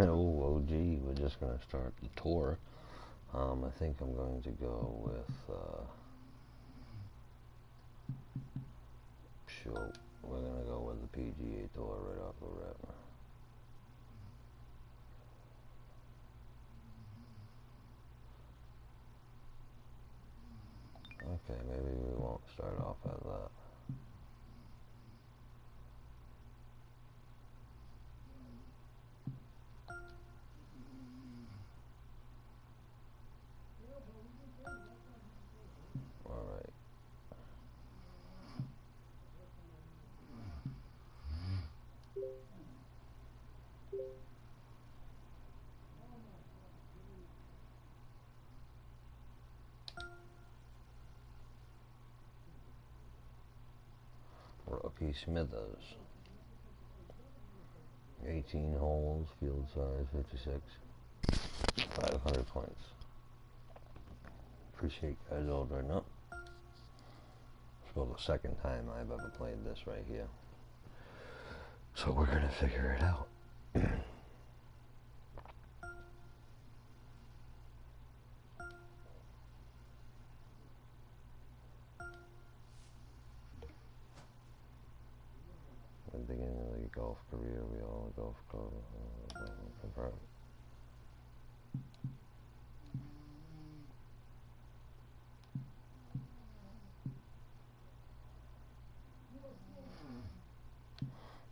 Oh, OG, we're just going to start the tour. I think I'm going to go with, sure, we're going to go with the PGA Tour right off the rip. Okay, maybe we won't start off at that. Alright. Rocky Smithers. 18 holes, field size 56. 500 points. Appreciate you guys ordering up. It's about the second time I've ever played this right here. So we're gonna figure it out. At the beginning of the golf career, we all golf club confirm.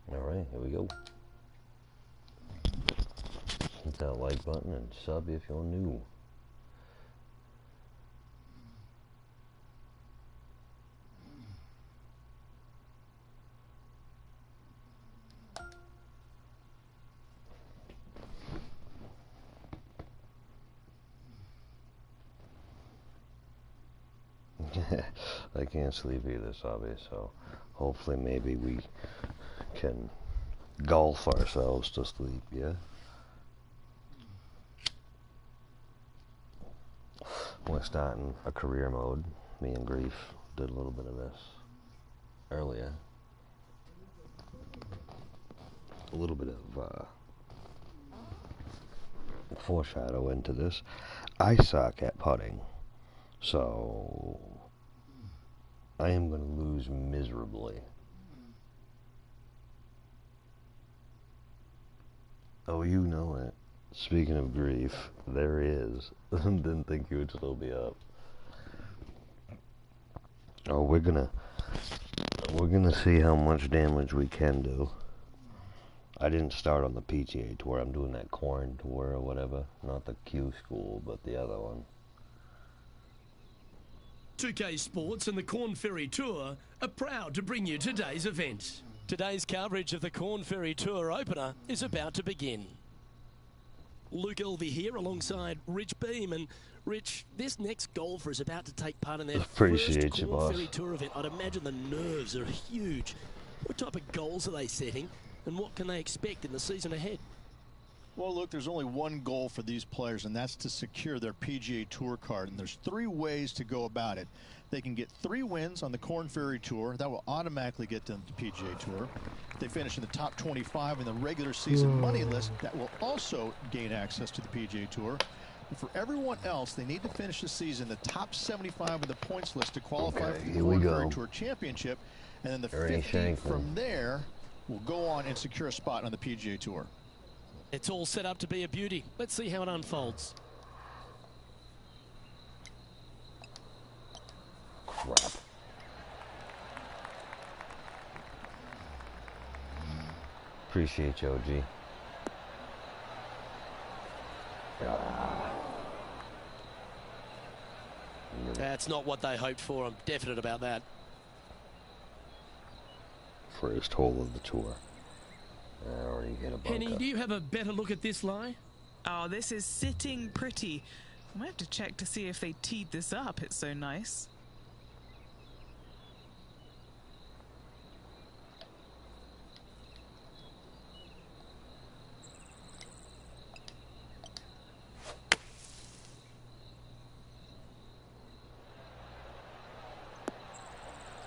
Alright, here we go. Hit that like button and sub if you're new. I can't sleep either, Sabi, so hopefully maybe we can golf ourselves to sleep, yeah? We're starting a career mode. Me and Grief did a little bit of this earlier. A little bit of foreshadow into this. I suck at putting, so I am going to lose miserably. Oh, you know it. Speaking of Grief, there is. Didn't think you would still be up. Oh, we're gonna see how much damage we can do. I didn't start on the PGA Tour. I'm doing that corn tour or whatever. Not the Q School, but the other one. 2K Sports and the Corn Ferry Tour are proud to bring you today's event. Today's coverage of the Corn Ferry Tour opener is about to begin. Luke Elvey here alongside Rich Beam. And Rich, this next golfer is about to take part in their first Corn Ferry Tour event. I'd imagine the nerves are huge. What type of goals are they setting, and what can they expect in the season ahead? Well, look, there's only one goal for these players, and that's to secure their PGA Tour card. And there's 3 ways to go about it. They can get 3 wins on the Corn Ferry Tour. That will automatically get them to the PGA Tour. If they finish in the top 25 in the regular season money list, that will also gain access to the PGA Tour. And for everyone else, they need to finish the season in the top 75 of the points list to qualify for the Corn Ferry Tour Championship. And then the 50 from there will go on and secure a spot on the PGA Tour. It's all set up to be a beauty. Let's see how it unfolds. Crap. Appreciate you, OG. That's not what they hoped for. I'm definite about that. First hole of the tour. I already hit a bunker. Penny, do you have a better look at this lie? Oh, this is sitting pretty. I might have to check to see if they teed this up. It's so nice.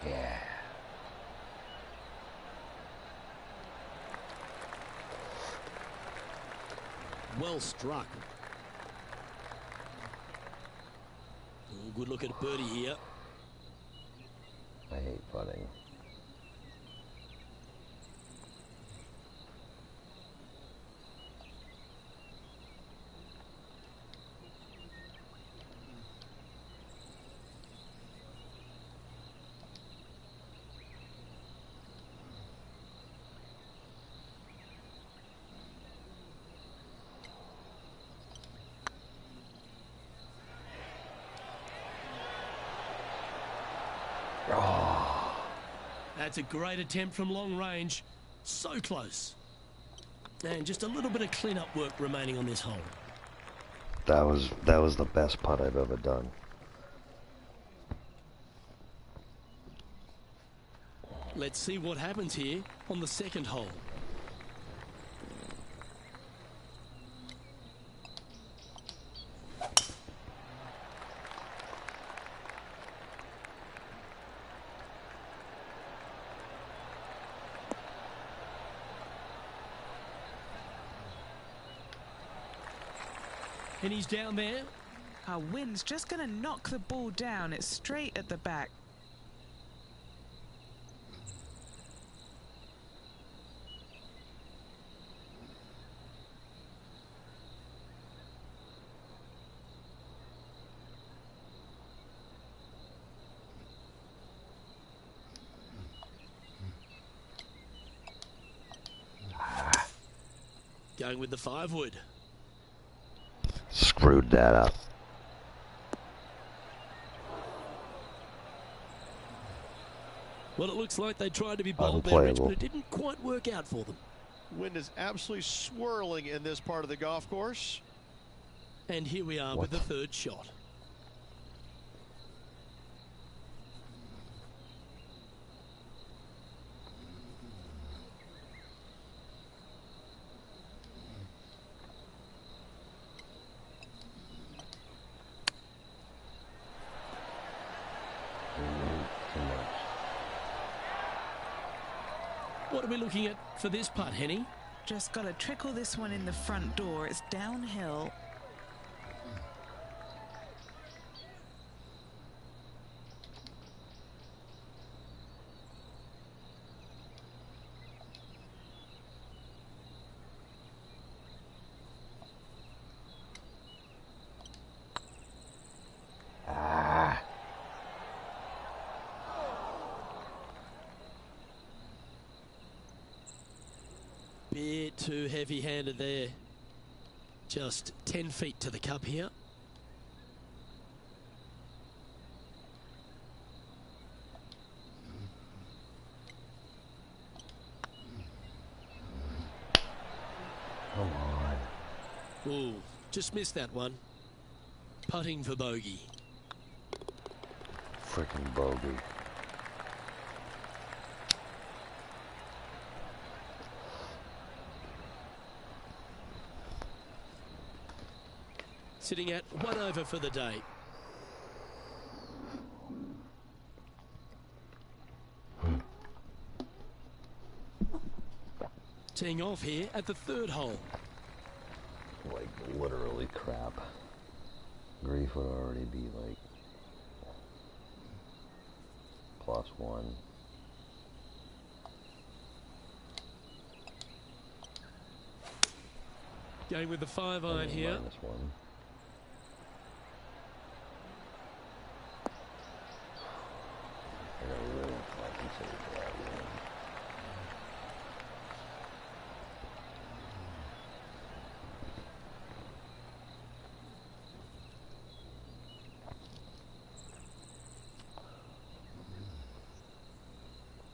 Yeah. Well struck. Oh, good look at birdie here. I hate putting. That's a great attempt from long range. So close. And just a little bit of clean-up work remaining on this hole. That was the best putt I've ever done. Let's see what happens here on the second hole. And he's down there. Our wind's just going to knock the ball down. It's straight at the back. Going with the 5-wood. Screwed that up. Well, it looks like they tried to be bold there, Rich, Unplayable. but it didn't quite work out for them. Wind is absolutely swirling in this part of the golf course. And here we are with the third shot. What are we looking at for this putt, Henny? Just got to trickle this one in the front door. It's downhill. Bit too heavy-handed there. Just 10 feet to the cup here. Come on. Ooh, just missed that one. Putting for bogey. Freaking bogey. Sitting at 1 over for the day. Teeing off here at the third hole. Like, literally crap. Grief would already be like +1. Going with the 5-iron here. -1. I gotta really compensate for that one.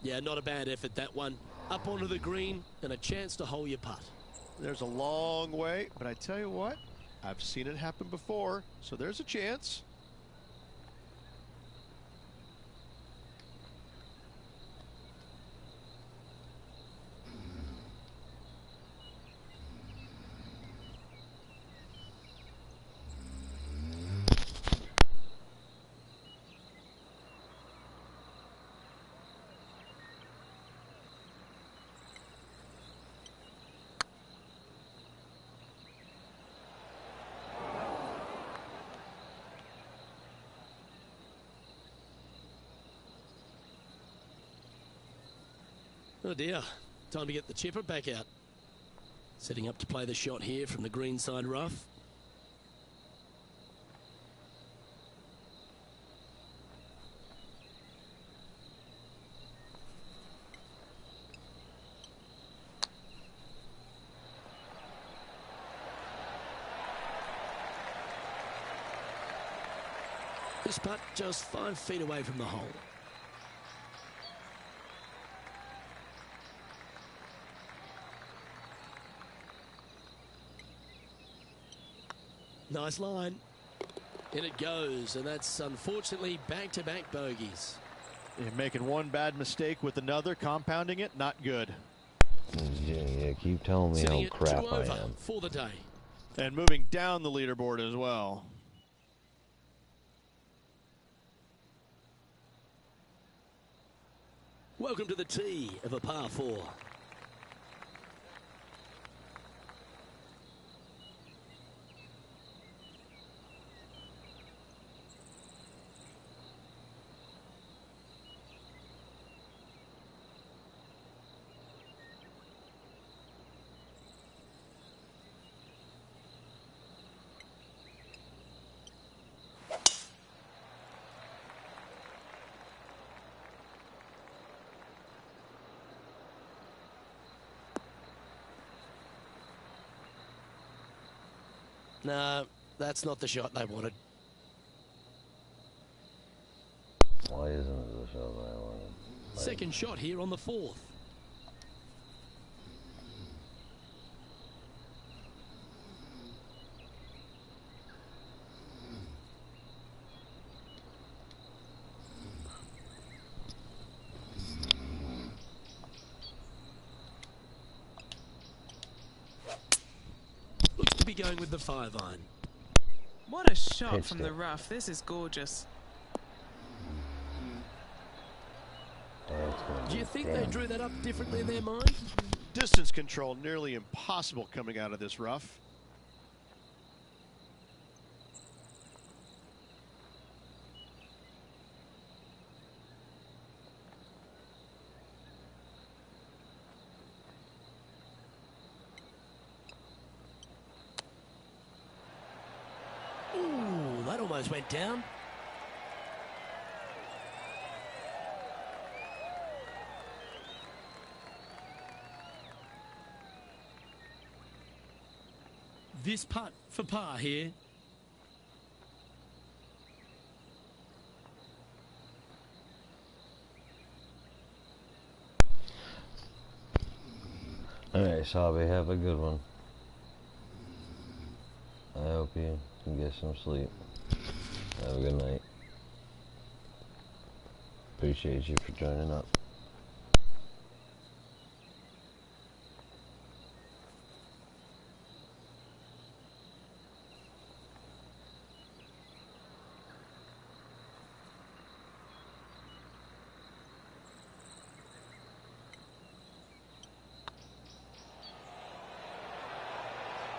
Yeah, not a bad effort, that one. Up onto the green and a chance to hole your putt. There's a long way, but I tell you what, I've seen it happen before, so there's a chance. Oh dear, time to get the chipper back out. Setting up to play the shot here from the greenside rough. This putt just 5 feet away from the hole. Nice line. In it goes, and that's unfortunately back-to-back bogeys. Yeah, making one bad mistake with another, compounding it, not good. Yeah, keep telling me Sitting how at crap 2 I over am. for the day. And moving down the leaderboard as well. Welcome to the tee of a par 4. No, that's not the shot they wanted. Why isn't it the shot I wanted? Second shot here on the 4th. Looks to be going with the 5-iron. What a shot Pitched from the it. rough. This is gorgeous. That's gonna Do be you think damn. they drew that up differently in their mind? Distance control nearly impossible coming out of this rough. Ooh, that almost went down. This putt for par here. Alright, Sabi, have a good one. I hope you can get some sleep. Have a good night. Appreciate you for joining up.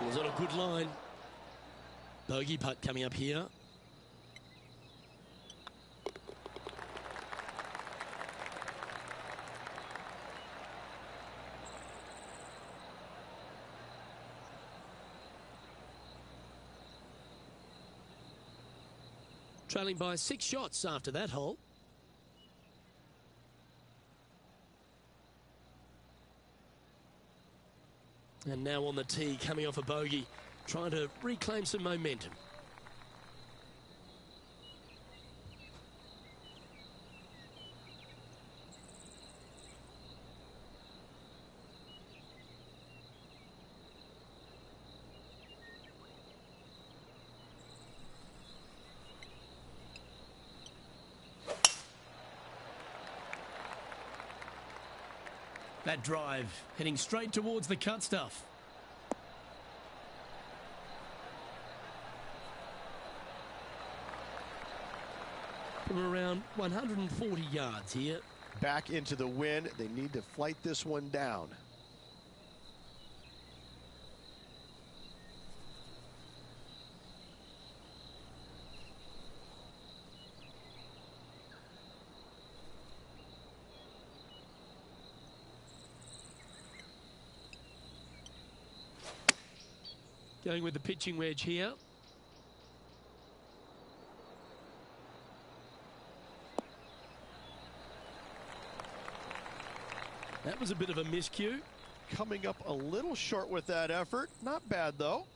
Was on a good line. Bogey putt coming up here. Trailing by 6 shots after that hole. And now on the tee, coming off a bogey, trying to reclaim some momentum. That drive heading straight towards the cut stuff. From around 140 yards here. Back into the wind. They need to flight this one down. Going with the pitching wedge here. That was a bit of a miscue. Coming up a little short with that effort. Not bad, though.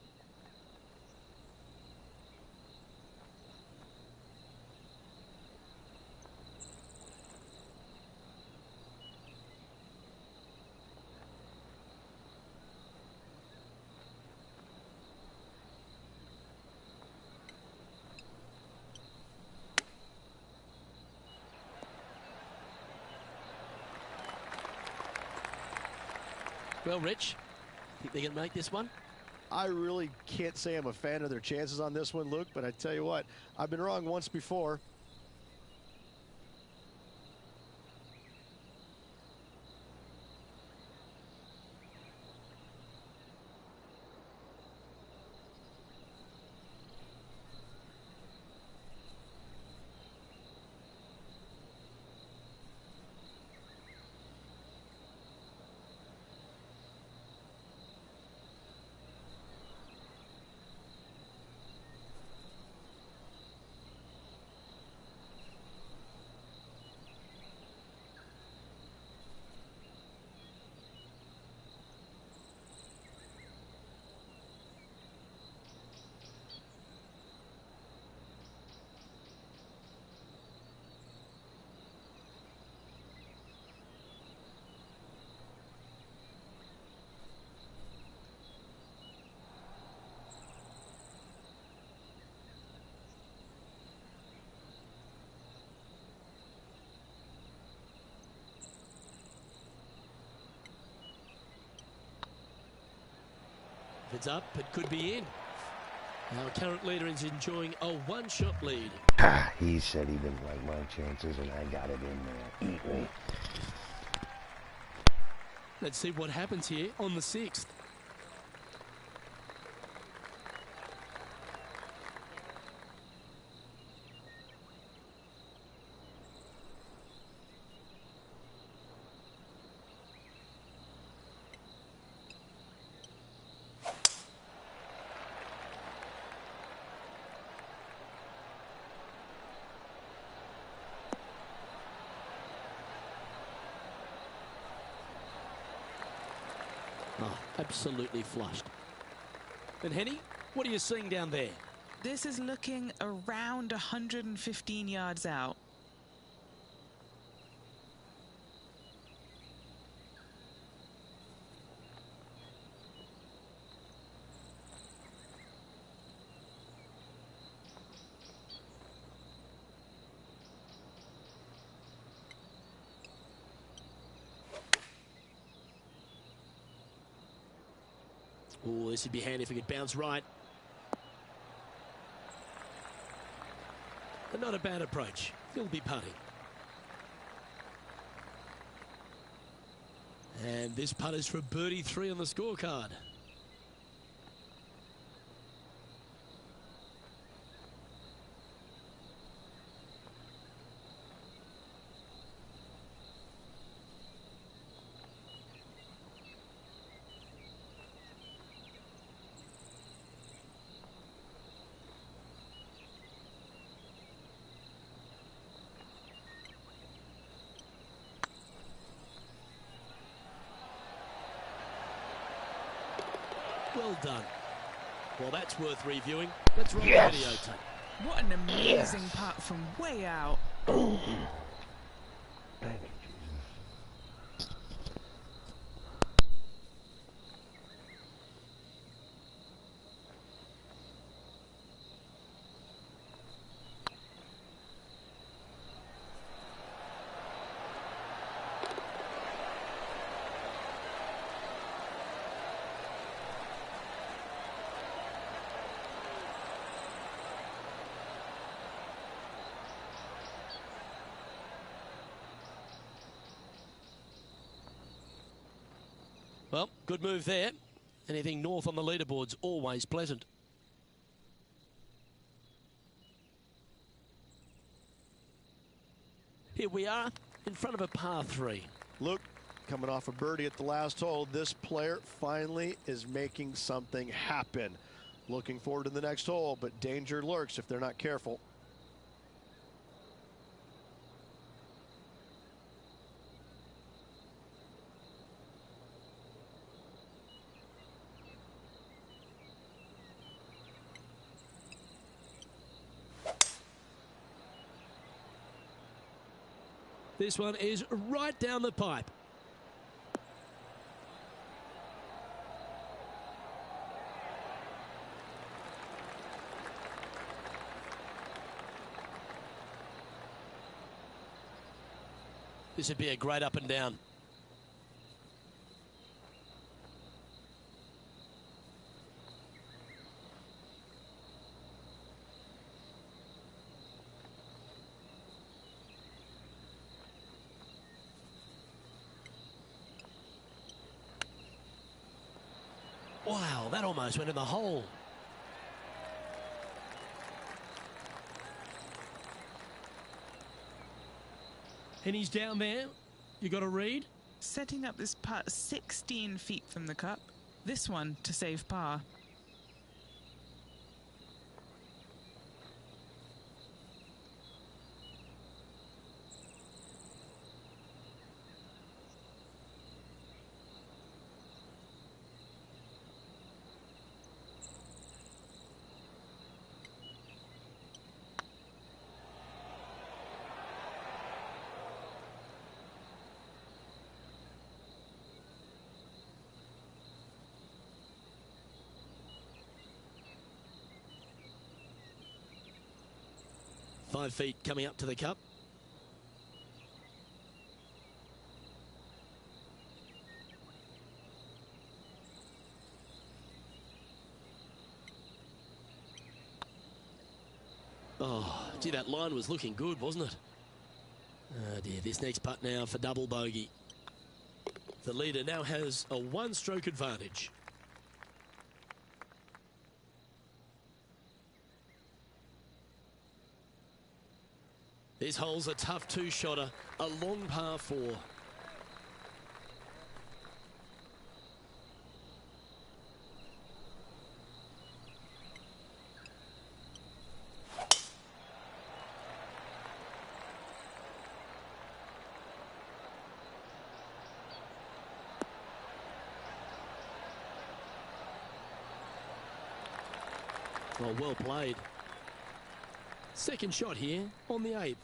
Well, Rich, think they can make this one? I really can't say I'm a fan of their chances on this one, Luke, but I tell you what, I've been wrong once before. If it's up, it could be in. Our current leader is enjoying a one-shot lead. He said he didn't like my chances, and I got it in there. Eat me. Let's see what happens here on the 6th. Oh, absolutely flushed. And Henny, what are you seeing down there? This is looking around 115 yards out. Oh, this would be handy if we could bounce right. But not a bad approach. He'll be putting. And this putt is for birdie 3 on the scorecard. Well done. Well, that's worth reviewing. Let's roll the video tape. What an amazing putt from way out. Thank you, Jesus. Well, good move there. Anything north on the leaderboard's always pleasant. Here we are in front of a par 3. Luke, coming off a birdie at the last hole, this player finally is making something happen. Looking forward to the next hole, but danger lurks if they're not careful. This one is right down the pipe. This would be a great up and down. Wow, that almost went in the hole. And he's down there. You got a read? Setting up this putt 16 feet from the cup. This one to save par. Five feet coming up to the cup. Oh, gee, that line was looking good, wasn't it? Oh dear, this next putt now for double bogey. The leader now has a one-stroke advantage. This hole's a tough two-shotter, a long par 4. Oh, well played. Second shot here on the 8th.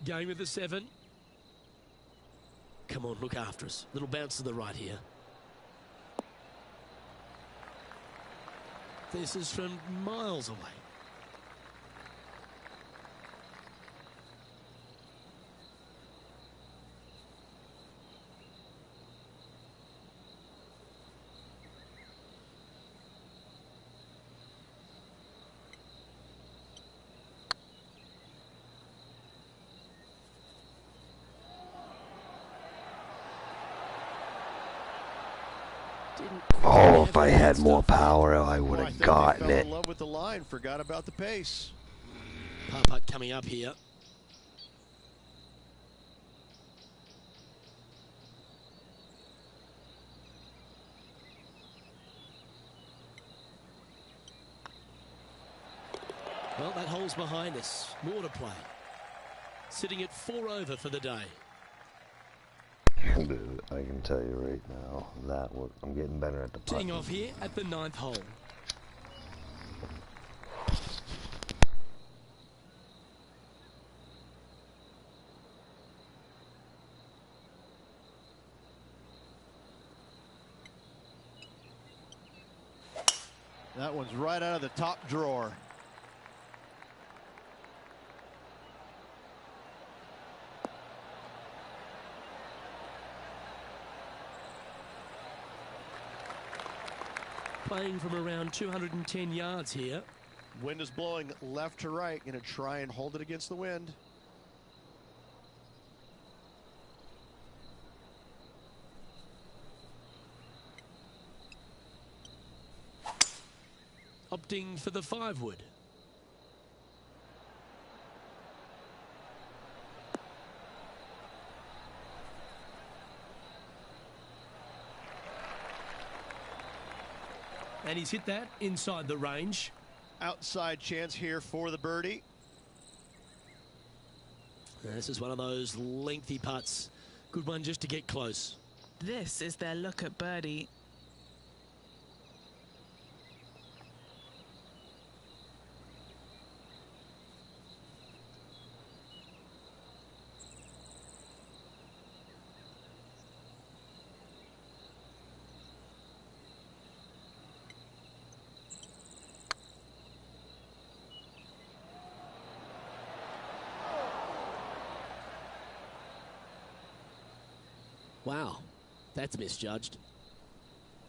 Going with the 7. Come on, look after us. Little bounce to the right here. This is from miles away. Oh, if I had more power, I would have gotten they fell it. in love with the line, forgot about the pace. Par putt coming up here. Well, that hole's behind us. More to play. Sitting at 4 over for the day. Dude, I can tell you right now, I'm getting better at the putt. Teeing off here at the 9th hole. That one's right out of the top drawer. playing from around 210 yards here. Wind is blowing left to right. Going to try and hold it against the wind. Opting for the 5-wood. And he's hit that inside the range. Outside chance here for the birdie. This is one of those lengthy putts. Good one just to get close. This is their look at birdie. Wow, that's misjudged.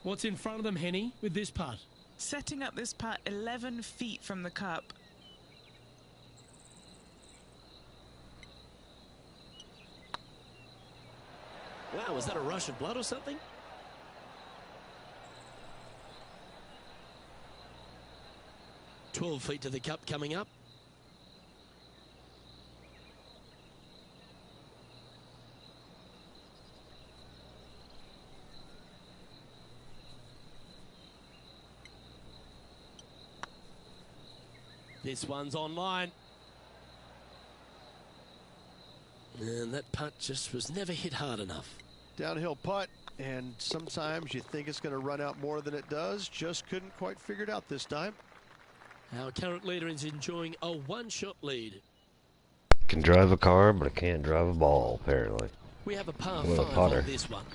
What's in front of them, Henny, with this putt? Setting up this putt 11 feet from the cup. Wow, was that a rush of blood or something? "12 feet to the cup coming up. This one's online. And that putt just was never hit hard enough. Downhill putt, and sometimes you think it's going to run out more than it does. Just couldn't quite figure it out this time. Our current leader is enjoying a one-shot lead. Can drive a car, but I can't drive a ball, apparently. We have a par What a 5 putter. on this one.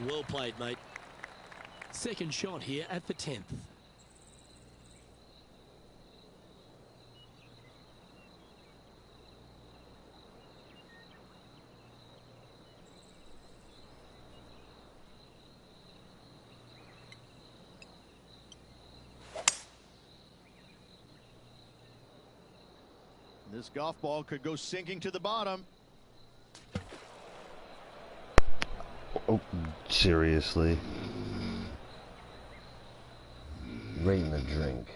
Well played, mate. Second shot here at the 10th. This golf ball could go sinking to the bottom. Oh, seriously. Right in the drink.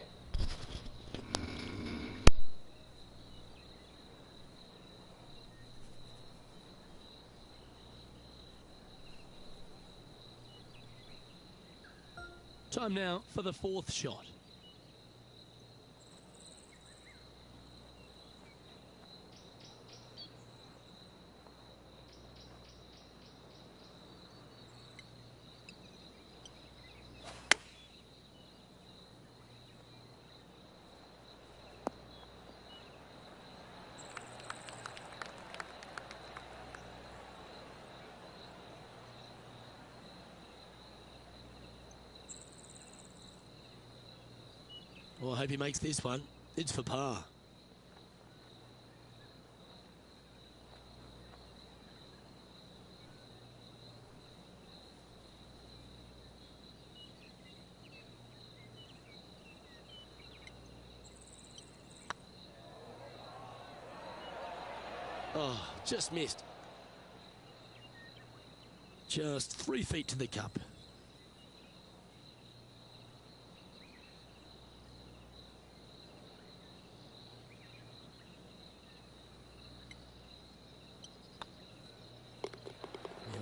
Time now for the 4th shot. Well, I hope he makes this one. It's for par. Oh, just missed. Just 3 feet to the cup.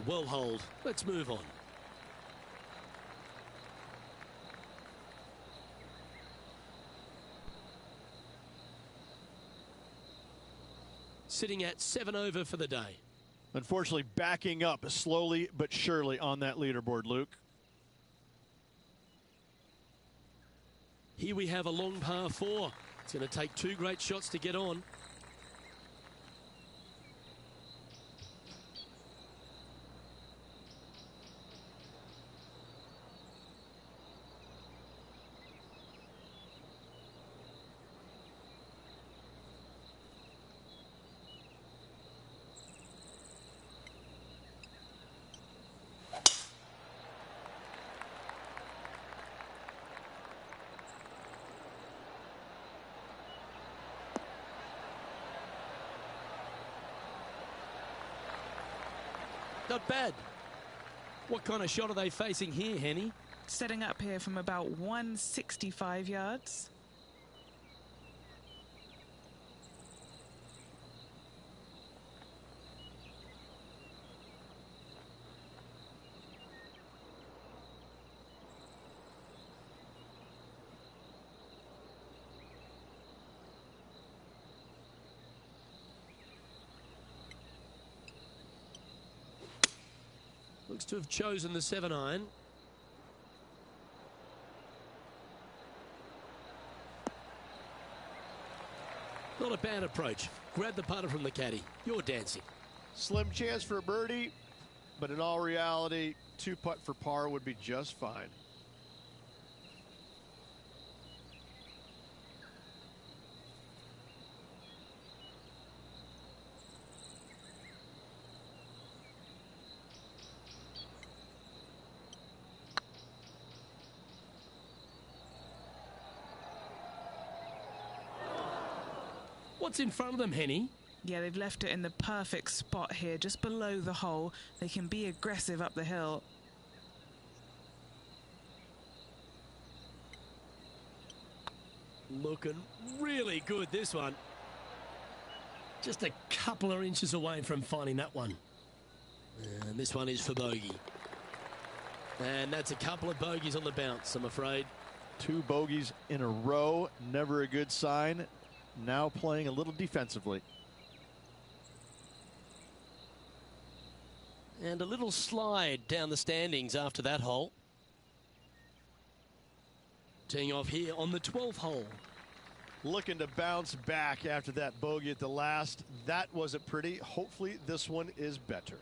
Well hold. Let's move on. Sitting at 7 over for the day. Unfortunately, backing up slowly but surely on that leaderboard, Luke. Here we have a long par 4. It's going to take 2 great shots to get on. Not bad. What kind of shot are they facing here, Henny? Setting up here from about 165 yards. Looks to have chosen the 7-iron. Not a bad approach. Grab the putter from the caddy. You're dancing. Slim chance for a birdie, but in all reality, 2-putt for par would be just fine. What's in front of them, Henny? Yeah, they've left it in the perfect spot here, just below the hole. They can be aggressive up the hill. Looking really good, this one. Just a couple of inches away from finding that one. And this one is for bogey. And that's a couple of bogeys on the bounce, I'm afraid. 2 bogeys in a row, never a good sign. Now playing a little defensively. And a little slide down the standings after that hole. Teeing off here on the 12th hole. Looking to bounce back after that bogey at the last. That wasn't pretty. Hopefully this one is better.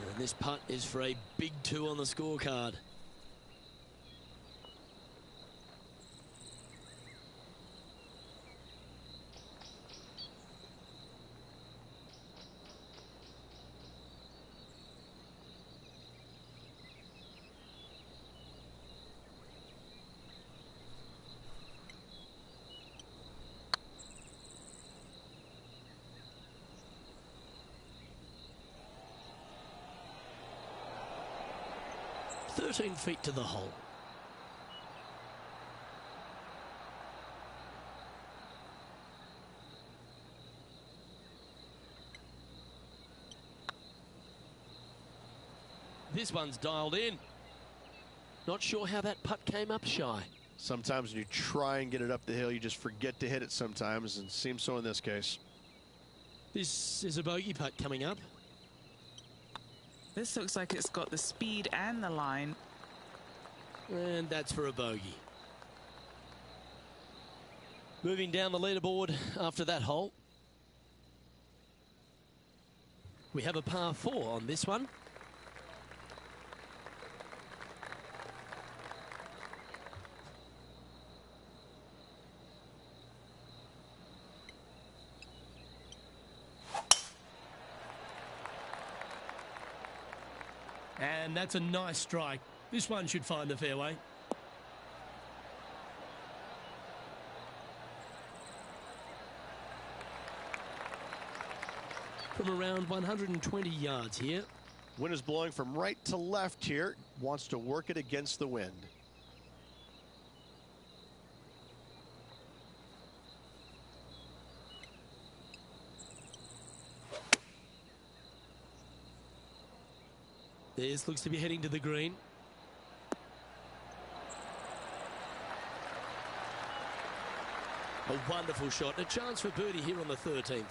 And this putt is for a big 2 on the scorecard. "13 feet to the hole." This one's dialed in. Not sure how that putt came up shy. Sometimes when you try and get it up the hill, you just forget to hit it sometimes, and it seems so in this case. This is a bogey putt coming up. This looks like it's got the speed and the line. And that's for a bogey. Moving down the leaderboard after that hole. We have a par 4 on this one. And that's a nice strike. This one should find the fairway. From around 120 yards here. Wind is blowing from right to left here. Wants to work it against the wind. This looks to be heading to the green. A wonderful shot. A chance for birdie here on the 13th.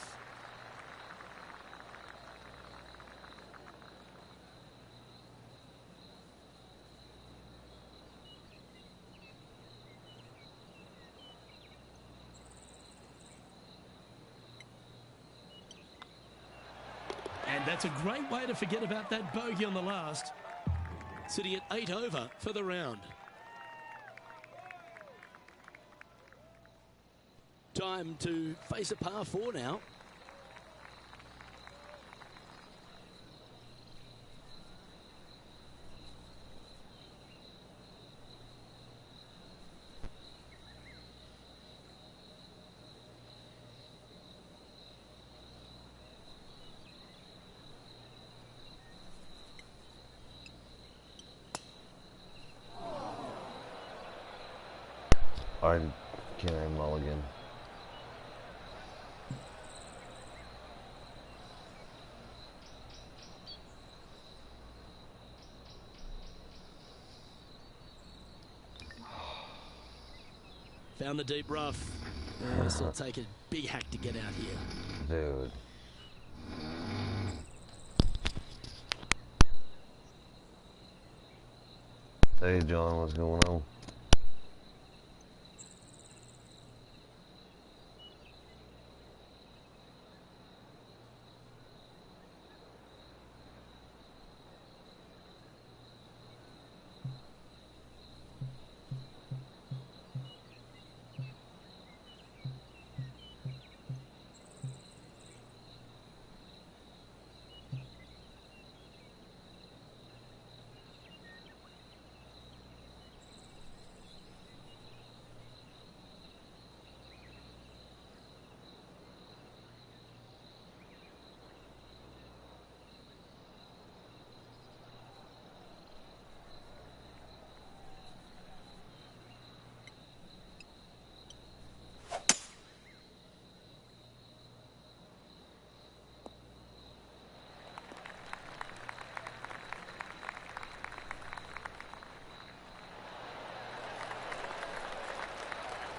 And that's a great way to forget about that bogey on the last. Sitting at 8 over for the round. Time to face a par 4 now. I can't mulligan. Found the deep rough. This will take a big hack to get out here. Dude. Hey, John, what's going on?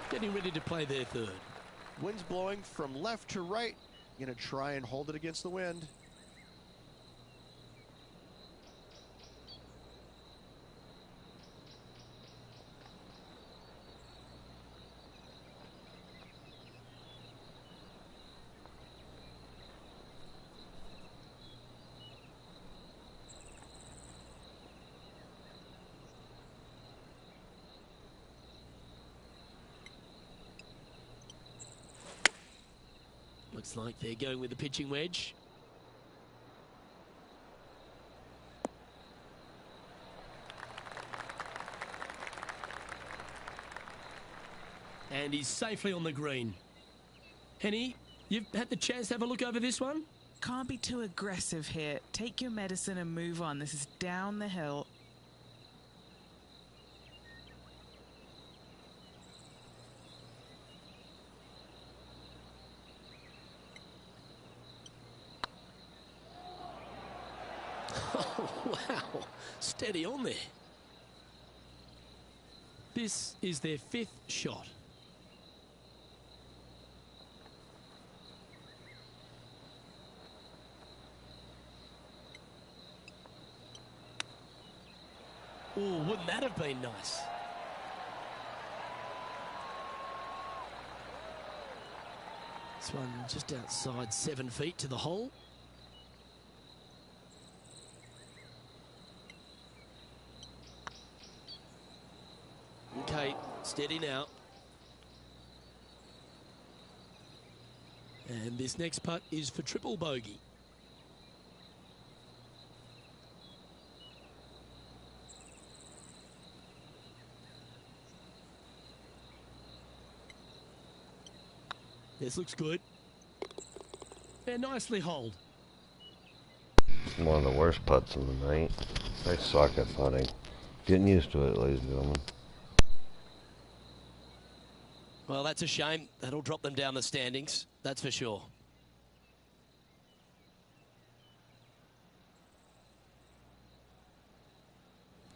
Getting ready to play their third. Wind's blowing from left to right. Going to try and hold it against the wind. Looks like they're going with the pitching wedge. And he's safely on the green. Henny, you've had the chance to have a look over this one? Can't be too aggressive here. Take your medicine and move on. This is down the hill. Oh, wow. Steady on there. This is their 5th shot. Oh, wouldn't that have been nice? This one just outside 7 feet to the hole. Okay, steady now. And this next putt is for triple bogey. This looks good. Yeah, nicely holed. One of the worst putts of the night. I suck at putting. Getting used to it, ladies and gentlemen. Well, that's a shame. That'll drop them down the standings, that's for sure.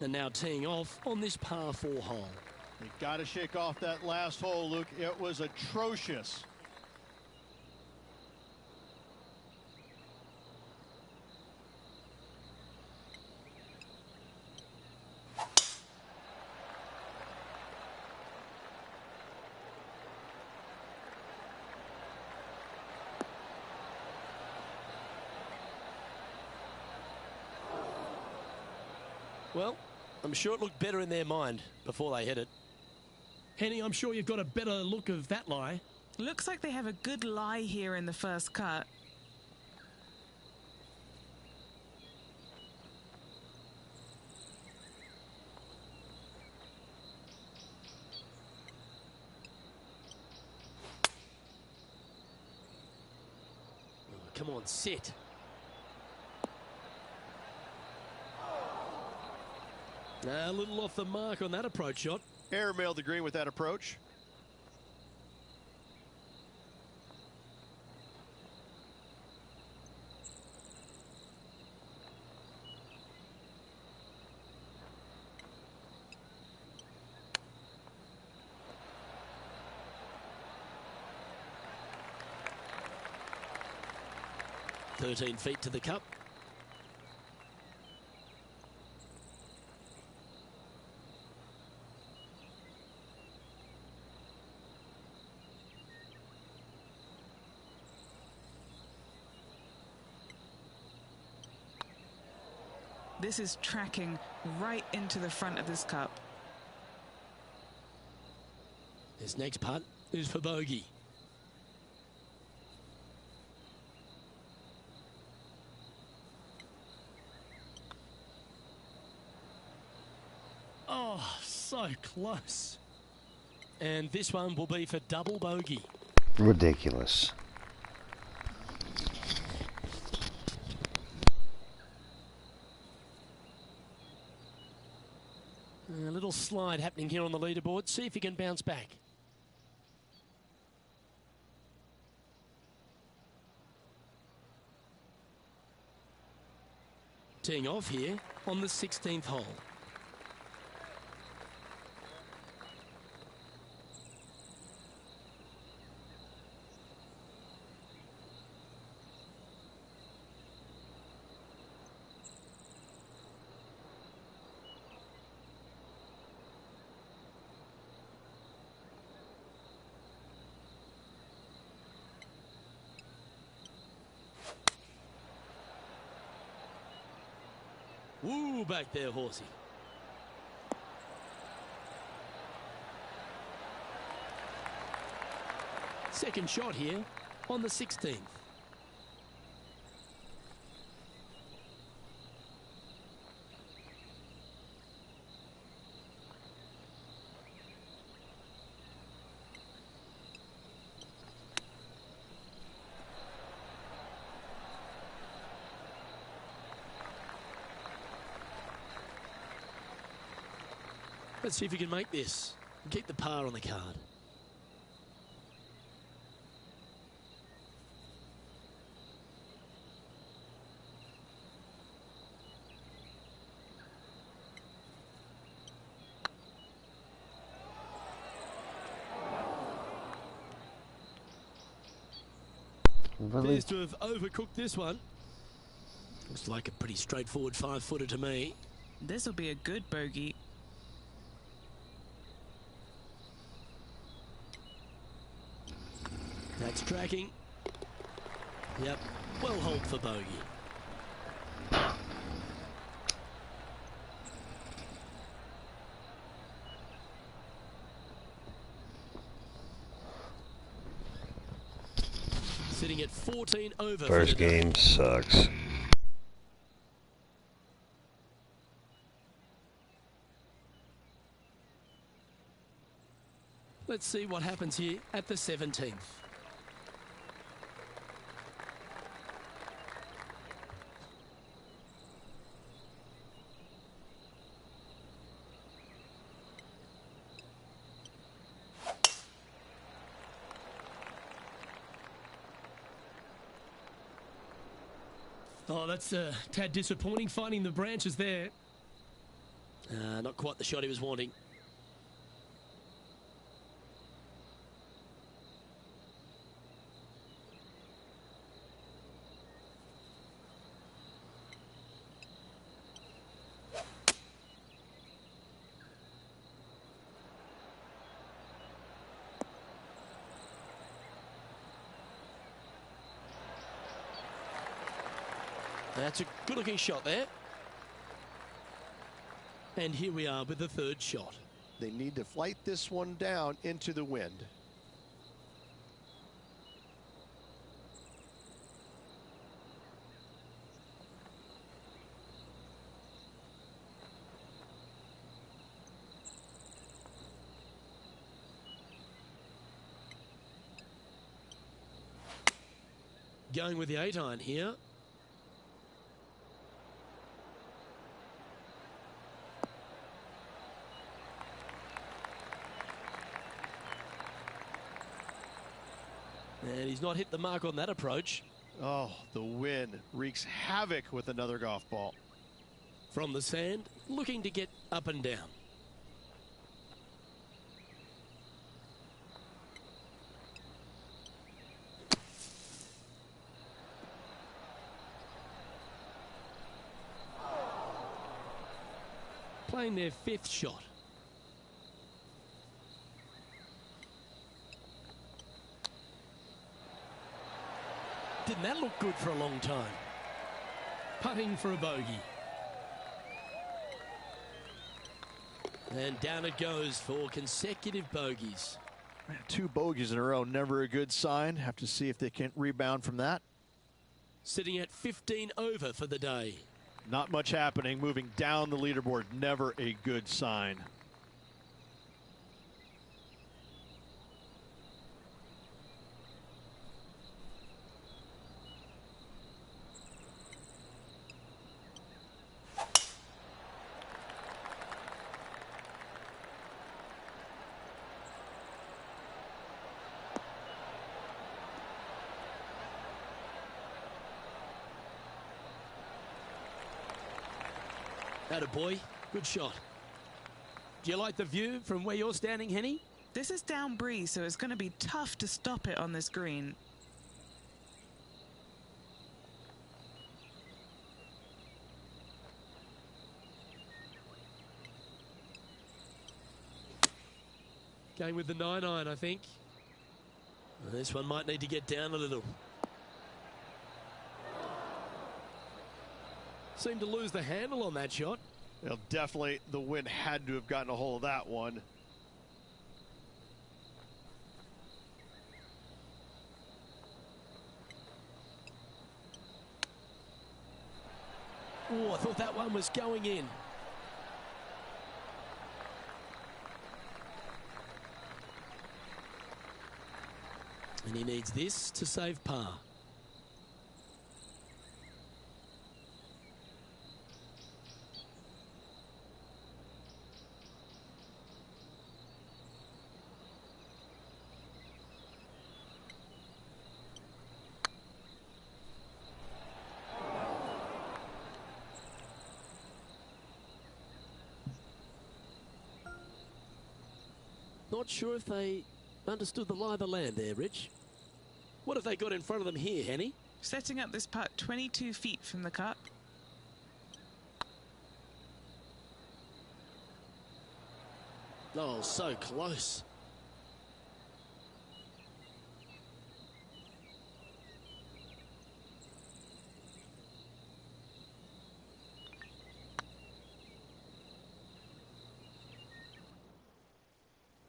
And now teeing off on this par 4 hole. You got to shake off that last hole, Luke. It was atrocious. Well, I'm sure it looked better in their mind before they hit it. Henny, I'm sure you've got a better look of that lie. Looks like they have a good lie here in the first cut. Oh, come on, sit. A little off the mark on that approach shot. Airmailed the green with that approach. "13 feet to the cup." This is tracking right into the front of this cup. This next putt is for bogey. Oh, so close. And this one will be for double bogey. Ridiculous. A little slide happening here on the leaderboard. See if he can bounce back. Teeing off here on the 16th hole. Woo, back there, horsey. Second shot here on the 16th. Let's see if you can make this and keep the par on the card. Really? Appears to have overcooked this one. Looks like a pretty straightforward 5-footer to me. This will be a good bogey. That's tracking. Yep, well hold for bogey. Sitting at 14 over. First game sucks. Let's see what happens here at the 17th. Oh, that's a tad disappointing, finding the branches there. Not quite the shot he was wanting. That's a good-looking shot there. And here we are with the third shot. They need to flight this one down into the wind. Going with the 8-iron here. And he's not hit the mark on that approach. Oh, the wind wreaks havoc with another golf ball. From the sand, looking to get up and down. Playing their fifth shot. Didn't that look good for a long time? Putting for a bogey. And down it goes for consecutive bogeys. 2 bogeys in a row, never a good sign. Have to see if they can rebound from that. Sitting at 15 over for the day. Not much happening, moving down the leaderboard, never a good sign. Attaboy, good shot. Do you like the view from where you're standing, Henny? This is down breeze, so it's going to be tough to stop it on this green. Going with the 9-iron, I think. Well, this one might need to get down a little. Seemed to lose the handle on that shot. Well, definitely the wind had to have gotten a hold of that one. Oh, I thought that one was going in. And he needs this to save par. Not sure if they understood the lie of the land there, Rich. What have they got in front of them here, Henny? Setting up this putt 22 feet from the cup. Oh, so close.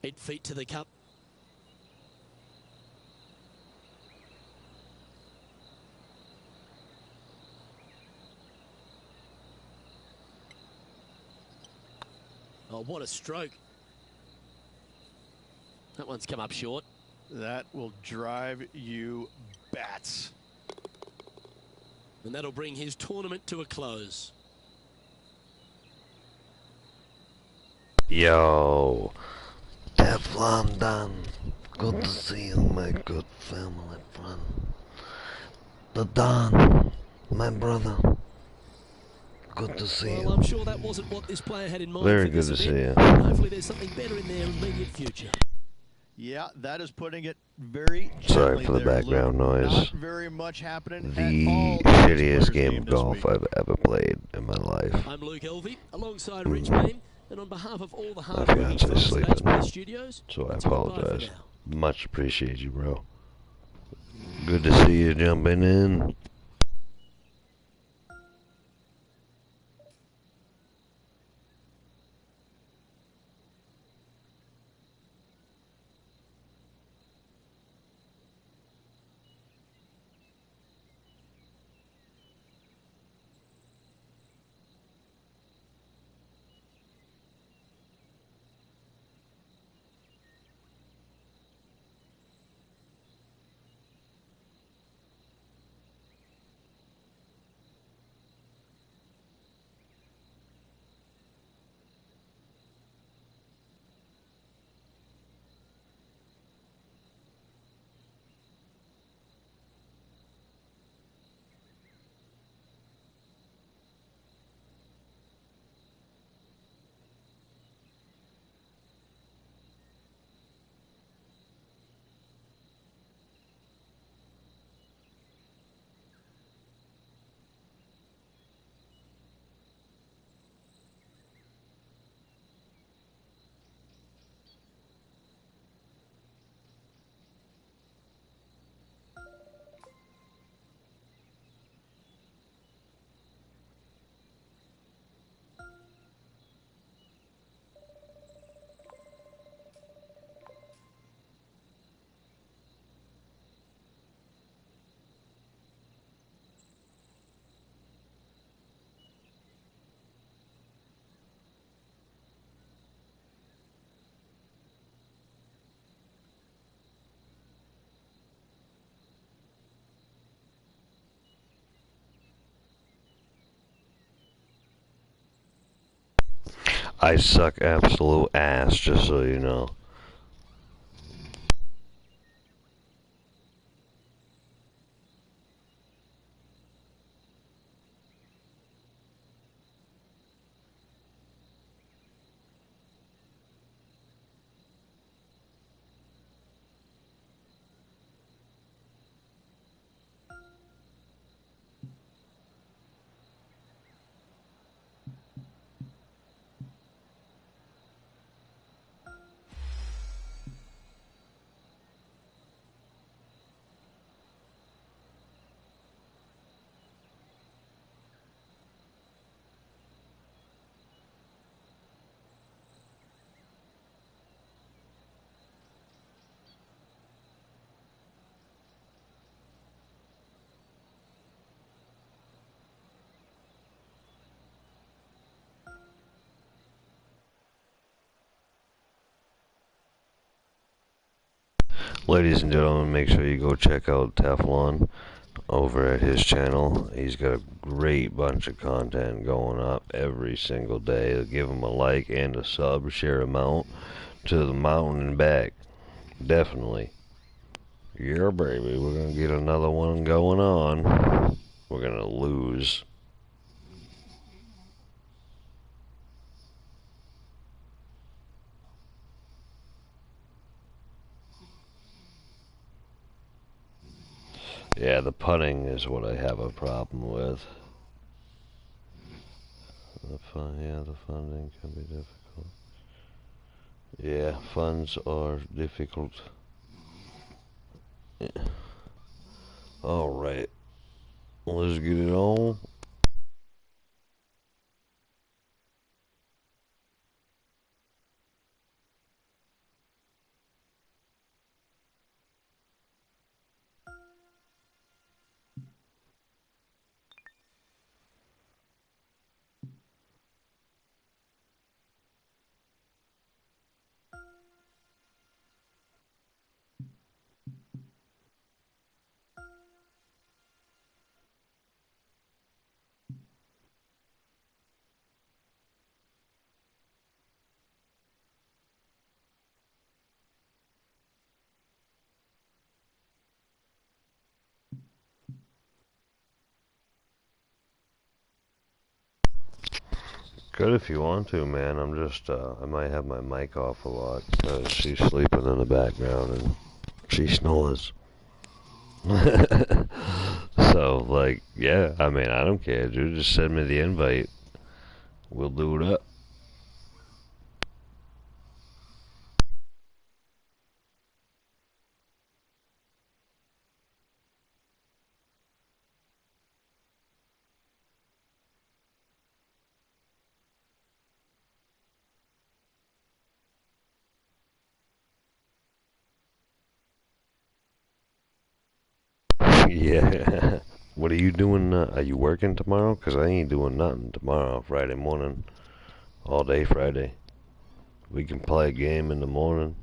Eight feet to the cup. Oh, what a stroke. That one's come up short. That will drive you bats. And that'll bring his tournament to a close. Yo, Teflon Dan. Good to see you, my good family friend. The Don, my brother. Good to see Well, you. I'm sure that wasn't what this player had in mind Very for this good to see event. you. Hopefully there's something better in their immediate future. Yeah, that is putting it very Sorry gently for the there, background Luke. noise. Not very much happening at The all in this shittiest player's game game of this golf week. I've ever played in my life. I'm Luke Elvey, alongside Rich Bain, and on behalf of all the My hard-working fiance's folks at sleeping, HP Studios, so I it's goodbye for apologize. now. Much appreciate you, bro. Good to see you jumping in. I suck absolute ass, just so you know. Ladies and gentlemen, make sure you go check out Teflon over at his channel. He's got a great bunch of content going up every single day. Give him a like and a sub. Share him out to the mountain and back. Definitely. Yeah, baby. We're going to get another one going on. We're going to lose. Yeah, the putting is what I have a problem with. The funding can be difficult. Yeah, funds are difficult. Yeah. Alright, let's get it on. could if you want to, man. I'm just, I might have my mic off a lot because she's sleeping in the background and she snores. So, like, yeah, I mean, I don't care, dude. Just send me the invite. We'll do it up. Yeah. What are you doing? Are you working tomorrow? 'Cause I ain't doing nothing tomorrow, Friday morning. All day Friday. We can play a game in the morning.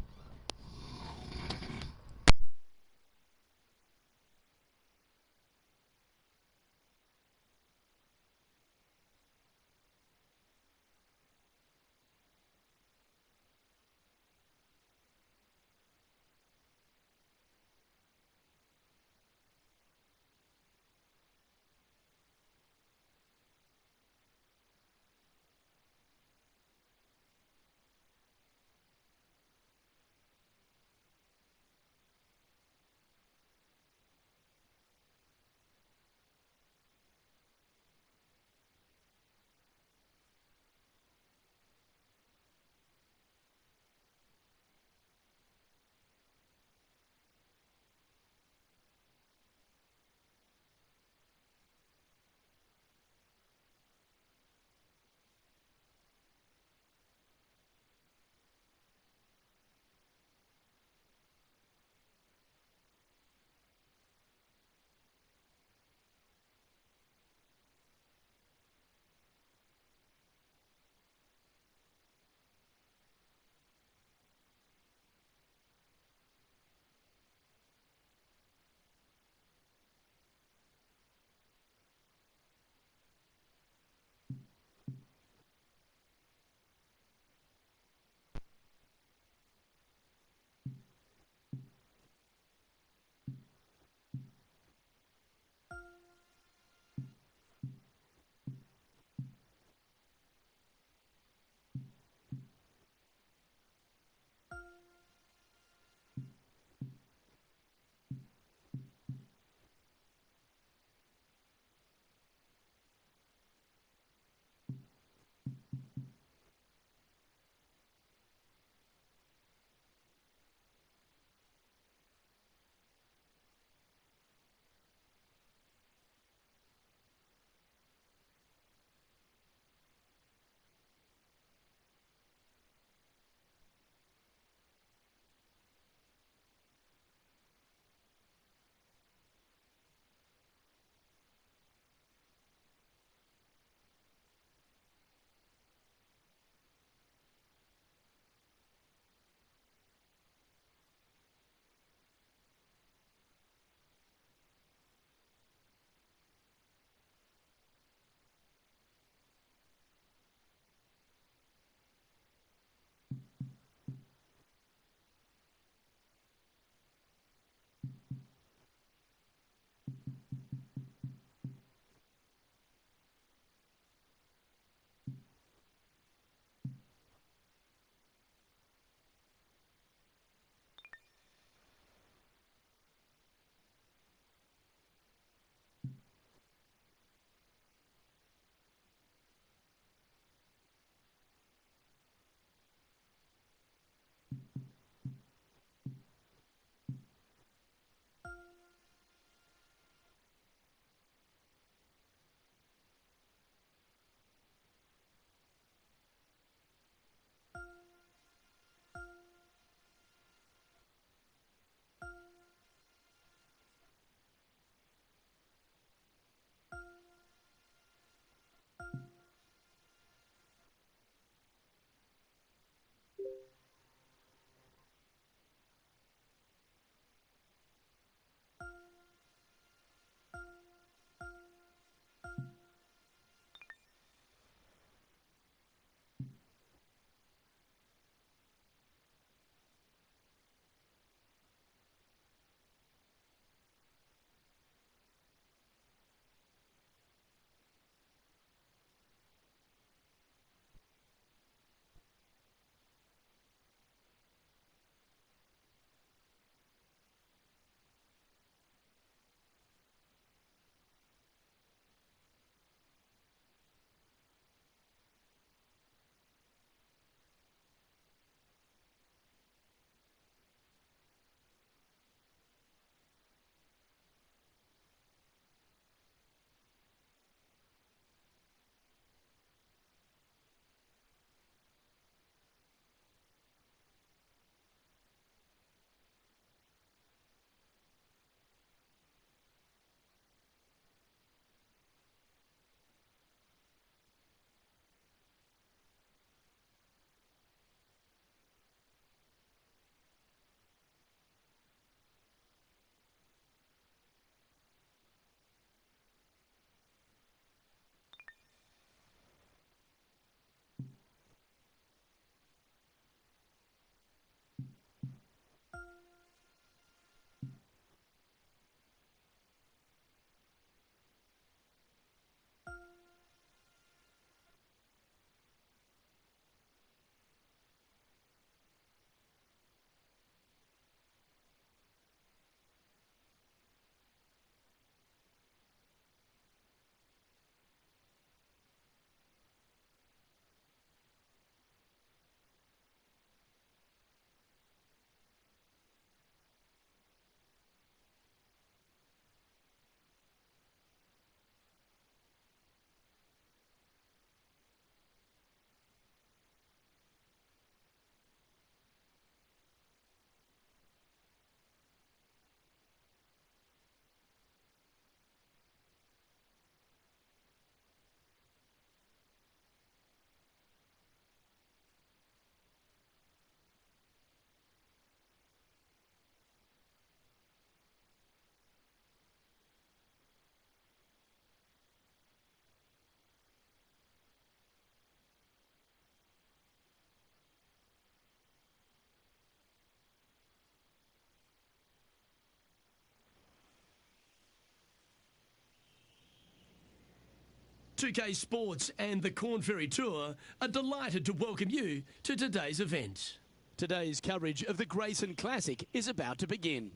2K Sports and the Corn Ferry Tour are delighted to welcome you to today's event. Today's coverage of the Grayson Classic is about to begin.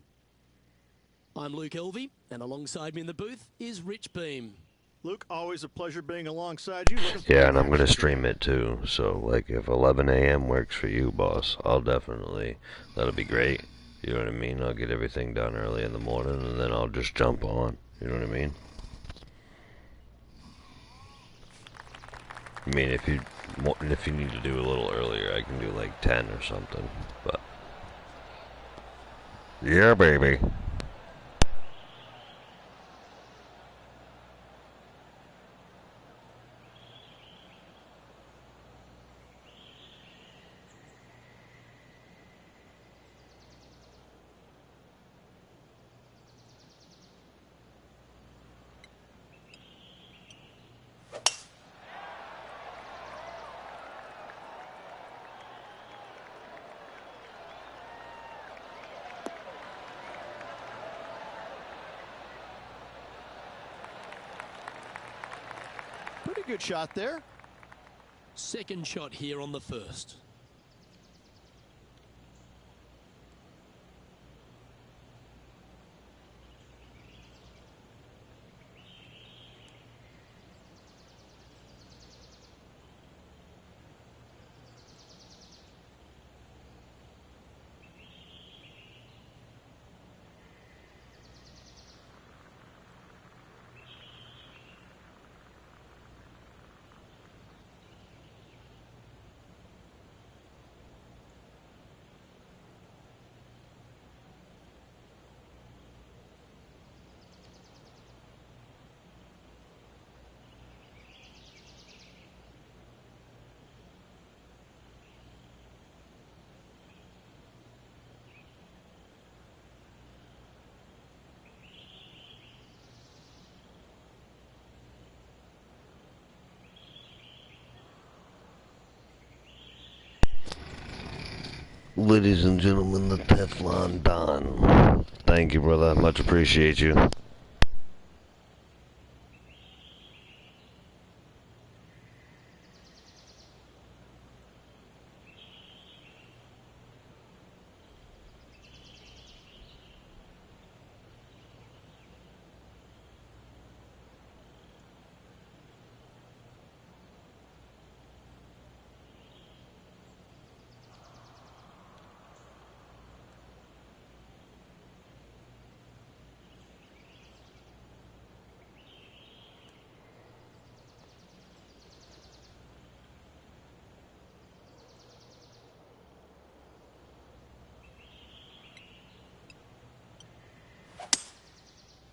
I'm Luke Elvey, and alongside me in the booth is Rich Beam. Luke, always a pleasure being alongside you. Yeah, and I'm going to stream it too. So, like, if 11 a.m. works for you, boss, that'll be great. You know what I mean? I'll get everything done early in the morning, and then I'll just jump on. You know what I mean? I mean, if you need to do a little earlier, I can do like 10 or something. But yeah, baby. Pretty good shot there. Second shot here on the first. Ladies and gentlemen, the Teflon Don. Thank you, brother. Much appreciate you.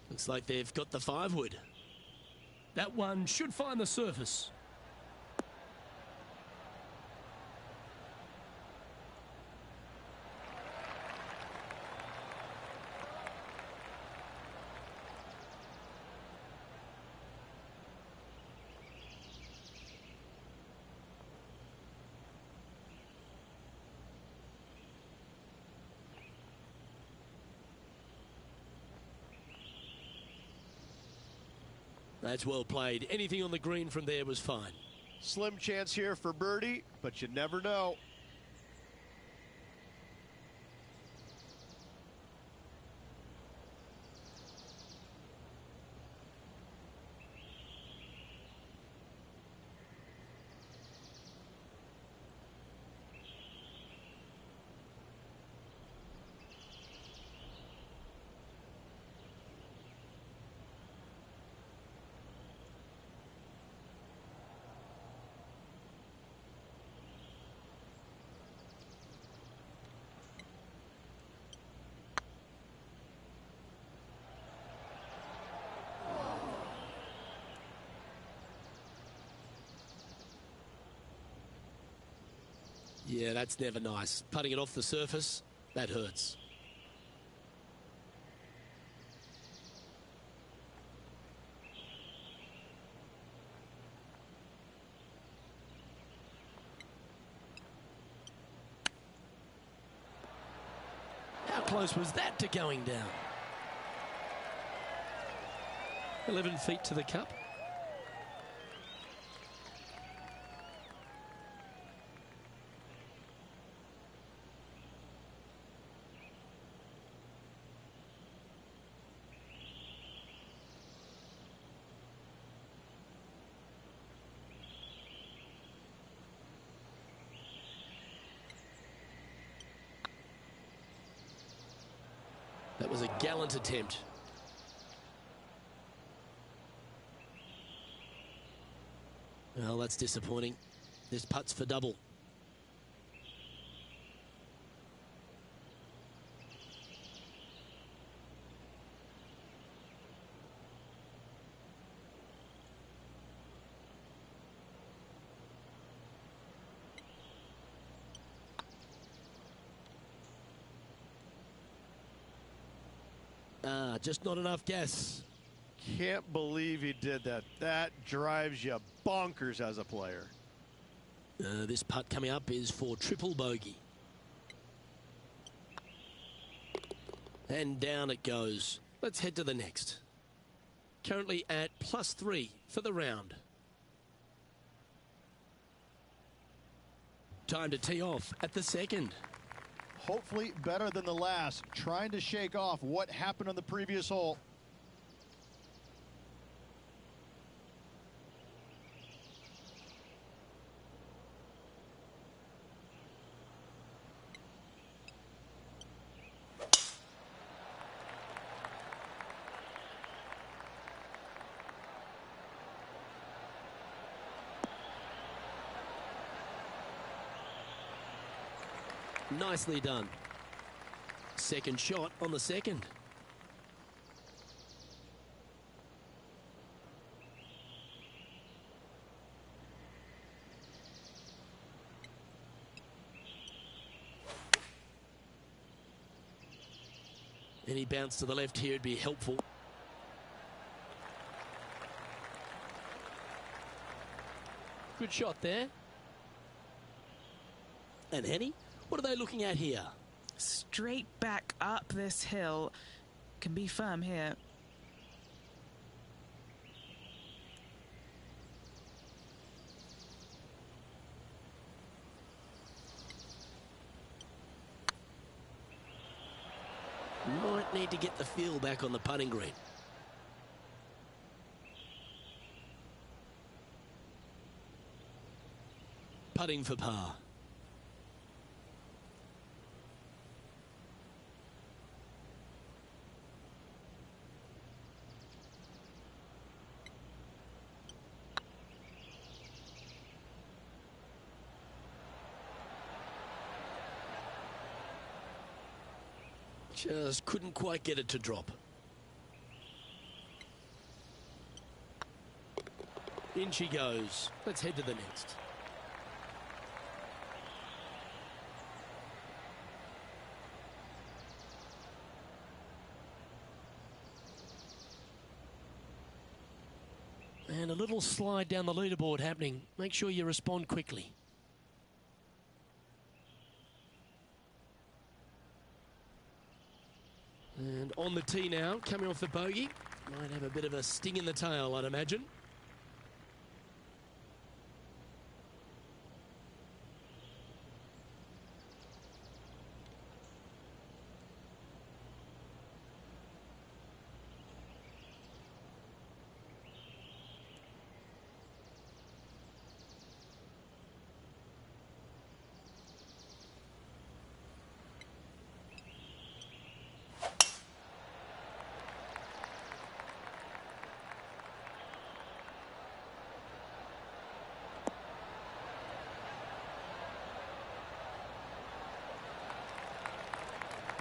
Looks like they've got the 5-wood. That one should find the surface. That's well played. Anything on the green from there was fine. Slim chance here for birdie, but you never know. Yeah, that's never nice. Putting it off the surface, that hurts. How close was that to going down? 11 feet to the cup. That was a gallant attempt. Well, that's disappointing. This putt's for double. Just not enough gas. Can't believe he did that. That drives you bonkers as a player. This putt coming up is for triple bogey. And down it goes. Let's head to the next. Currently at +3 for the round. Time to tee off at the second. Hopefully better than the last. Trying to shake off what happened on the previous hole. Nicely done. Second shot on the second. Any bounce to the left here would be helpful. Good shot there. And Henny, what are they looking at here? Straight back up this hill. Can be firm here. Might need to get the feel back on the putting green. Putting for par. Just couldn't quite get it to drop. In she goes. Let's head to the next. And a little slide down the leaderboard happening. Make sure you respond quickly. And on the tee now, coming off the bogey. Might have a bit of a sting in the tail, I'd imagine.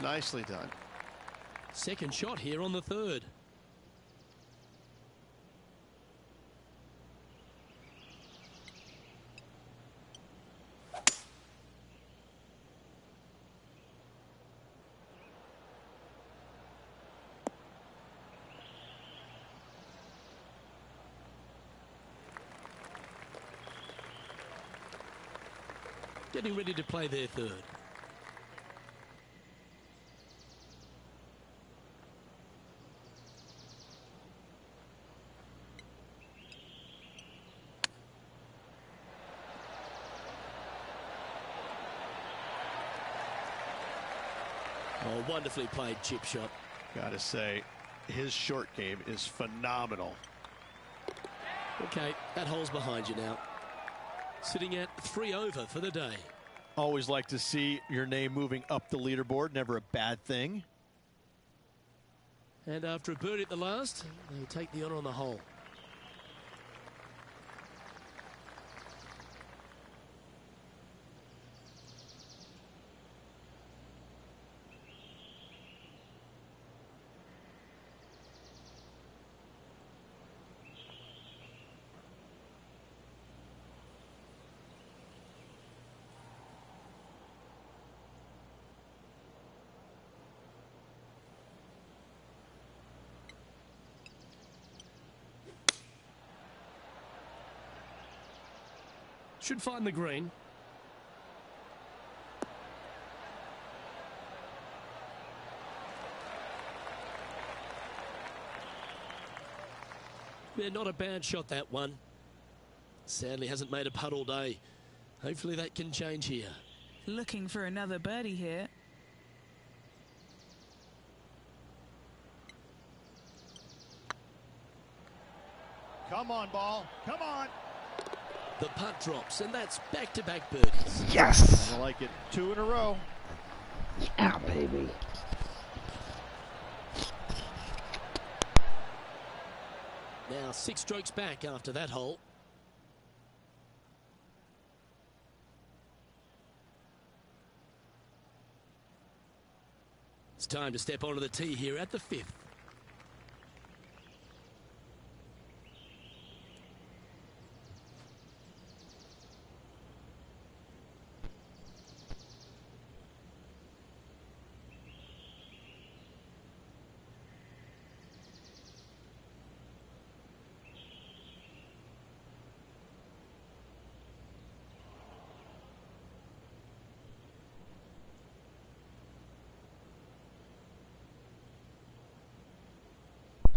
Nicely done. Second shot here on the third. Getting ready to play their third. Oh, wonderfully played chip shot. Gotta say, his short game is phenomenal. Okay, that hole's behind you now. Sitting at 3 over for the day. Always like to see your name moving up the leaderboard. Never a bad thing. And after a birdie at the last, they'll take the honour on the hole. Should find the green. Yeah, not a bad shot, that one. Sadly hasn't made a putt all day. Hopefully that can change here. Looking for another birdie here. Come on, ball. Come on. The putt drops, and that's back-to-back birdies. Yes! I like it. 2 in a row. Yeah, baby. Now 6 strokes back after that hole. It's time to step onto the tee here at the 5th.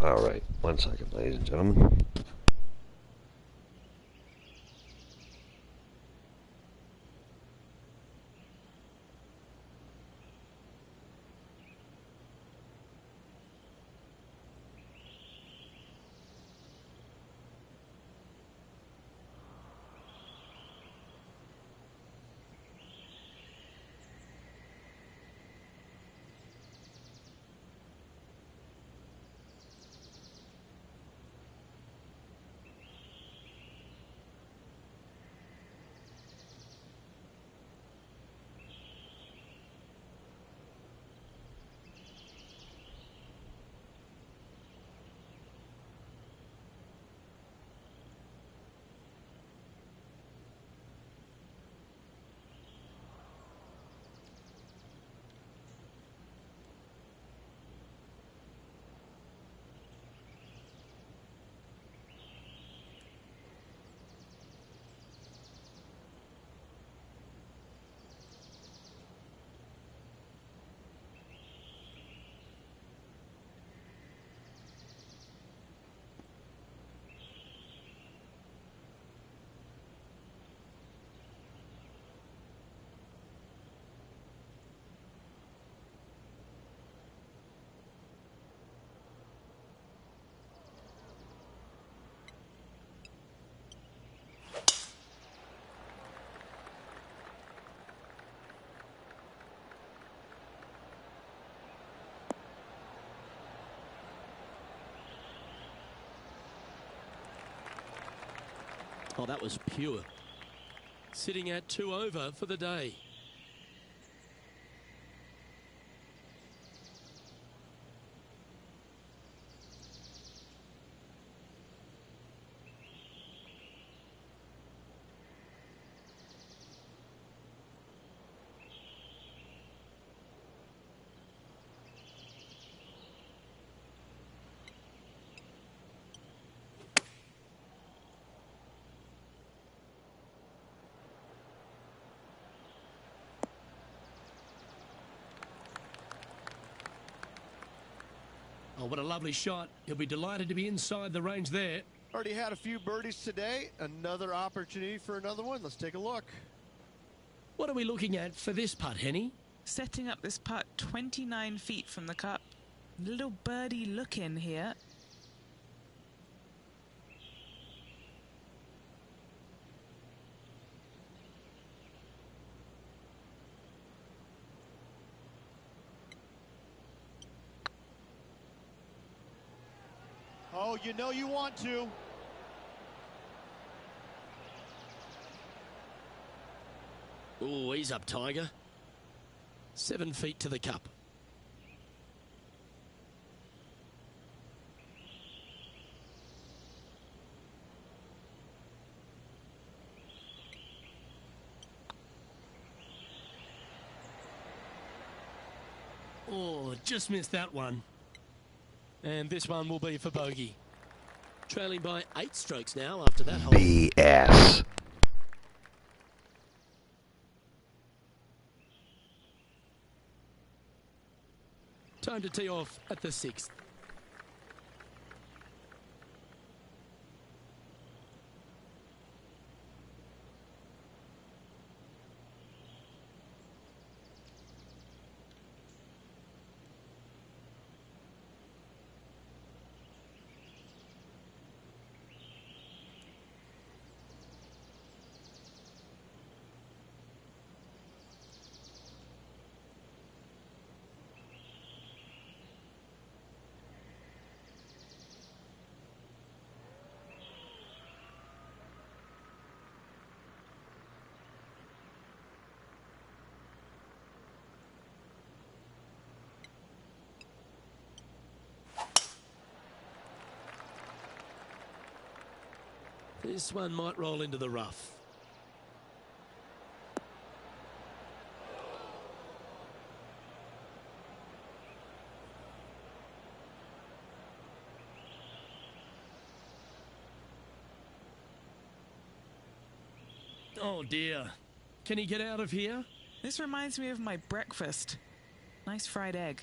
All right, 1 second, ladies and gentlemen. Oh, that was pure. Sitting at 2 over for the day. Oh, what a lovely shot. He'll be delighted to be inside the range there. Already had a few birdies today. Another opportunity for another one. Let's take a look. What are we looking at for this putt, Henny? Setting up this putt 29 feet from the cup. Little birdie look in here. Oh, you know you want to. Oh, he's up, Tiger. 7 feet to the cup. Oh, just missed that one. And this one will be for bogey. Trailing by 8 strokes now after that hole. BS. Time to tee off at the 6th. This one might roll into the rough. Oh dear. Can he get out of here? This reminds me of my breakfast. Nice fried egg.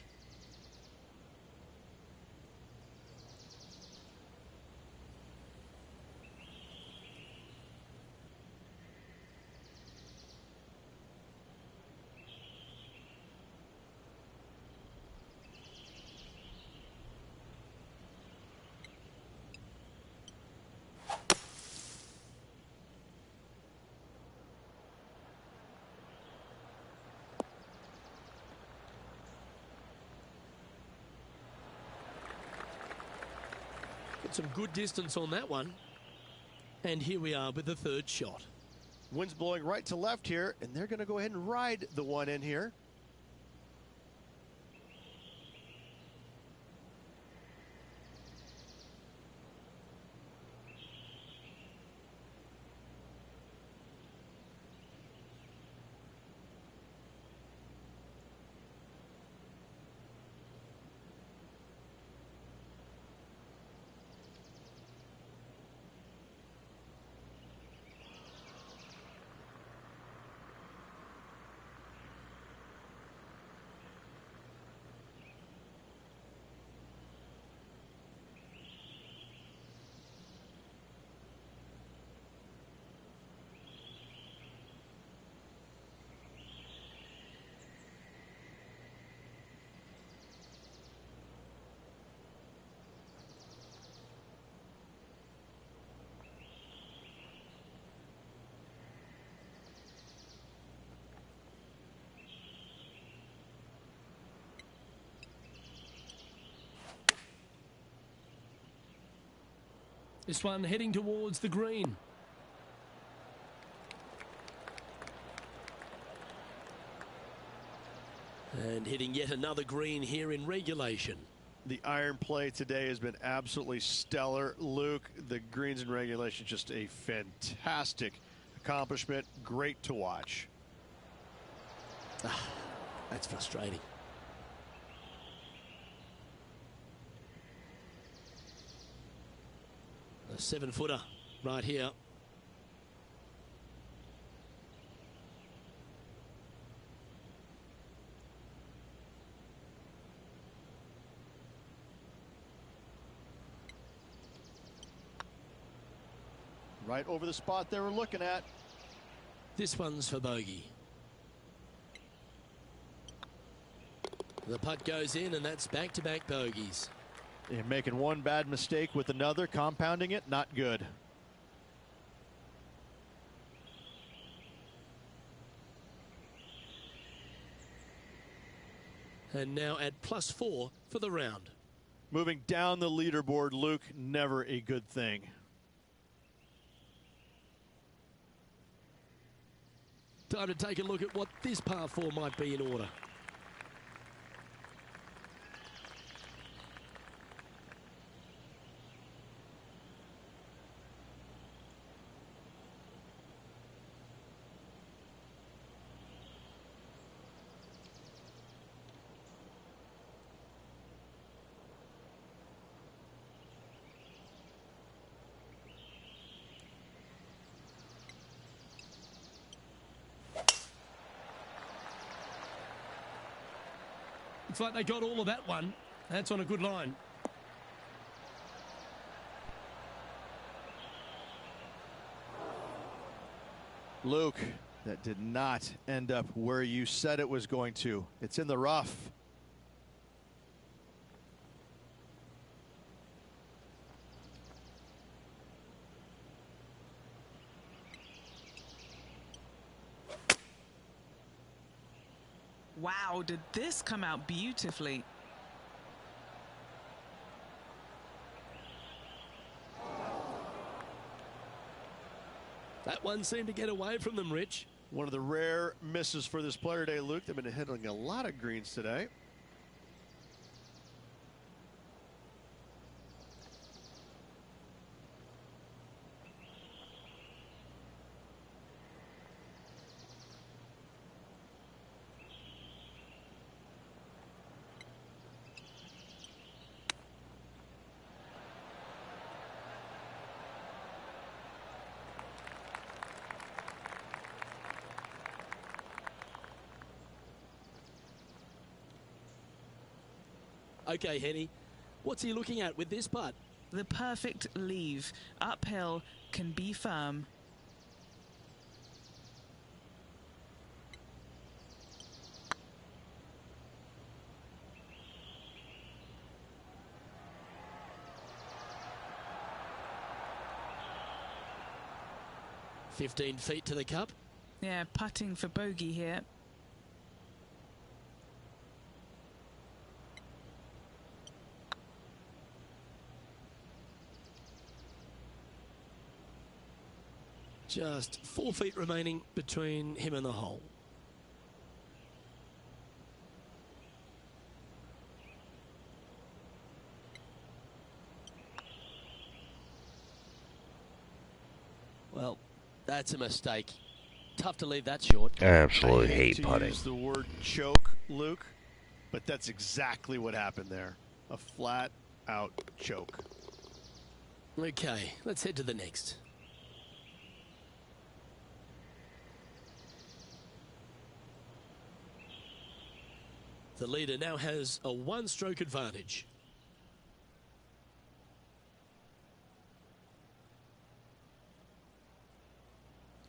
Got some good distance on that one. And here we are with the 3rd shot. Wind's blowing right to left here, and they're going to go ahead and ride the one in here. This one heading towards the green. And hitting yet another green here in regulation. The iron play today has been absolutely stellar. Luke, the greens in regulation, just a fantastic accomplishment. Great to watch. That's frustrating. A 7-footer right here. Right over the spot they were looking at. This one's for bogey. The putt goes in, and that's back-to-back bogeys. You're making one bad mistake with another, compounding it, not good. And now at +4 for the round. Moving down the leaderboard, Luke, never a good thing. Time to take a look at what this par 4 might be in order. Looks like they got all of that one. That's on a good line. Luke, that did not end up where you said it was going to. It's in the rough. Wow, did this come out beautifully? That one seemed to get away from them, Rich. One of the rare misses for this player today, Luke. They've been hitting a lot of greens today. Okay, Henny, what's he looking at with this putt? The perfect leave. Uphill, can be firm. "15 feet to the cup." Yeah, putting for bogey here. Just 4 feet remaining between him and the hole. Well, that's a mistake. Tough to leave that short. I absolutely I hate to putting. use the word choke, Luke, but that's exactly what happened there. A flat out choke. Okay, let's head to the next. The leader now has a one-stroke advantage.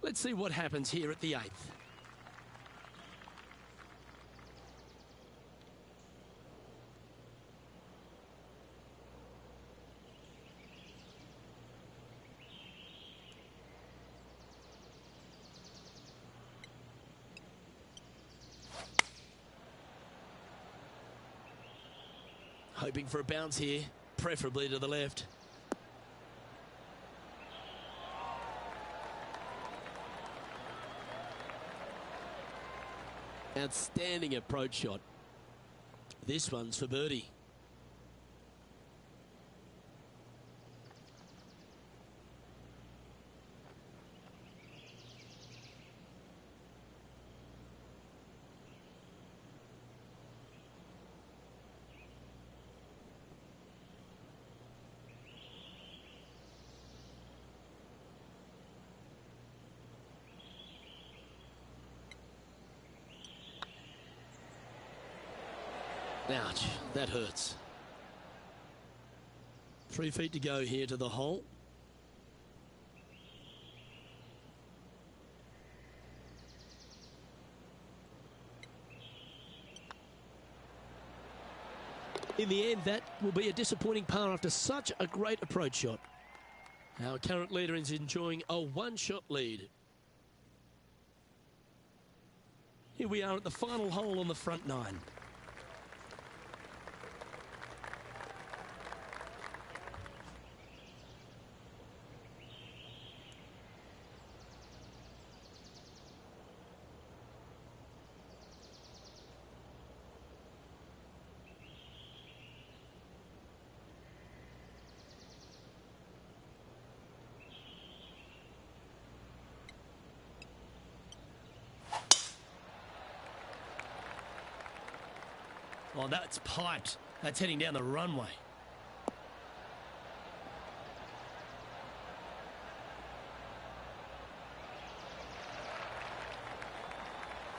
Let's see what happens here at the 8th. Hoping for a bounce here, preferably to the left. Outstanding approach shot. This one's for birdie. Ouch, that hurts. 3 feet to go here to the hole. In the end, that will be a disappointing par after such a great approach shot. Our current leader is enjoying a one-shot lead. Here we are at the final hole on the front 9. Oh, that's piped. That's heading down the runway.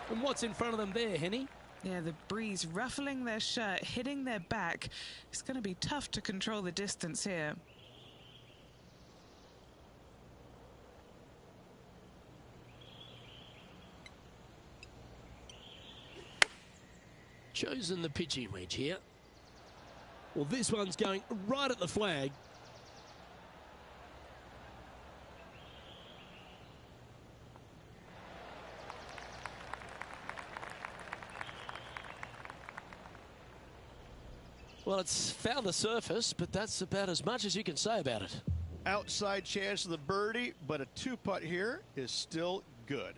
And what's in front of them there, Henny? Yeah, the breeze ruffling their shirt, hitting their back. It's going to be tough to control the distance here. Chosen the pitching wedge here. Well, this one's going right at the flag. Well, it's found the surface, but that's about as much as you can say about it. Outside chance of the birdie, but a 2-putt here is still good.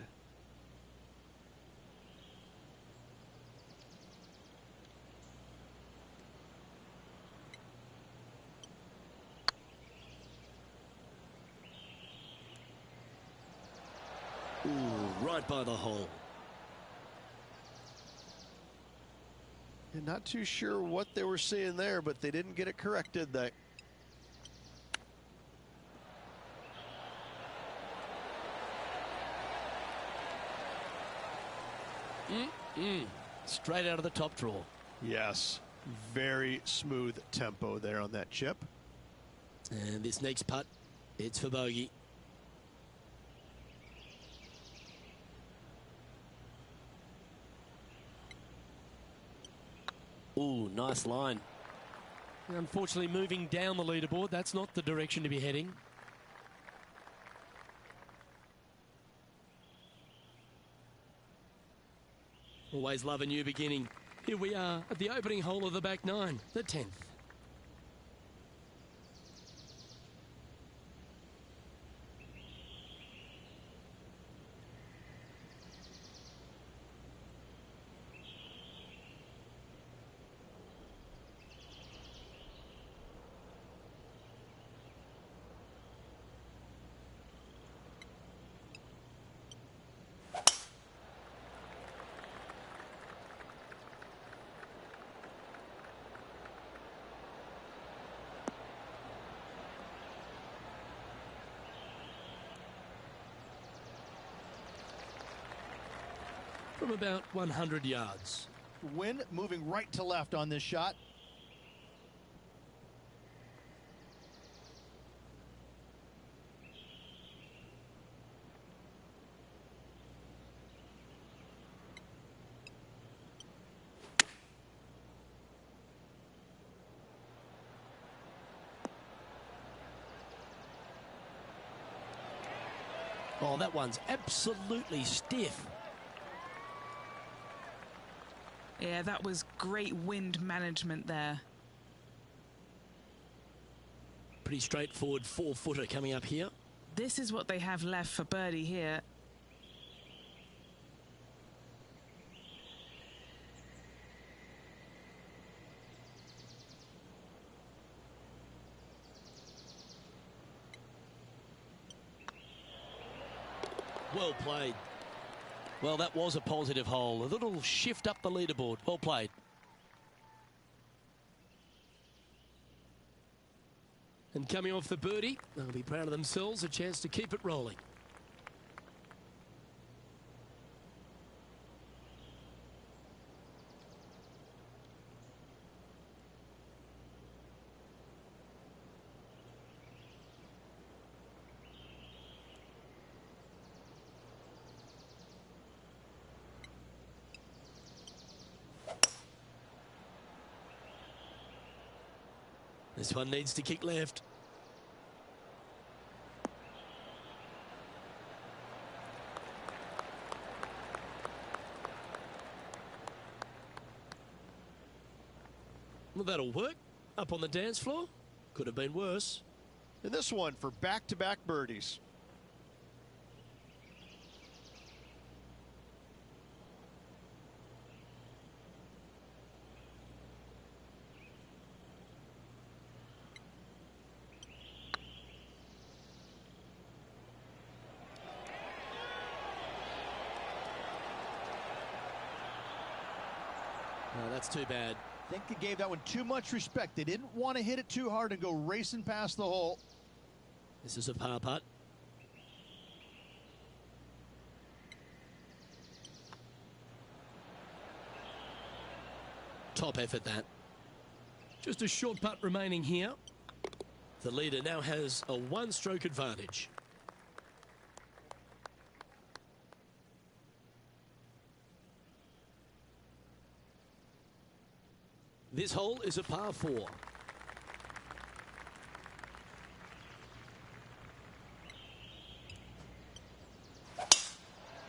Ooh, right by the hole. And not too sure what they were seeing there, but they didn't get it corrected. That Straight out of the top draw. yes, very smooth tempo there on that chip. And this next putt, it's for bogey. Ooh, nice line. Unfortunately, moving down the leaderboard, that's not the direction to be heading. Always love a new beginning. Here we are at the opening hole of the back nine, the 10th. From about 100 yards. Wind moving right to left on this shot. Oh, that one's absolutely stiff. Yeah, that was great wind management there. Pretty straightforward 4-footer coming up here. This is what they have left for birdie here. Well played. Well, that was a positive hole. A little shift up the leaderboard. Well played. And coming off the birdie, they'll be proud of themselves. A chance to keep it rolling. This one needs to kick left. Well, that'll work. Up on the dance floor. Could have been worse. And this one for back-to-back birdies. No, that's too bad. think they gave that one too much respect. They didn't want to hit it too hard and go racing past the hole. This is a par putt. Top effort, that. Just a short putt remaining here. The leader now has a one-stroke advantage. This hole is a par 4.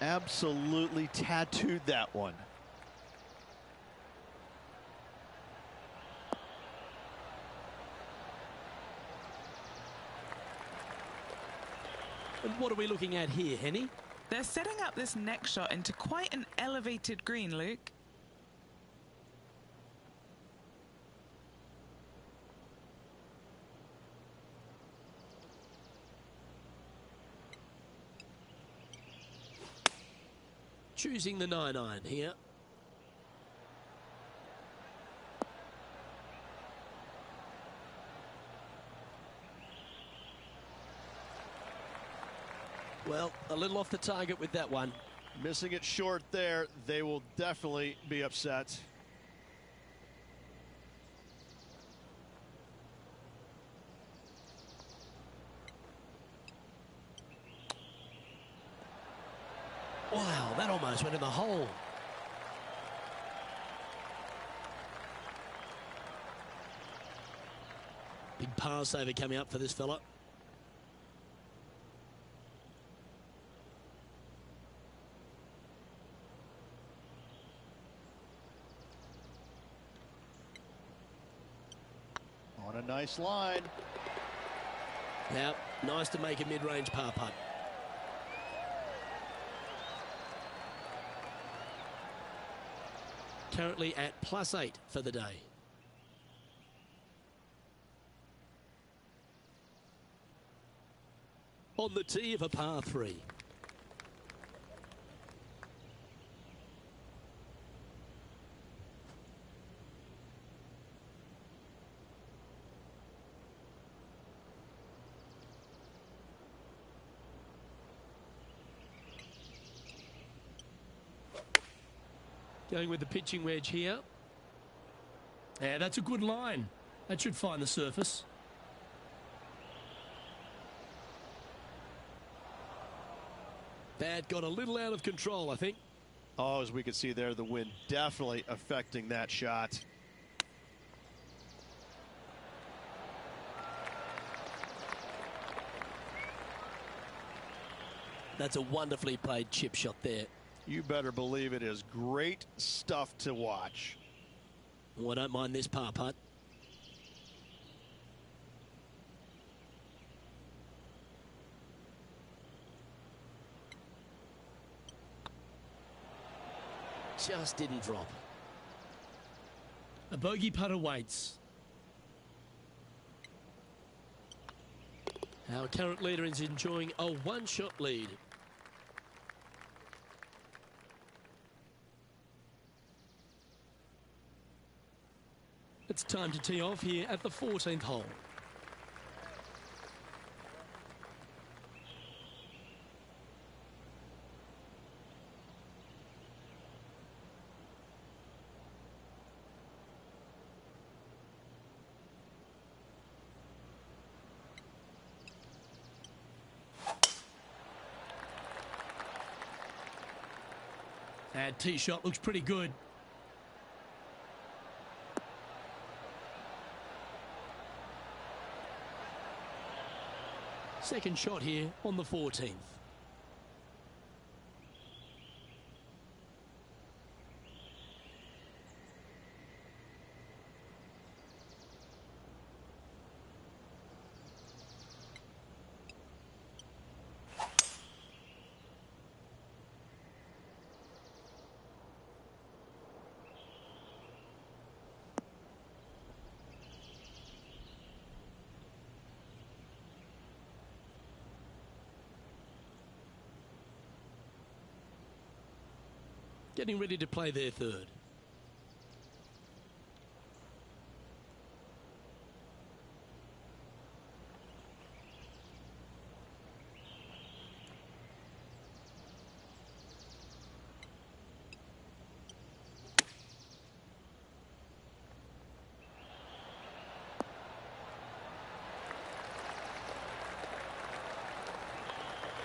Absolutely tattooed that one. And what are we looking at here, Henny? They're setting up this next shot into quite an elevated green, Luke. Choosing the 9-iron here. Well, a little off the target with that one. Missing it short there, they will definitely be upset. Wow, that almost went in the hole. Big par saver coming up for this fella. On a nice line. Now, nice to make a mid-range par putt. Currently at +8 for the day. On the tee of a par 3. Going with the pitching wedge here. Yeah, that's a good line. That should find the surface. That got a little out of control, I think. Oh, as we can see there, the wind definitely affecting that shot. That's a wonderfully played chip shot there. You better believe it is great stuff to watch. Oh, I don't mind this par putt. Just didn't drop. A bogey putt awaits. Our current leader is enjoying a one-shot lead. It's time to tee off here at the 14th hole. That tee shot looks pretty good. Second shot here on the 14th. Getting ready to play their third.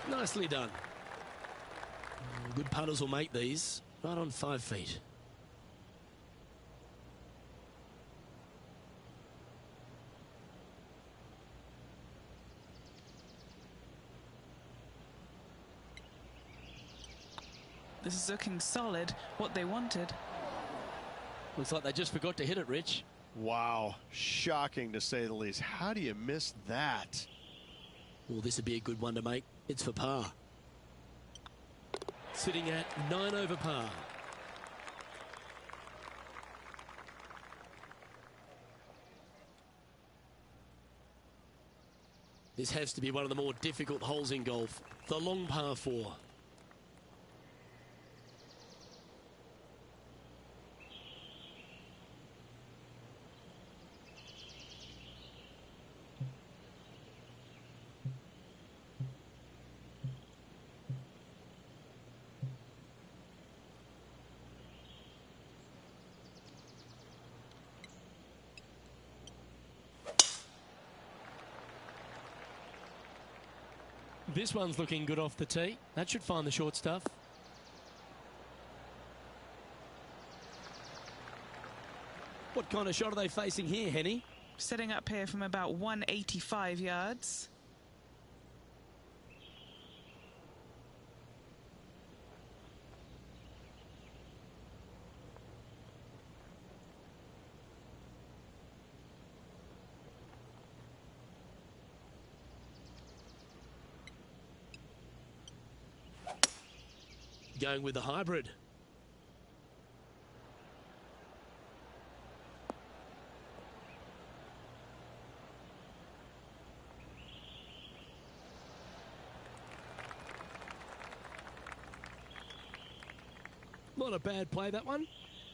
Nicely done. Good putters will make these right on 5 feet. This is looking solid, what they wanted. Looks like they just forgot to hit it, Rich. Wow, shocking to say the least. How do you miss that? Well, this would be a good one to make. It's for par. Sitting at 9 over par. This has to be one of the more difficult holes in golf. The long par 4. This one's looking good off the tee. That should find the short stuff. What kind of shot are they facing here, Henny? Setting up here from about 185 yards. Going with the hybrid. Not a bad play, that one.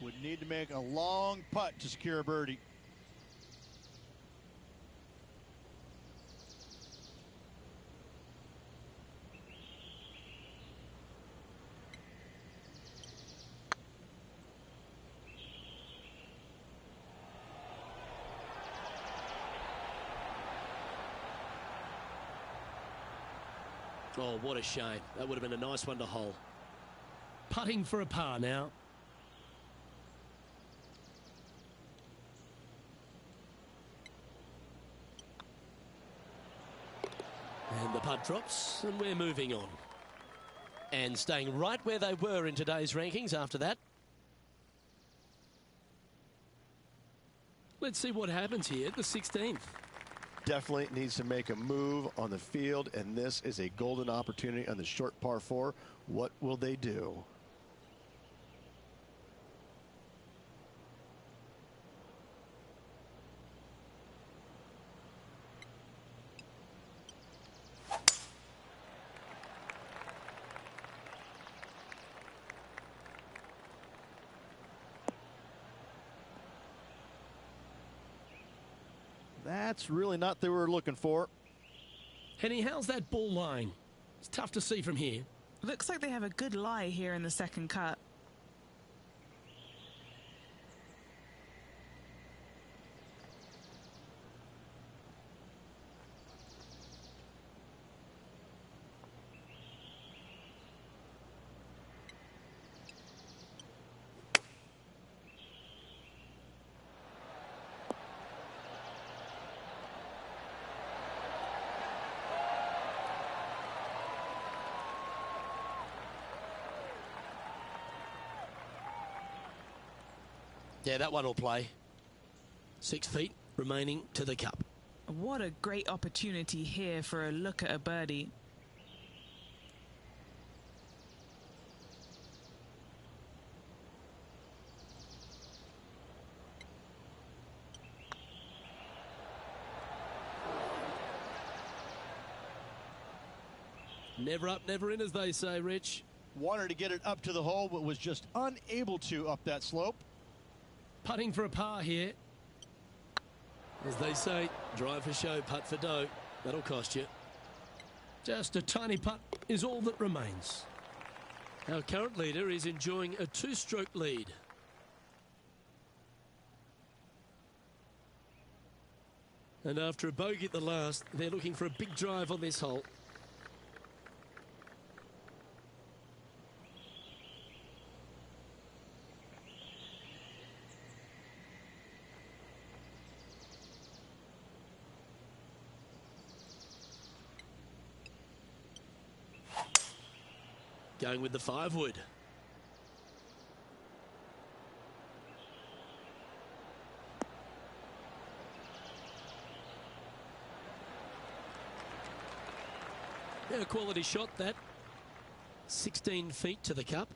Would need to make a long putt to secure a birdie. Oh, what a shame. That would have been a nice one to hole. Putting for a par now. And the putt drops, and we're moving on. And staying right where they were in today's rankings after that. Let's see what happens here at the 16th. Definitely needs to make a move on the field, and this is a golden opportunity on the short par 4. What will they do? That's really not what they were looking for. Henny, how's that ball lying? It's tough to see from here. Looks like they have a good lie here in the second cut. Yeah, that one will play. 6 feet remaining to the cup. What a great opportunity here for a look at a birdie. Never up, never in, as they say, Rich. Wanted to get it up to the hole, but was just unable to up that slope. Putting for a par here. As they say, drive for show, putt for dough. That'll cost you. Just a tiny putt is all that remains. Our current leader is enjoying a 2-stroke lead. And after a bogey at the last, they're looking for a big drive on this hole. Going with the 5-wood. Yeah, a quality shot that. 16 feet to the cup.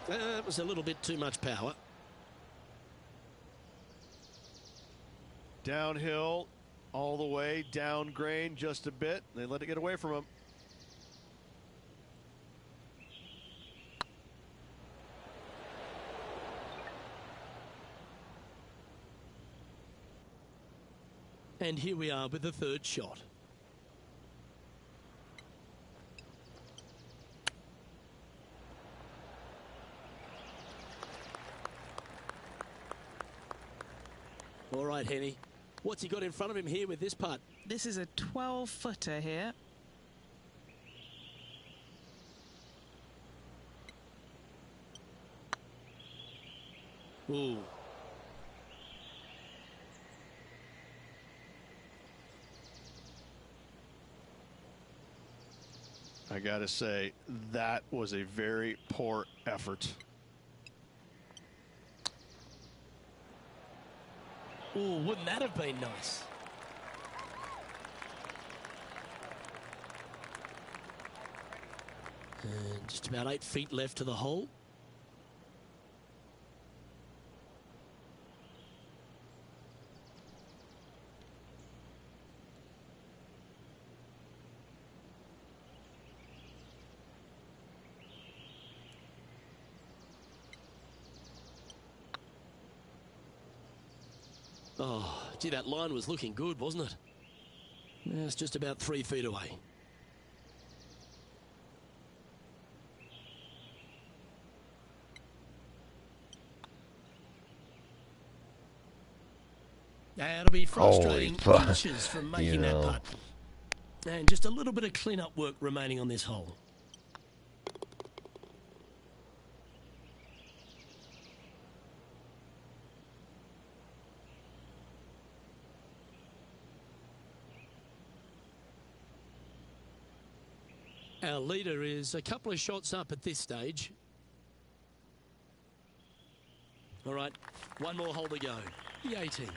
That was a little bit too much power. Downhill, all the way, down grain just a bit. They let it get away from him. And here we are with the 3rd shot. All right, Henny. What's he got in front of him here with this putt? This is a 12-footer here. Ooh. I got to say, that was a very poor effort. Ooh, wouldn't that have been nice? And just about 8 feet left to the hole. Oh, gee, that line was looking good, wasn't it? Yeah, it's just about 3 feet away. That'll be frustrating. Inches from making that putt. And just a little bit of clean-up work remaining on this hole. Our leader is a couple of shots up at this stage. All right, one more hole to go. The 18.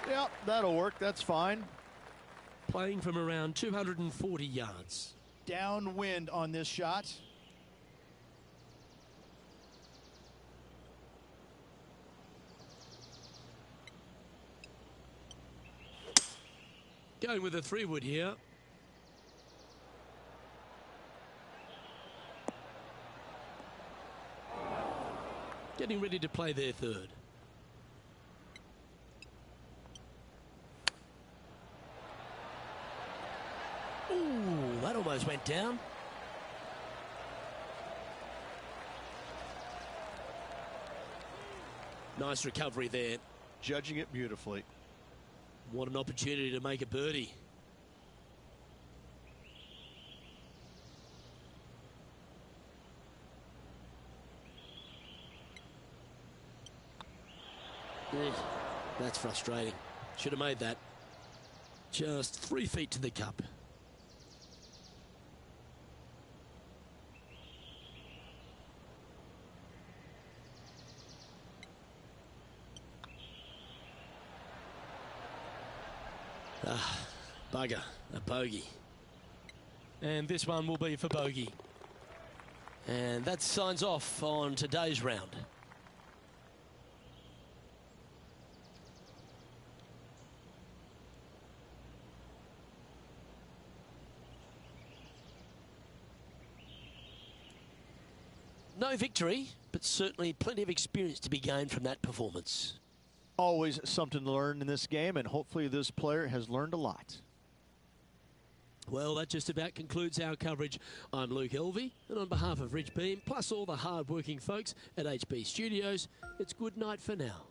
Yep, that'll work. That's fine. Playing from around 240 yards. Downwind on this shot. Going with a 3-wood here. Getting ready to play their 3rd. Ooh, that almost went down. Nice recovery there. Judging it beautifully. What an opportunity to make a birdie. That's frustrating. Should have made that. Just 3 feet to the cup. Ah, bugger, a bogey. And this one will be for bogey. And that signs off on today's round. No victory, but certainly plenty of experience to be gained from that performance. Always something to learn in this game, and hopefully this player has learned a lot. Well, that just about concludes our coverage. I'm Luke Elvey, and on behalf of Rich Beam, plus all the hard-working folks at HB Studios, it's good night for now.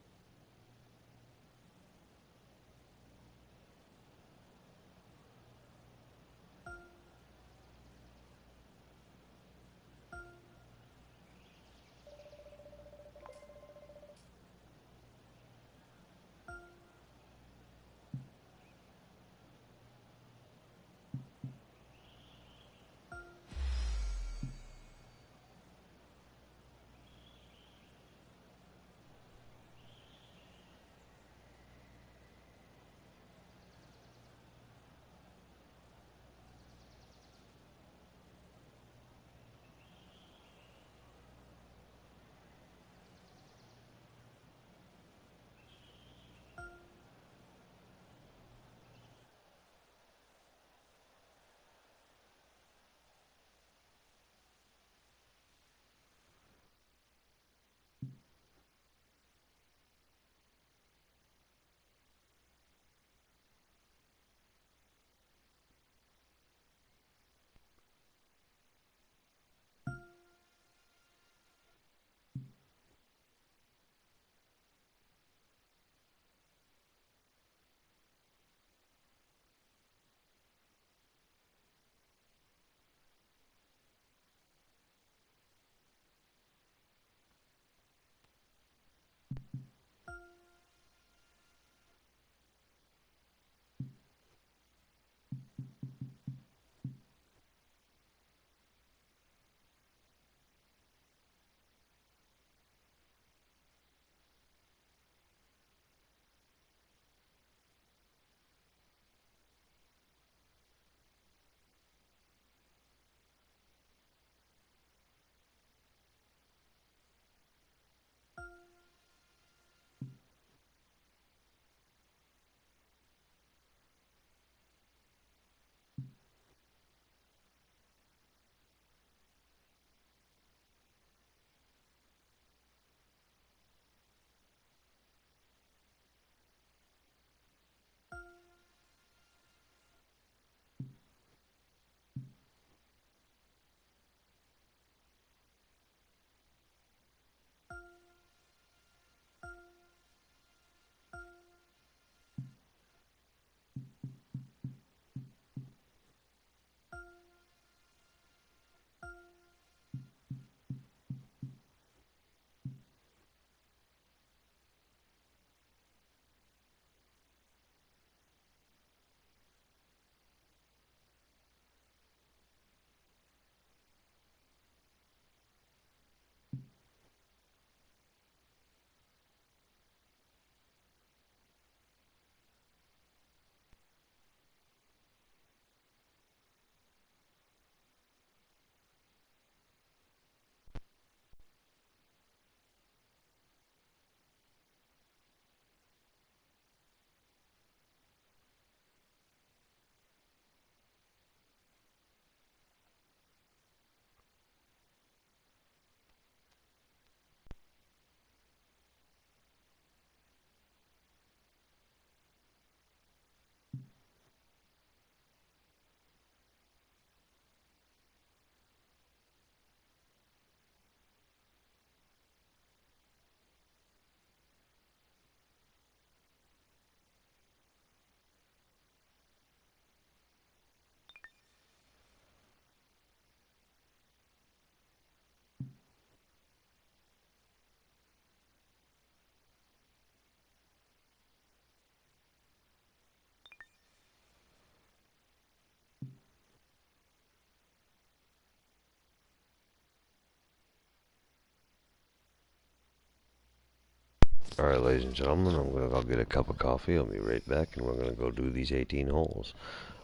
Alright, ladies and gentlemen, I'm going to go get a cup of coffee. I'll be right back, and we're going to go do these 18 holes.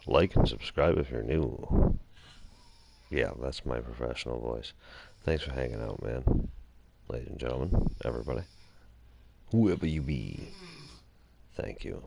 Like and subscribe if you're new. Yeah, that's my professional voice. Thanks for hanging out, man. Ladies and gentlemen, everybody, whoever you be, thank you.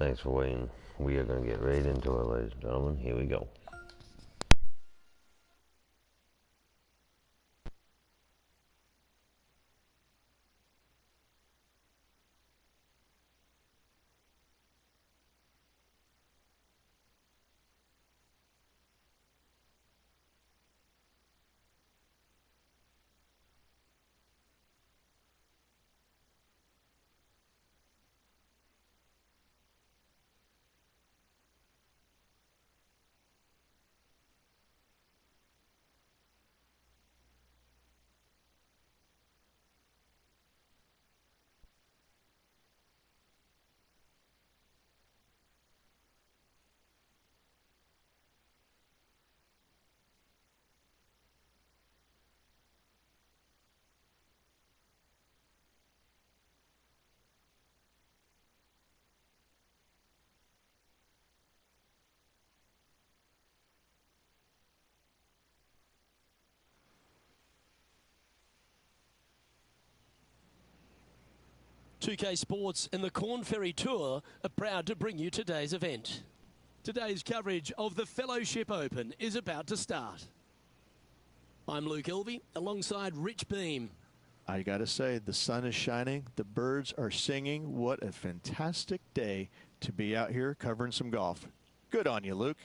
Thanks for waiting. We are going to get right into it, ladies and gentlemen. Here we go. PGA Sports and the Corn Ferry Tour are proud to bring you today's event. Today's coverage of the Fellowship Open is about to start. I'm Luke Elvey alongside Rich Beam. I got to say, the sun is shining. The birds are singing. What a fantastic day to be out here covering some golf. Good on you, Luke.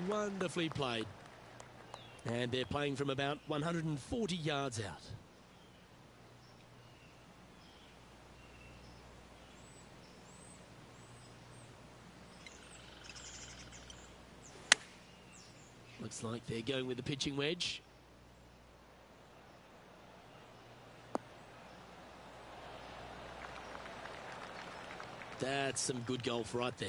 Wonderfully played. And they're playing from about 140 yards out. Looks like they're going with the pitching wedge. That's some good golf right there.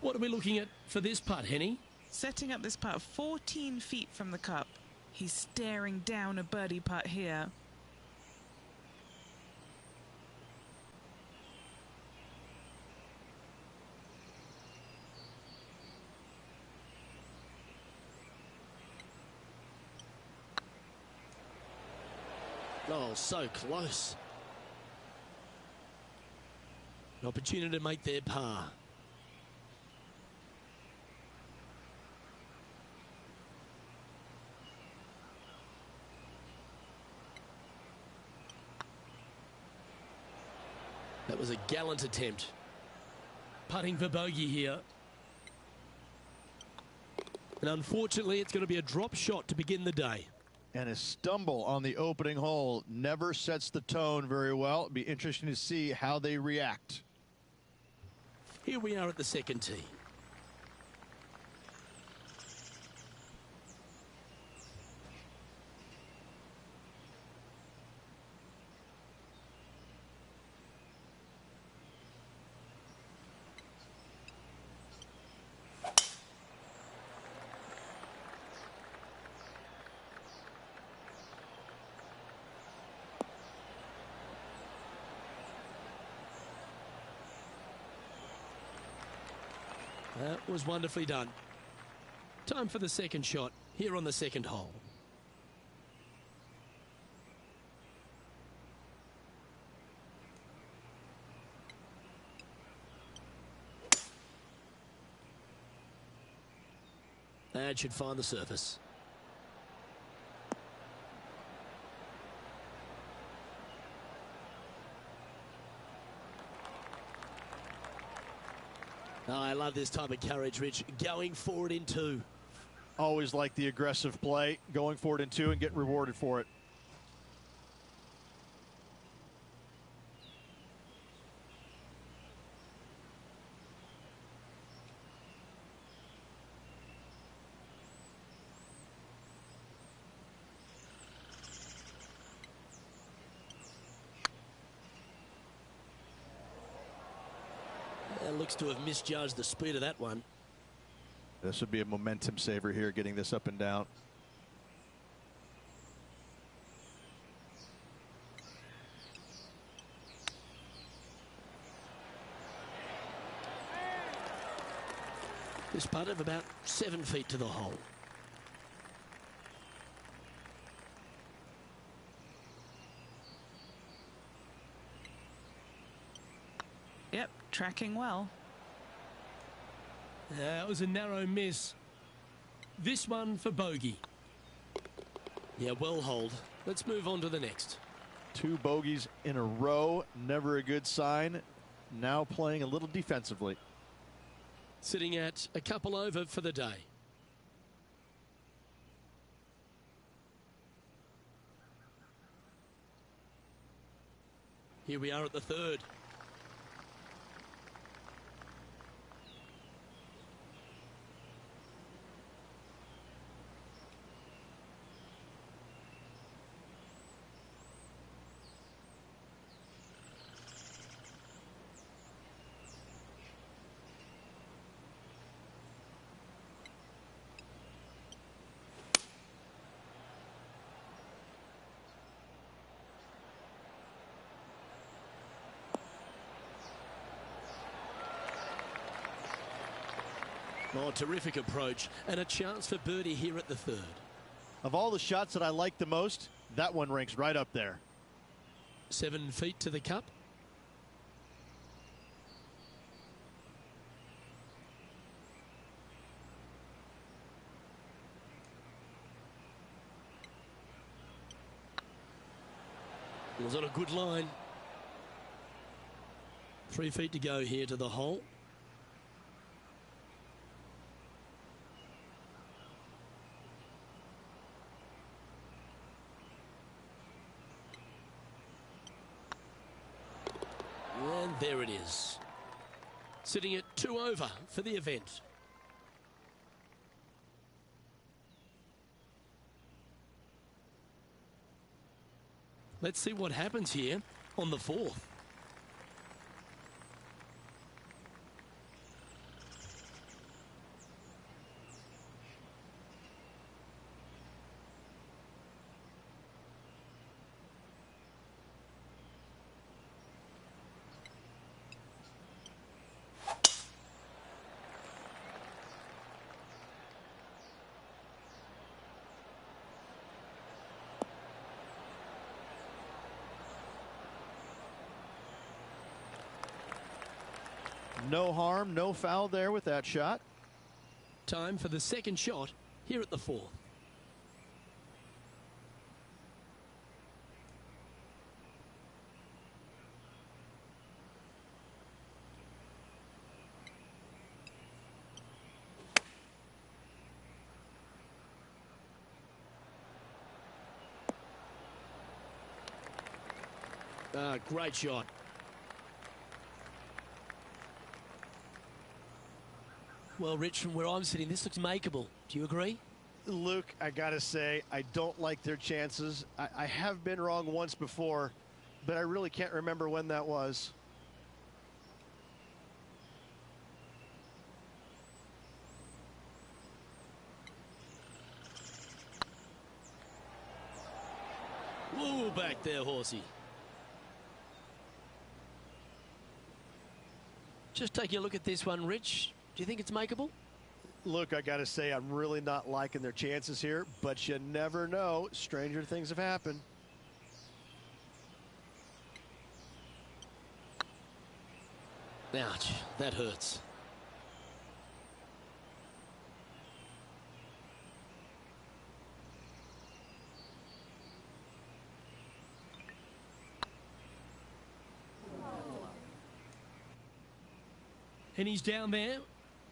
What are we looking at for this putt, Henny? Setting up this putt 14 feet from the cup. He's staring down a birdie putt here. Oh, so close. An opportunity to make their par. That was a gallant attempt. Putting for bogey here. And unfortunately, it's going to be a drop shot to begin the day. And a stumble on the opening hole never sets the tone very well. It'll be interesting to see how they react. Here we are at the second tee. That was wonderfully done. Time for the second shot here on the second hole. That should find the surface. Oh, I love this type of courage, Rich. Going forward in two. Always like the aggressive play, going forward in two and getting rewarded for it. Looks to have misjudged the speed of that one. This would be a momentum saver here, getting this up and down. This putt of about 7 feet to the hole. Yep, tracking well. That was a narrow miss. This one for bogey. Yeah, well holed. Let's move on to the next. 2 bogeys in a row, never a good sign. Now playing a little defensively. Sitting at a couple over for the day. Here we are at the third. Oh, terrific approach and a chance for birdie here at the third. Of all the shots that I like the most, that one ranks right up there. 7 feet to the cup. It was on a good line. 3 feet to go here to the hole. And there it is. Sitting at 2 over for the event. Let's see what happens here on the fourth. No harm, no foul there with that shot. Time for the second shot here at the fourth. Great shot. Well, Rich, from where I'm sitting, this looks makeable. Do you agree? Luke, I gotta say, I don't like their chances. I have been wrong once before, but I really can't remember when that was. Whoa, back there, horsey. Just taking a look at this one, Rich. Do you think it's makeable? Look, I gotta say, I'm really not liking their chances here, but you never know. Stranger things have happened. Ouch, that hurts. And he's down there.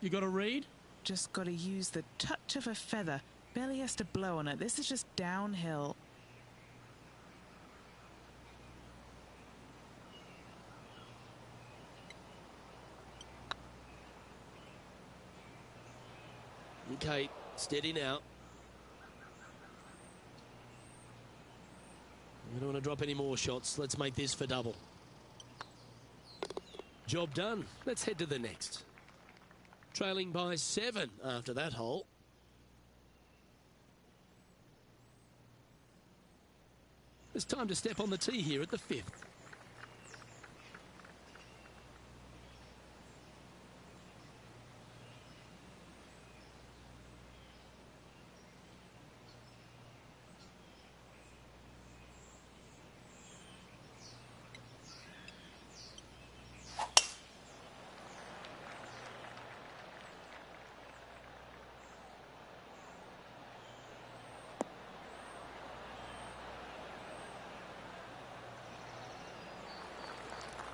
You got to read? Just got to use the touch of a feather. Barely has to blow on it. This is just downhill. Okay, steady now. We don't want to drop any more shots. Let's make this for double. Job done. Let's head to the next. Trailing by 7 after that hole. It's time to step on the tee here at the 5th.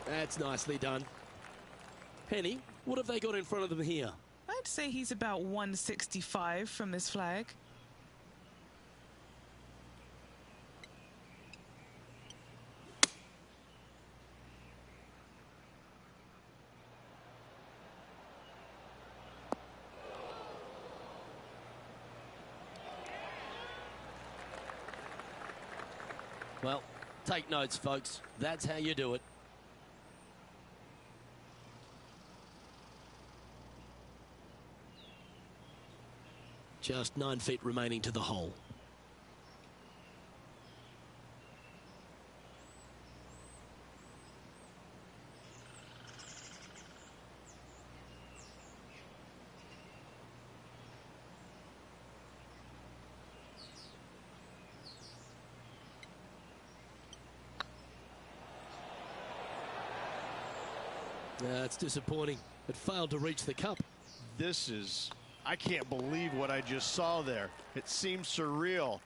That's nicely done. Penny, what have they got in front of them here? I'd say he's about 165 from this flag. Well, take notes, folks. That's how you do it. Just 9 feet remaining to the hole. That's disappointing. It failed to reach the cup. I can't believe what I just saw there. It seems surreal.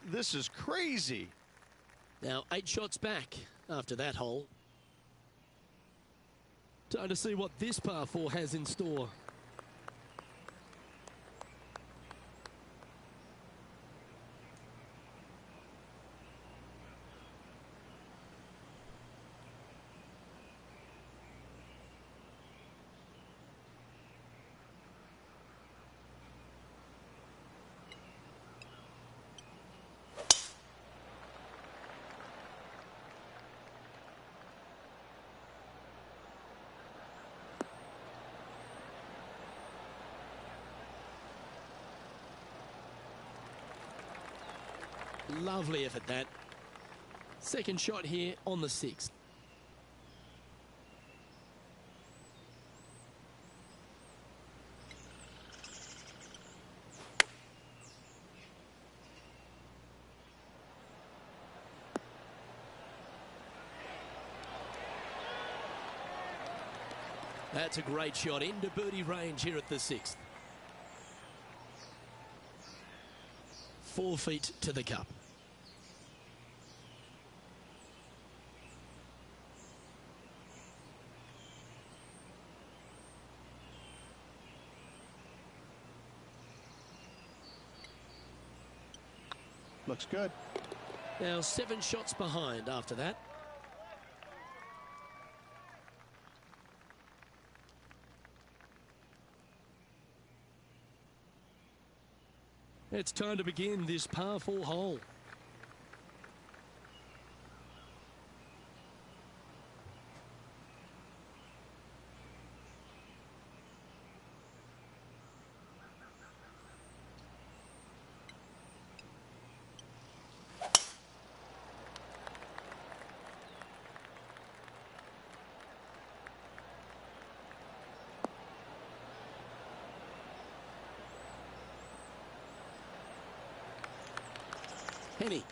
This is crazy. Now 8 shots back after that hole. Time to see what this par 4 has in store. Lovely effort, that. Second shot here on the 6th. That's a great shot into birdie range here at the 6th. 4 feet to the cup. Looks good. Now 7 shots behind after that. It's time to begin this par 4 hole. Penny,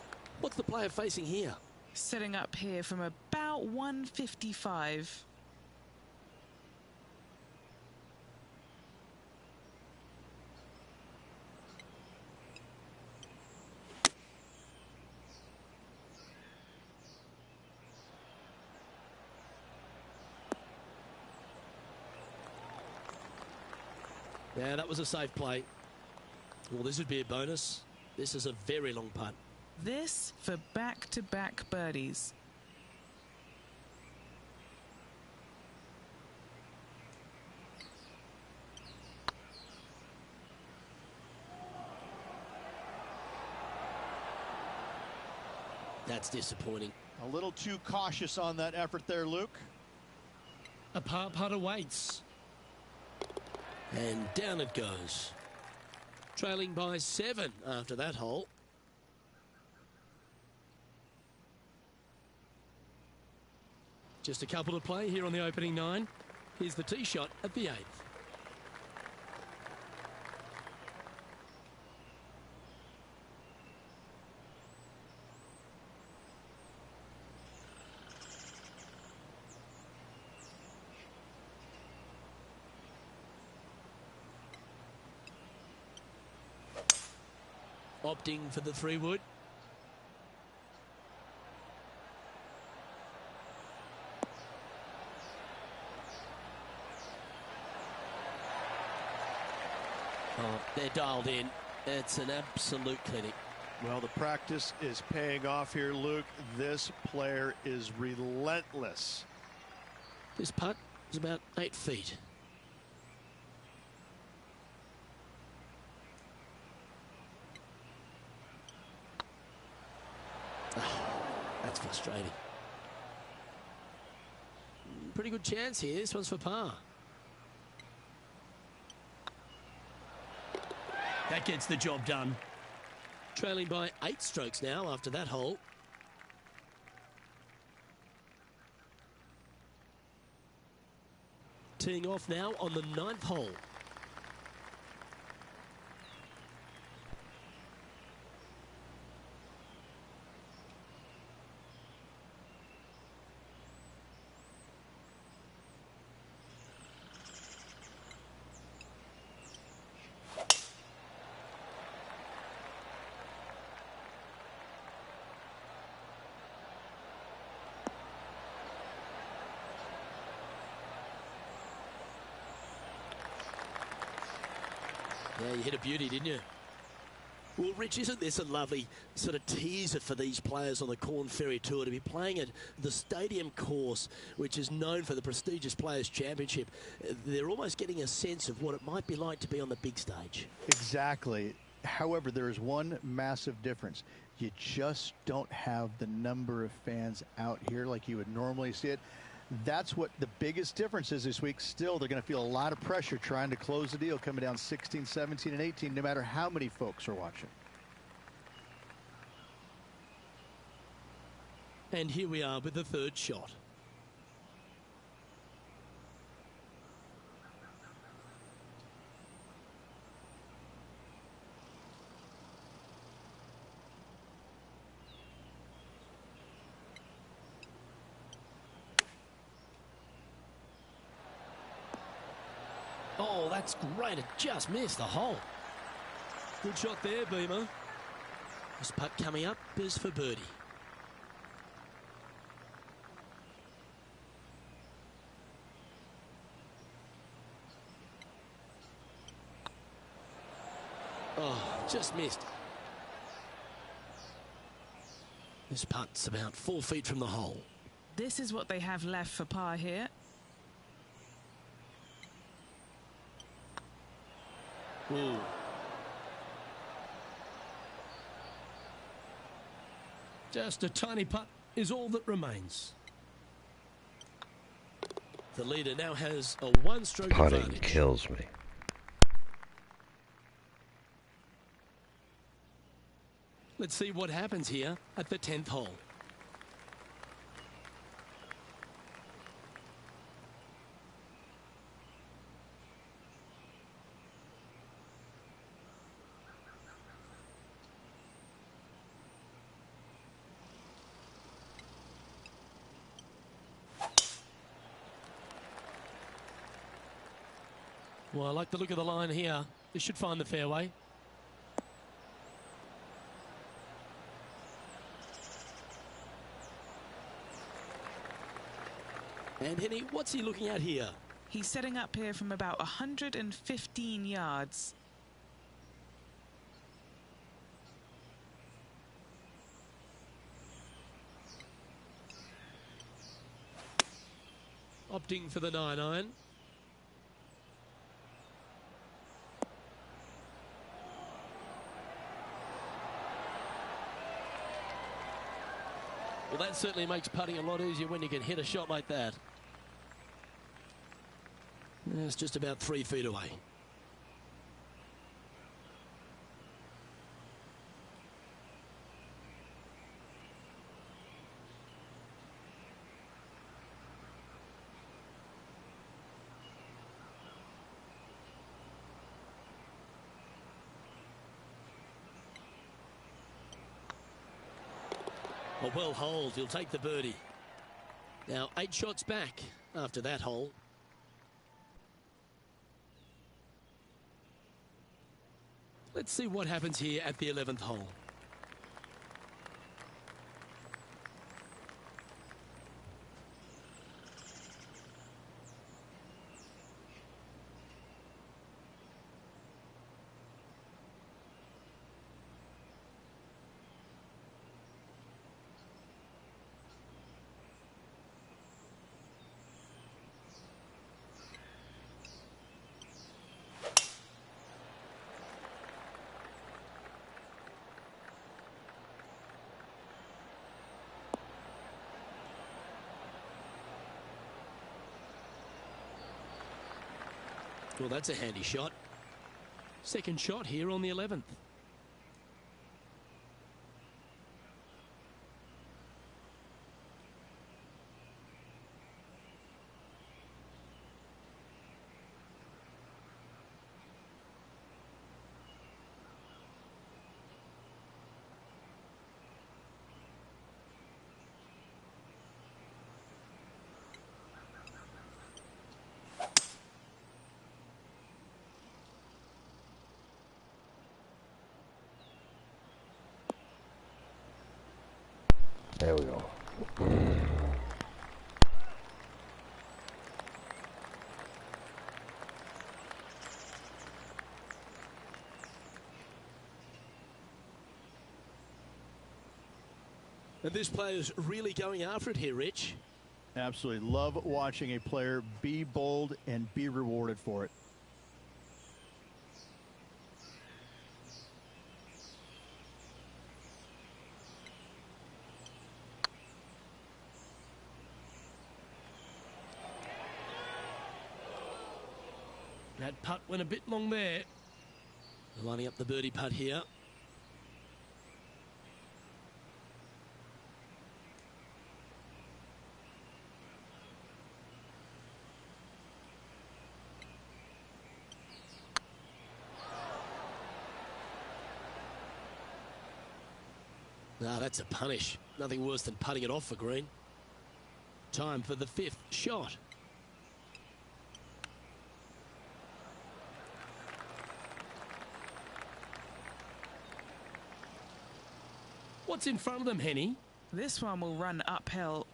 what's the player facing here? Setting up here from about 155. Yeah, that was a safe play. Well, this would be a bonus. This is a very long putt. This for back-to-back birdies. That's disappointing. A little too cautious on that effort there, Luke. A par putt awaits. And down it goes. Trailing by 7 after that hole. Just a couple to play here on the opening 9. Here's the tee shot at the 8th. Opting for the 3-wood. Oh, they're dialed in. It's an absolute clinic. Well, the practice is paying off here, Luke. This player is relentless. This putt is about 8 feet. That's frustrating. Pretty good chance here. This one's for par. That gets the job done. Trailing by 8 strokes now after that hole. Teeing off now on the 9th hole. Yeah, you hit a beauty, didn't you? Well, Rich, isn't this a lovely sort of teaser for these players on the Corn Ferry Tour to be playing at the stadium course, which is known for the prestigious Players' Championship? They're almost getting a sense of what it might be like to be on the big stage. Exactly. However, there is one massive difference. You just don't have the number of fans out here like you would normally see it. That's what the biggest difference is this week. Still, they're going to feel a lot of pressure trying to close the deal, coming down 16, 17, and 18, no matter how many folks are watching. And here we are with the 3rd shot. Oh, that's great. It just missed the hole. Good shot there, Beamer. This putt coming up is for birdie. Oh, just missed. This putt's about 4 feet from the hole. This is what they have left for par here. Ooh. Just a tiny putt is all that remains. The leader now has a 1-stroke Putting advantage. kills me. Let's see what happens here at the 10th hole. Well, I like the look of the line here. This should find the fairway. And Henny, what's he looking at here? He's setting up here from about 115 yards. Opting for the 9-iron. Well, that certainly makes putting a lot easier when you can hit a shot like that. It's just about 3 feet away. A well holed, he'll take the birdie. Now 8 shots back after that hole. Let's see what happens here at the 11th hole. Well, that's a handy shot. Second shot here on the 11th. There we go. And this player's really going after it here, Rich. Absolutely. Love watching a player be bold and be rewarded for it. That putt went a bit long there. Lining up the birdie putt here. Ah, that's a punish. Nothing worse than putting it off for green. Time for the 5th shot. What's in front of them, Henny? This one will run uphill.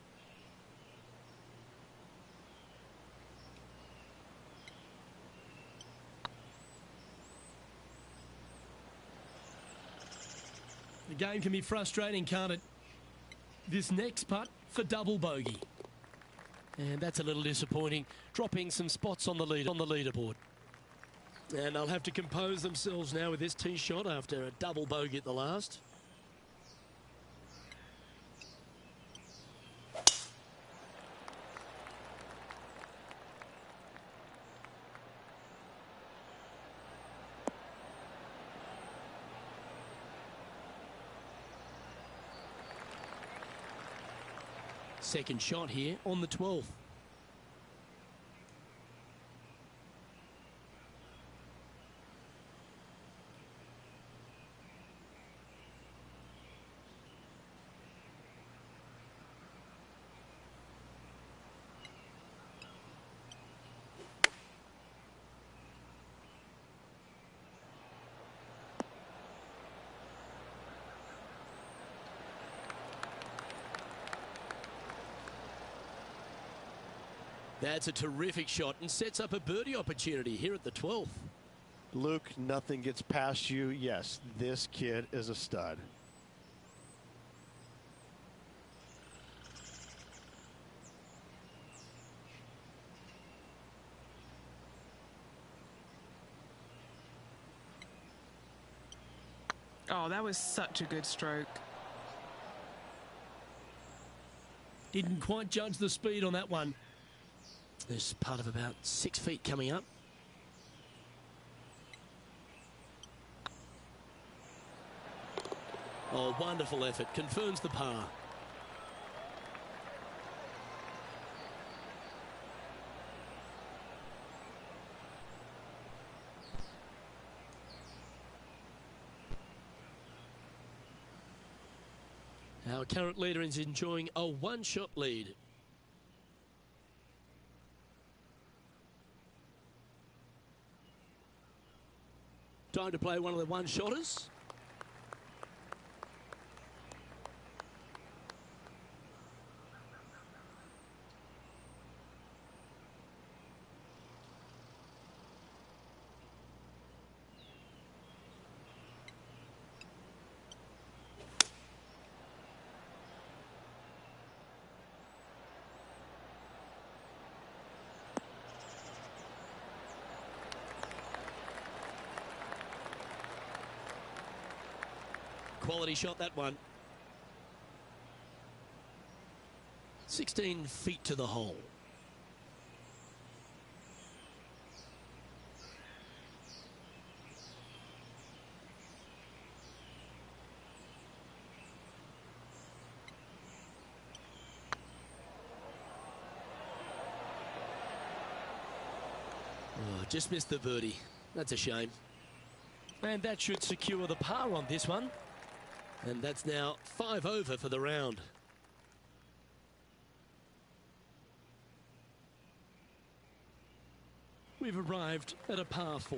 The game can be frustrating, can't it? This next putt for double bogey. And that's a little disappointing, dropping some spots on the leaderboard. And they'll have to compose themselves now with this tee shot after a double bogey at the last. Second shot here on the 12th. That's a terrific shot and sets up a birdie opportunity here at the 12th. Luke, nothing gets past you. Yes, this kid is a stud. Oh, that was such a good stroke. Didn't quite judge the speed on that one. There's part of about 6 feet coming up. Oh, wonderful effort. Confirms the par. Our current leader is enjoying a one-shot lead. Time to play one of the one-shotters. Quality shot, that one. 16 feet to the hole. Oh, just missed the birdie. That's a shame. And that should secure the par on this one. And that's now 5 over for the round. We've arrived at a par 4.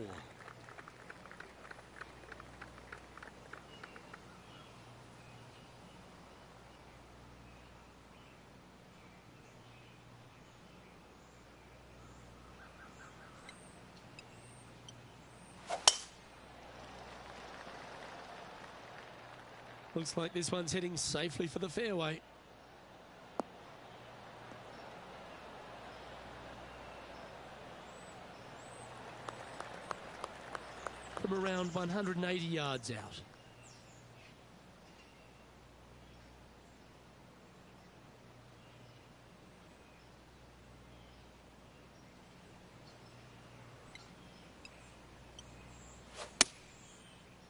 Looks like this one's heading safely for the fairway. From around 180 yards out.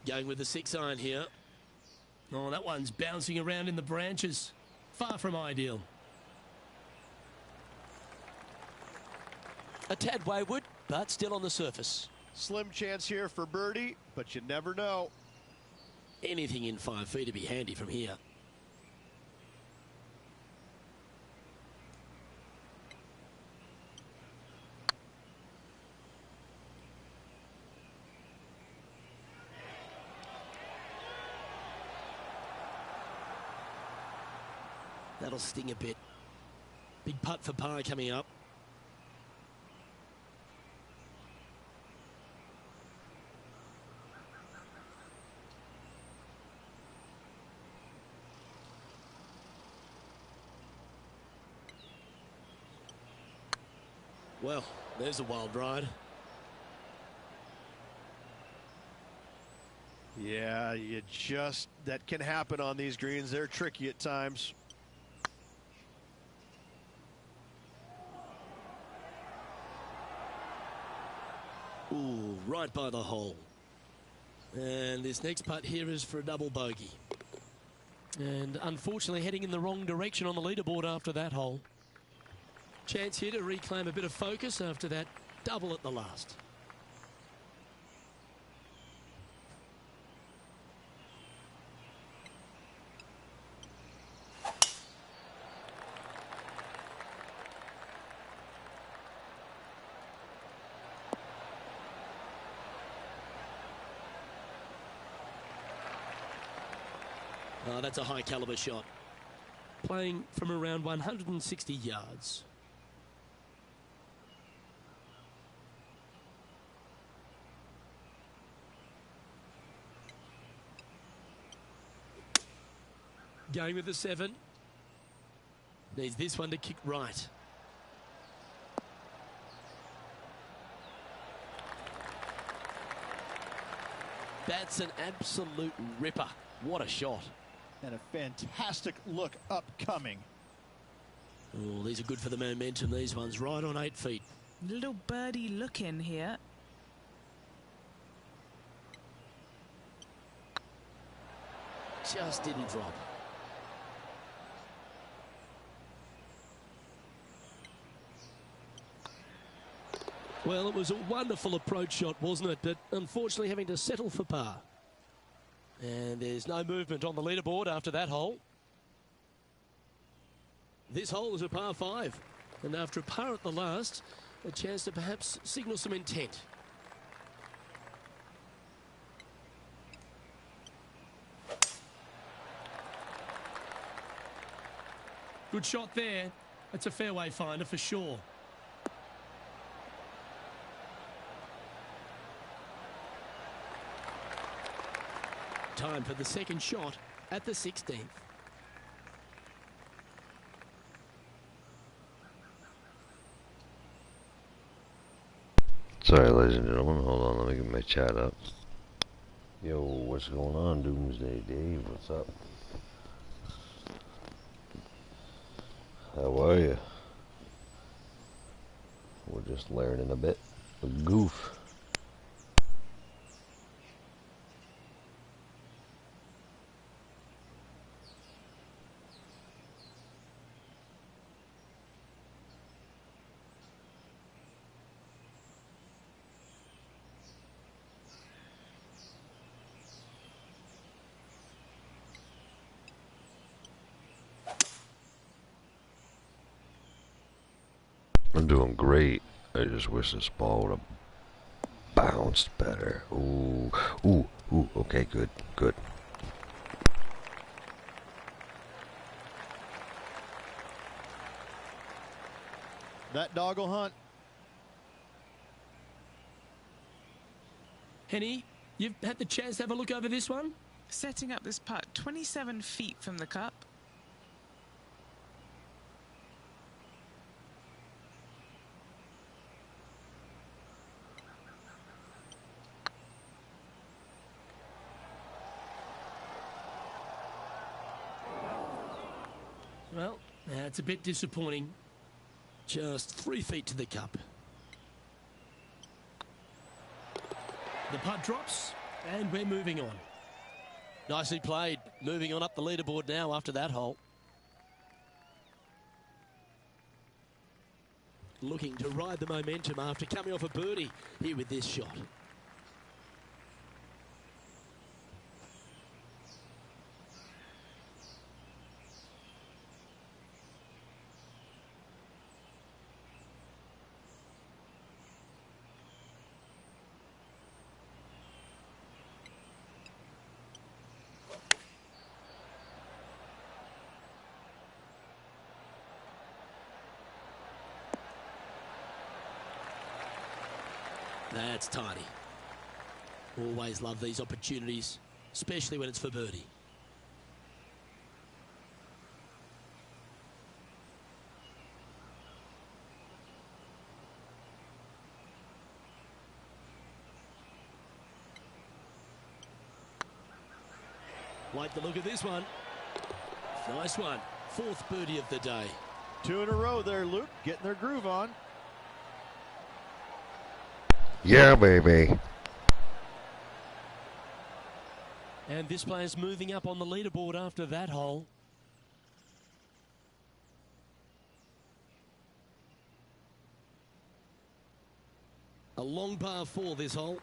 Going with the 6-iron here. Oh, that one's bouncing around in the branches. Far from ideal. A tad wayward, but still on the surface. Slim chance here for birdie, but you never know. Anything in 5 feet to be handy from here. That'll sting a bit. Big putt for par coming up. Well, there's a wild ride. Yeah, that can happen on these greens. They're tricky at times. Ooh, right by the hole. And this next putt here is for a double bogey. And unfortunately heading in the wrong direction on the leaderboard after that hole. Chance here to reclaim a bit of focus after that double at the last. Oh, that's a high caliber shot. Playing from around 160 yards. Going with the 7. Needs this one to kick right. That's an absolute ripper. What a shot. And a fantastic look upcoming. Oh, these are good for the momentum, these ones. Right on 8 feet. Little birdie look in here. Just didn't drop. Well, it was a wonderful approach shot, wasn't it? But unfortunately having to settle for par. And there's no movement on the leaderboard after that hole. This hole is a par 5. And after a par at the last, a chance to perhaps signal some intent. Good shot there. That's a fairway finder for sure. Time for the second shot at the 16th. Sorry, ladies and gentlemen. Hold on, let me get my chat up. Yo, what's going on, Doomsday Dave? What's up? How are you? We're just learning a bit. A goof. I'm doing great. I just wish this ball would have bounced better. Ooh, ooh, ooh. Okay, good, good. That doggle hunt. Henny, you've had the chance to have a look over this one? Setting up this putt 27 feet from the cup. Well, that's a bit disappointing. Just 3 feet to the cup. The putt drops, and we're moving on. Nicely played. Moving on up the leaderboard now after that hole. Looking to ride the momentum after coming off a birdie here with this shot. That's tiny. Always love these opportunities, especially when it's for birdie. Like the look of this one. Nice one. 4th birdie of the day. 2 in a row there, Luke. Getting their groove on. Yeah, baby. And this player's moving up on the leaderboard after that hole. A long par 4 this hole.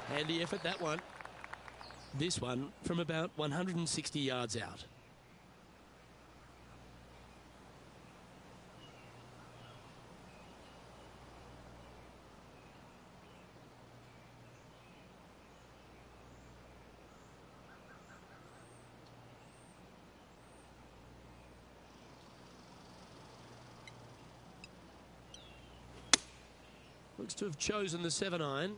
Handy effort, that one. This one from about 160 yards out. Looks to have chosen the 7-iron.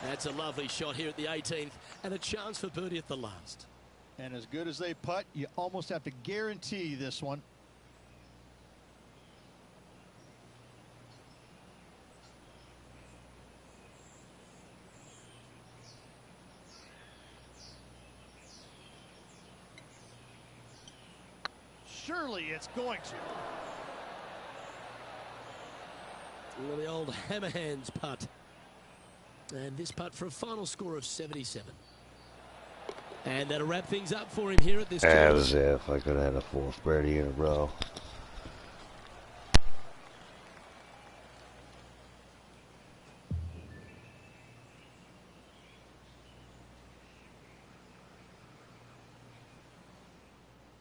That's a lovely shot here at the 18th and a chance for birdie at the last. And as good as they putt, you almost have to guarantee this one. Surely it's going to. Well, the old hammerhands putt. And this putt for a final score of 77. And that'll wrap things up for him here at this As course. if I could have had a fourth birdie in a row.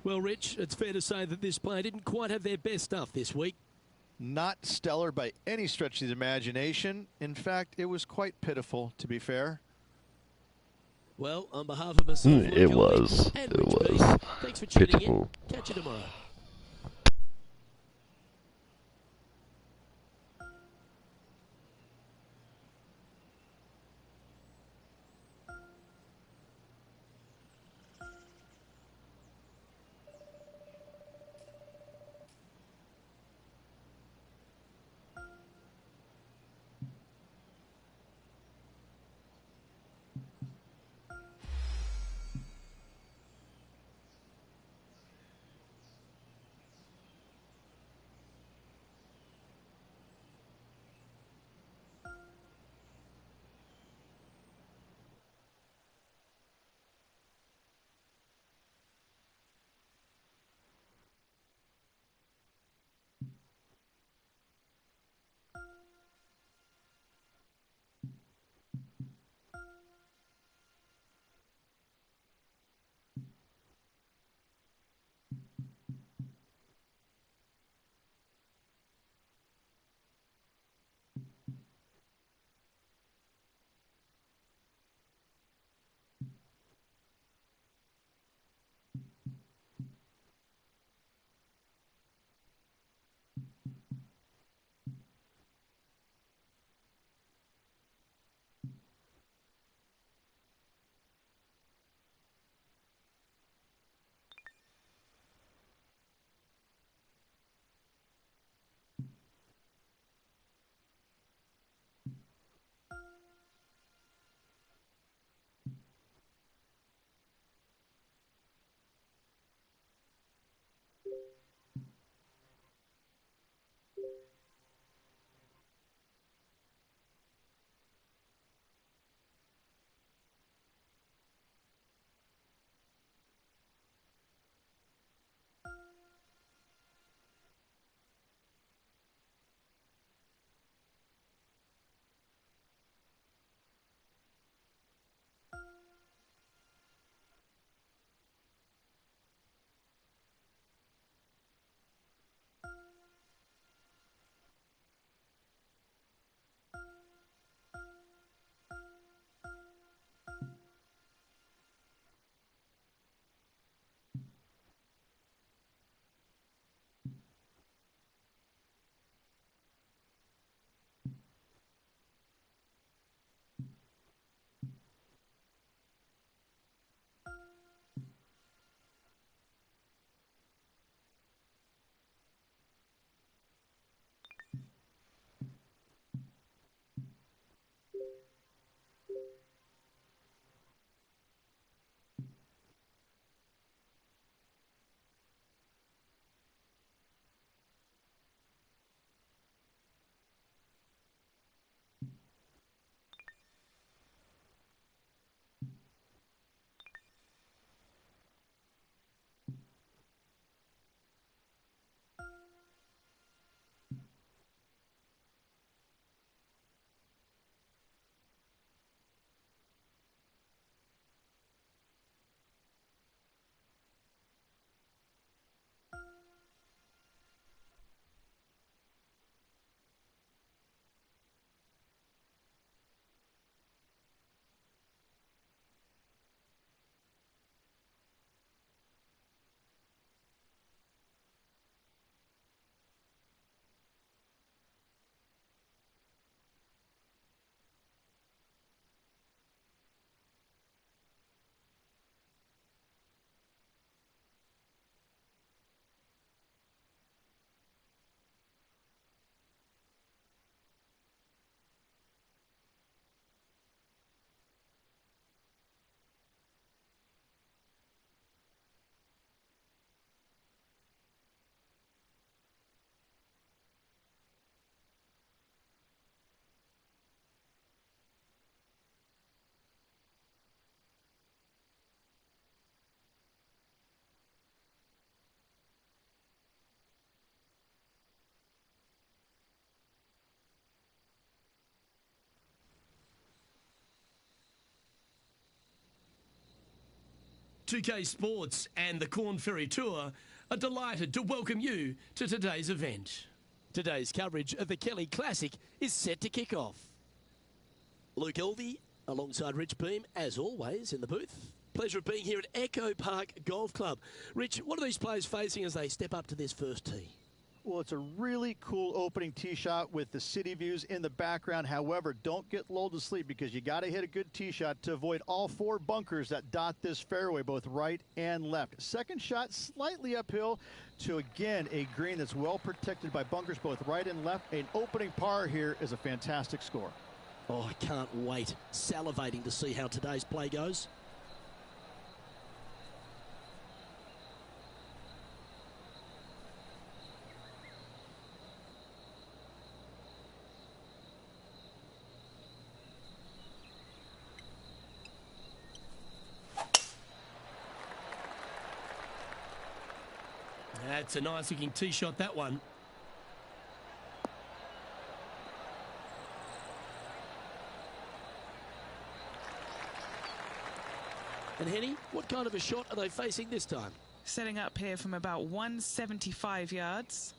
Well, Rich, it's fair to say that this player didn't quite have their best stuff this week. Not stellar by any stretch of the imagination. In fact, it was quite pitiful, to be fair. Well, on behalf of myself, It was. and It Rich was Beast, thanks for tuning pitiful. in. Catch you tomorrow. 2K Sports and the Corn Ferry Tour are delighted to welcome you to today's event. Today's coverage of the Kelly Classic is set to kick off. Luke Elvey alongside Rich Beam, as always, in the booth. Pleasure of being here at Echo Park Golf Club. Rich, what are these players facing as they step up to this first tee? Well, it's a really cool opening tee shot with the city views in the background. However, don't get lulled to sleep because you got to hit a good tee shot to avoid all four bunkers that dot this fairway, both right and left. Second shot slightly uphill to, again, a green that's well protected by bunkers both right and left. An opening par here is a fantastic score. Oh, I can't wait. Salivating to see how today's play goes. That's a nice looking tee shot, that one. And Henny, what kind of a shot are they facing this time? Setting up here from about 175 yards.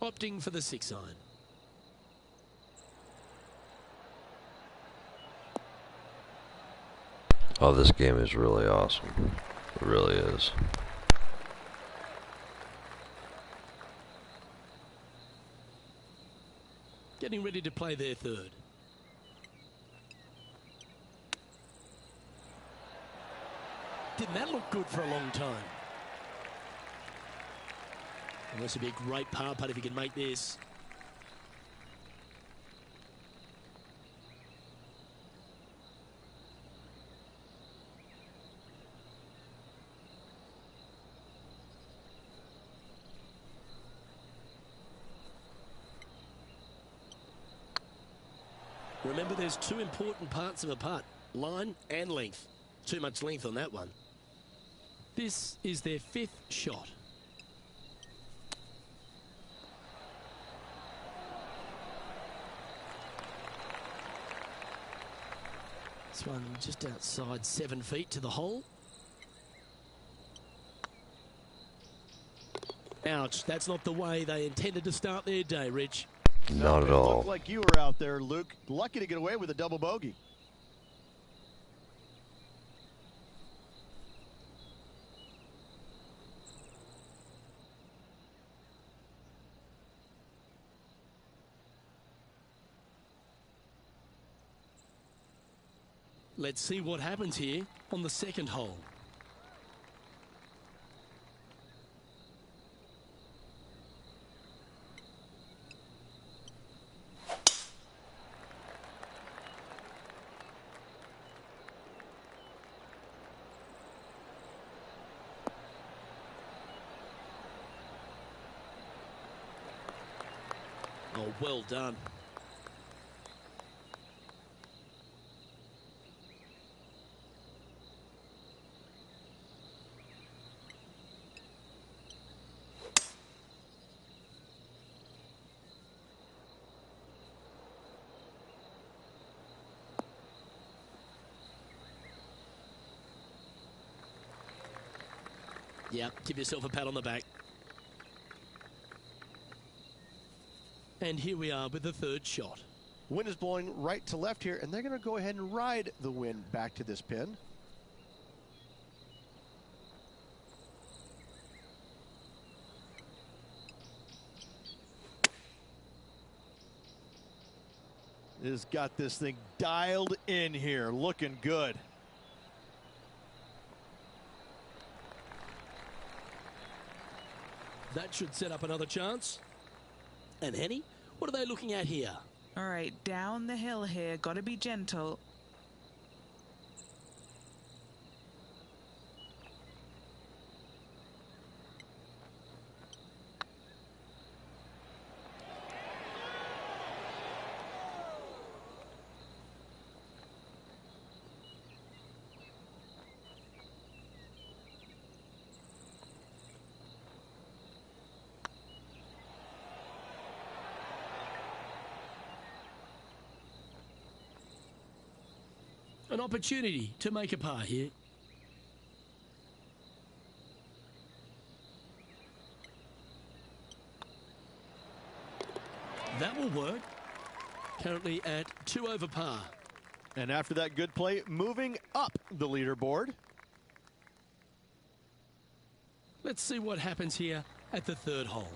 Opting for the 6-iron. Oh, this game is really awesome. It really is. Getting ready to play their third. Didn't that look good for a long time? And this would be a great par putt if he can make this. Remember, there's two important parts of a putt, line and length. Too much length on that one. This is their fifth shot. This one just outside 7 feet to the hole. Ouch, that's not the way they intended to start their day, Rich. Not at It all. looked like you were out there, Luke. Lucky to get away with a double bogey. Let's see what happens here on the second hole. Oh, well done. Yeah, give yourself a pat on the back. And here we are with the third shot. Wind is blowing right to left here, and they're going to go ahead and ride the wind back to this pin. Has got this thing dialed in here, looking good. That should set up another chance. And Henny, what are they looking at here? All right, down the hill here. Got to be gentle. An opportunity to make a par here. That will work. Currently at 2 over par. And after that good play, moving up the leaderboard. Let's see what happens here at the 3rd hole.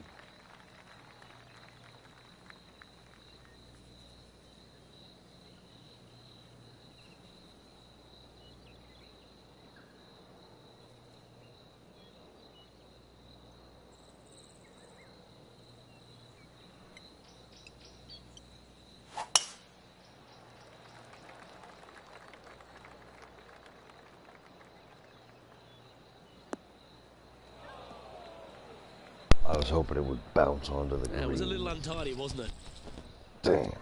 I was hoping it would bounce onto the green. That was a little untidy, wasn't it? Damn.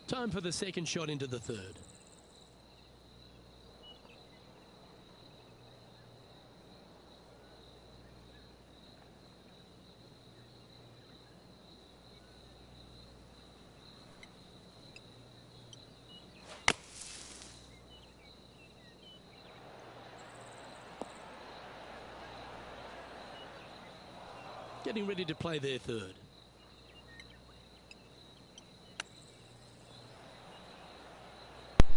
Time for the second shot into the 3rd. Getting ready to play their 3rd.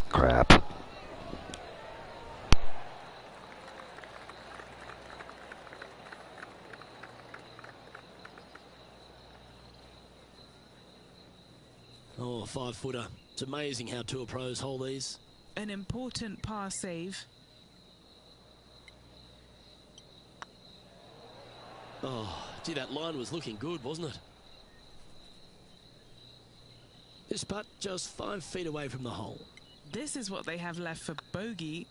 Crap. Oh, 5-footer. It's amazing how tour pros hold these. An important par save. Oh, gee, that line was looking good, wasn't it? This putt just 5 feet away from the hole. This is what they have left for bogey.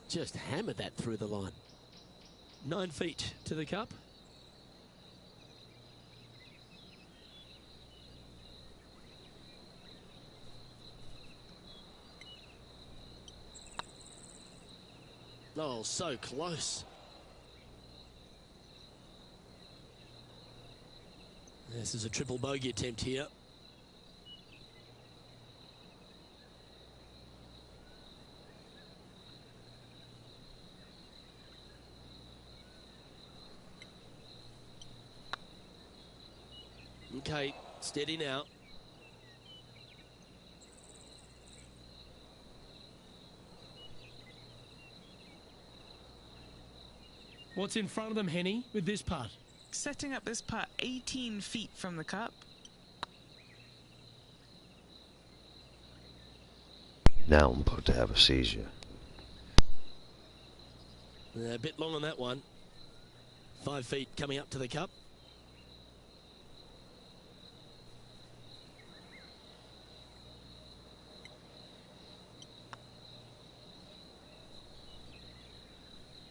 Just hammered that through the line. 9 feet to the cup. Oh, so close. This is a triple bogey attempt here. Okay, steady now. What's in front of them, Henny, with this putt? Setting up this putt 18 feet from the cup. Now I'm about to have a seizure. A bit long on that one. 5 feet coming up to the cup.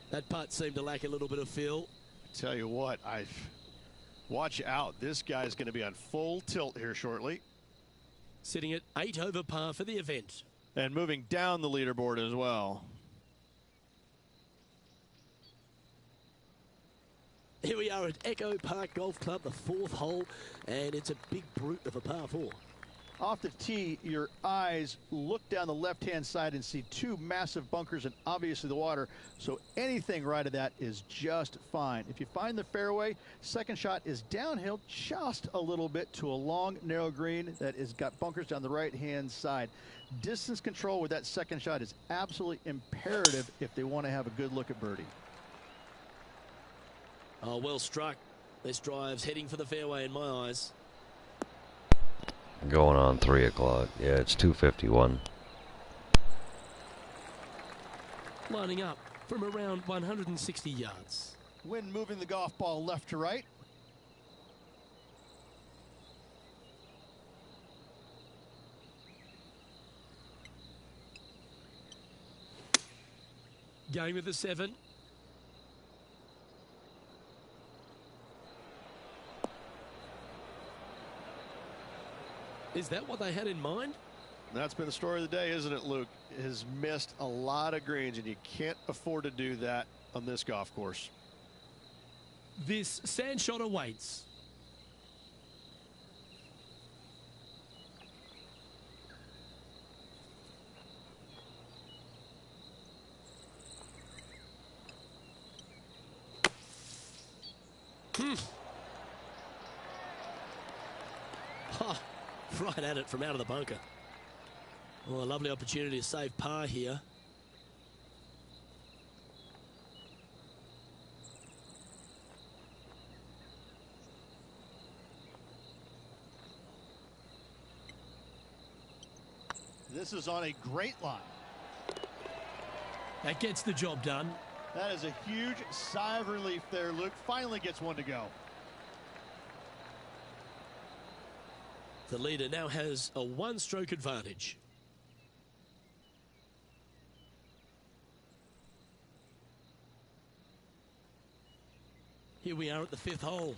That putt seemed to lack a little bit of feel. Tell you what, watch out. This guy's going to be on full tilt here shortly. Sitting at 8 over par for the event. And moving down the leaderboard as well. Here we are at Echo Park Golf Club, the 4th hole, and it's a big brute of a par 4. Off the tee, your eyes look down the left-hand side and see 2 massive bunkers and obviously the water. So anything right of that is just fine. If you find the fairway, second shot is downhill just a little bit to a long, narrow green that has got bunkers down the right-hand side. Distance control with that second shot is absolutely imperative if they want to have a good look at birdie. Oh, well struck. This drive's heading for the fairway in my eyes. Going on 3 o'clock. Yeah, it's 2:51. Lining up from around 160 yards. Wind moving the golf ball left to right. Going with the 7. Is that what they had in mind? That's been the story of the day, isn't it, Luke? has missed a lot of greens, and you can't afford to do that on this golf course. This sand shot awaits. Oh, right at it from out of the bunker. Oh, a lovely opportunity to save par here. This is on a great line. That gets the job done. That is a huge sigh of relief there. Luke finally gets one to go. The leader now has a one-stroke advantage. Here we are at the 5th hole.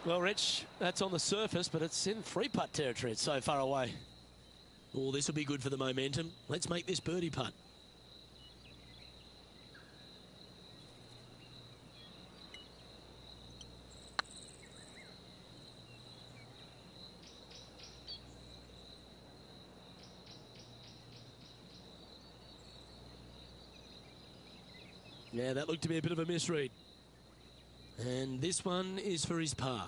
Well, Rich, that's on the surface, but it's in three-putt territory. It's so far away. Oh, this will be good for the momentum. Let's make this birdie putt. Yeah, that looked to be a bit of a misread. And this one is for his par.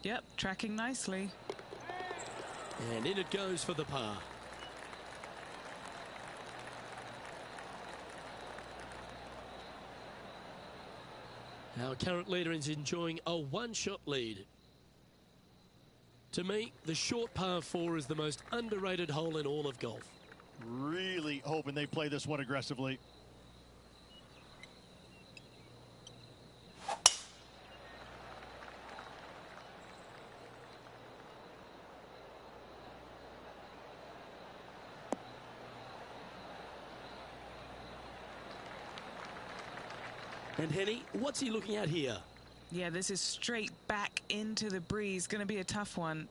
Yep, tracking nicely. And in it goes for the par. Our current leader is enjoying a one-shot lead. To me, the short par 4 is the most underrated hole in all of golf. Really hoping they play this one aggressively. And Henny, what's he looking at here? Yeah, this is straight back into the breeze. Going to be a tough one.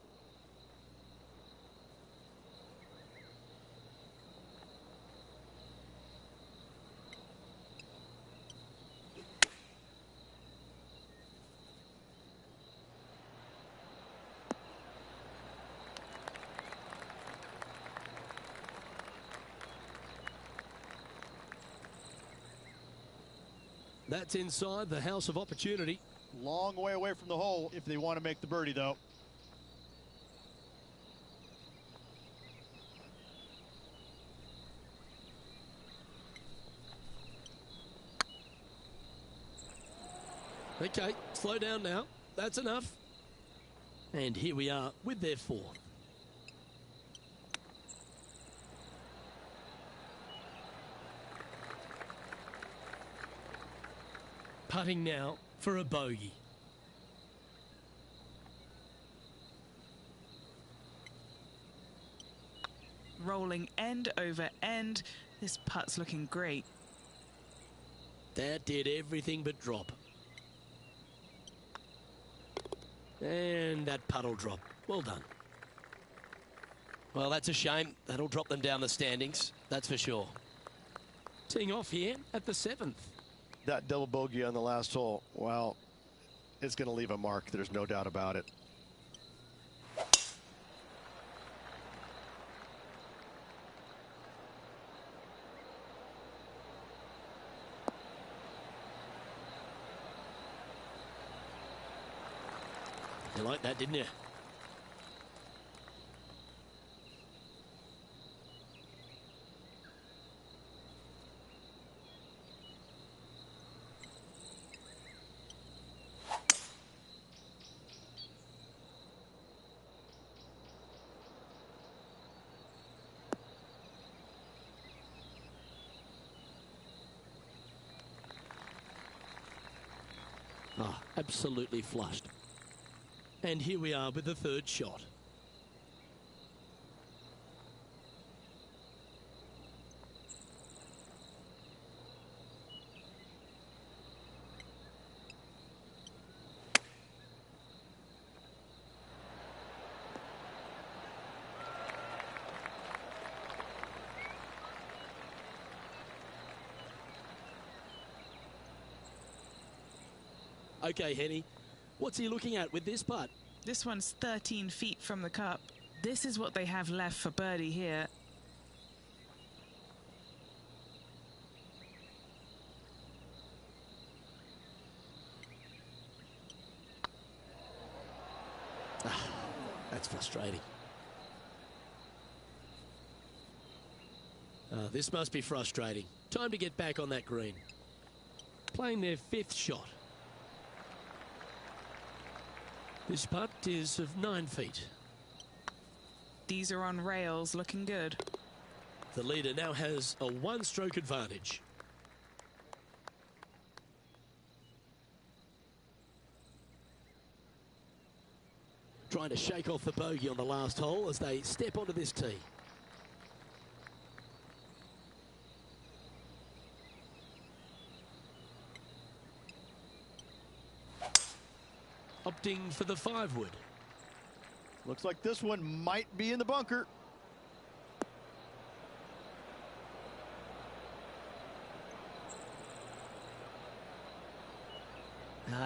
That's inside the house of opportunity. Long way away from the hole if they want to make the birdie, though. Okay, slow down now. That's enough. And here we are with their 4th. Putting now for a bogey. Rolling end over end. This putt's looking great. That did everything but drop. And that putt'll drop. Well done. Well, that's a shame. That'll drop them down the standings, that's for sure. Teeing off here at the 7th. That double bogey on the last hole, well, it's going to leave a mark. There's no doubt about it. You liked that, didn't you? Ah, absolutely flushed. And here we are with the third shot. Okay, Henny, what's he looking at with this putt? This one's 13 feet from the cup. This is what they have left for birdie here. That's frustrating. This must be frustrating. Time to get back on that green. Playing their fifth shot. This putt is of 9 feet. These are on rails, looking good. The leader now has a one-stroke advantage. Trying to shake off the bogey on the last hole as they step onto this tee. Opting for the 5-wood. Looks like this one might be in the bunker.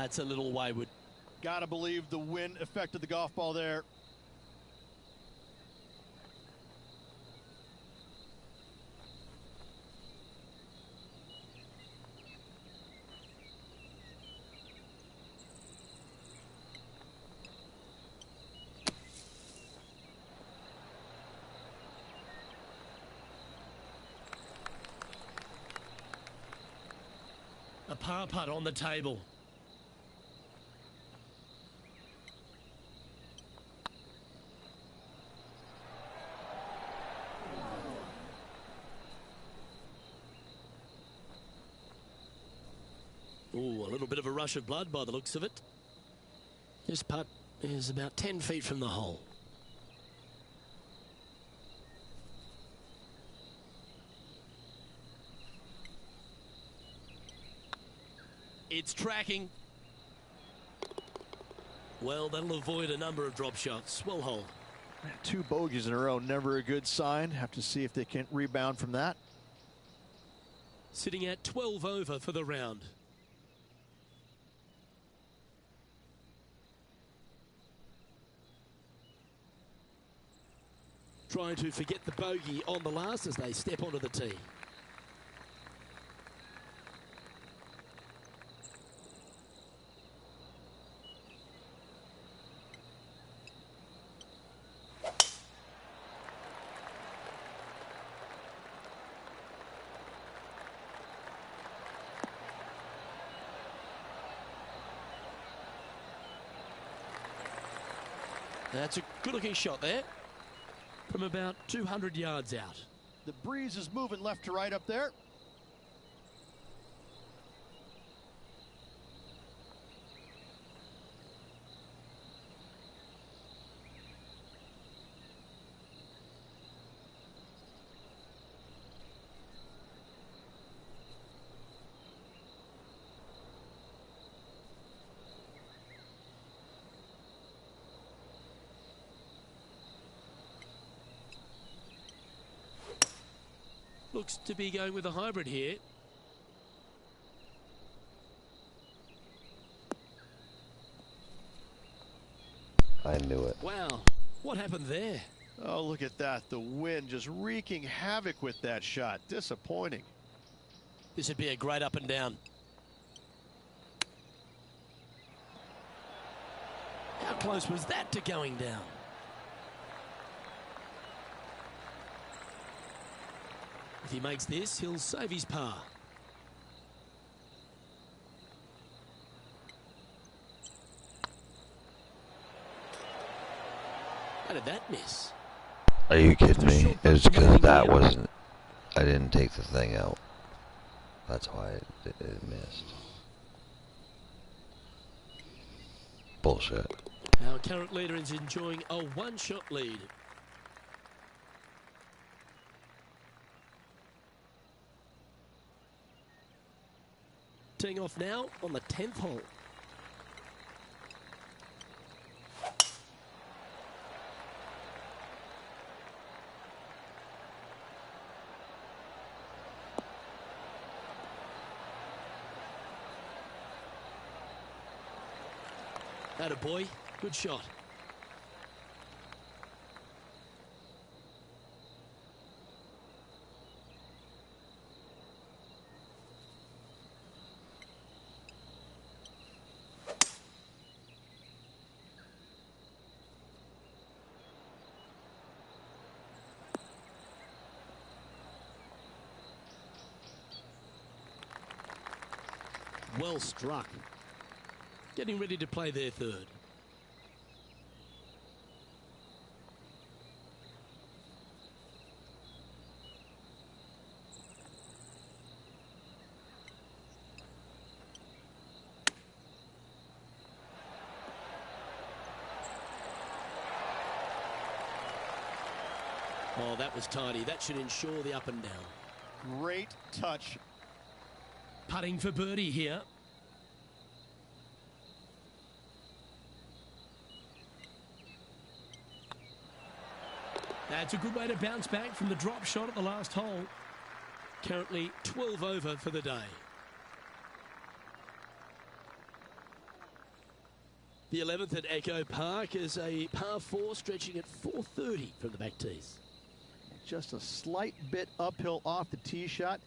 It's a little wayward. Gotta believe the wind affected the golf ball there. A par putt on the table. Ooh, a little bit of a rush of blood by the looks of it. This putt is about 10 feet from the hole. It's tracking. Well, that'll avoid a number of drop shots. Well hold. 2 bogeys in a row, never a good sign. Have to see if they can rebound from that. Sitting at 12 over for the round. Trying to forget the bogey on the last as they step onto the tee. That's a good-looking shot there from about 200 yards out. The breeze is moving left to right up there. Looks to be going with a hybrid here. I knew it. Wow, what happened there? Oh, look at that. The wind just wreaking havoc with that shot. Disappointing. This would be a great up and down. How close was that to going down? If he makes this, he'll save his par. How did that miss? Are you kidding me? It was because that wasn't... I didn't take the thing out. That's why it missed. Bullshit. Our current leader is enjoying a one-shot lead. Teeing off now on the 10th hole. Atta boy, good shot. Well struck. Getting ready to play their third. Oh, that was tidy. That should ensure the up and down. Great touch. Putting for birdie here. That's a good way to bounce back from the drop shot at the last hole. Currently 12 over for the day. The 11th at Echo Park is a par 4 stretching at 430 from the back tees. Just a slight bit uphill off the tee shot.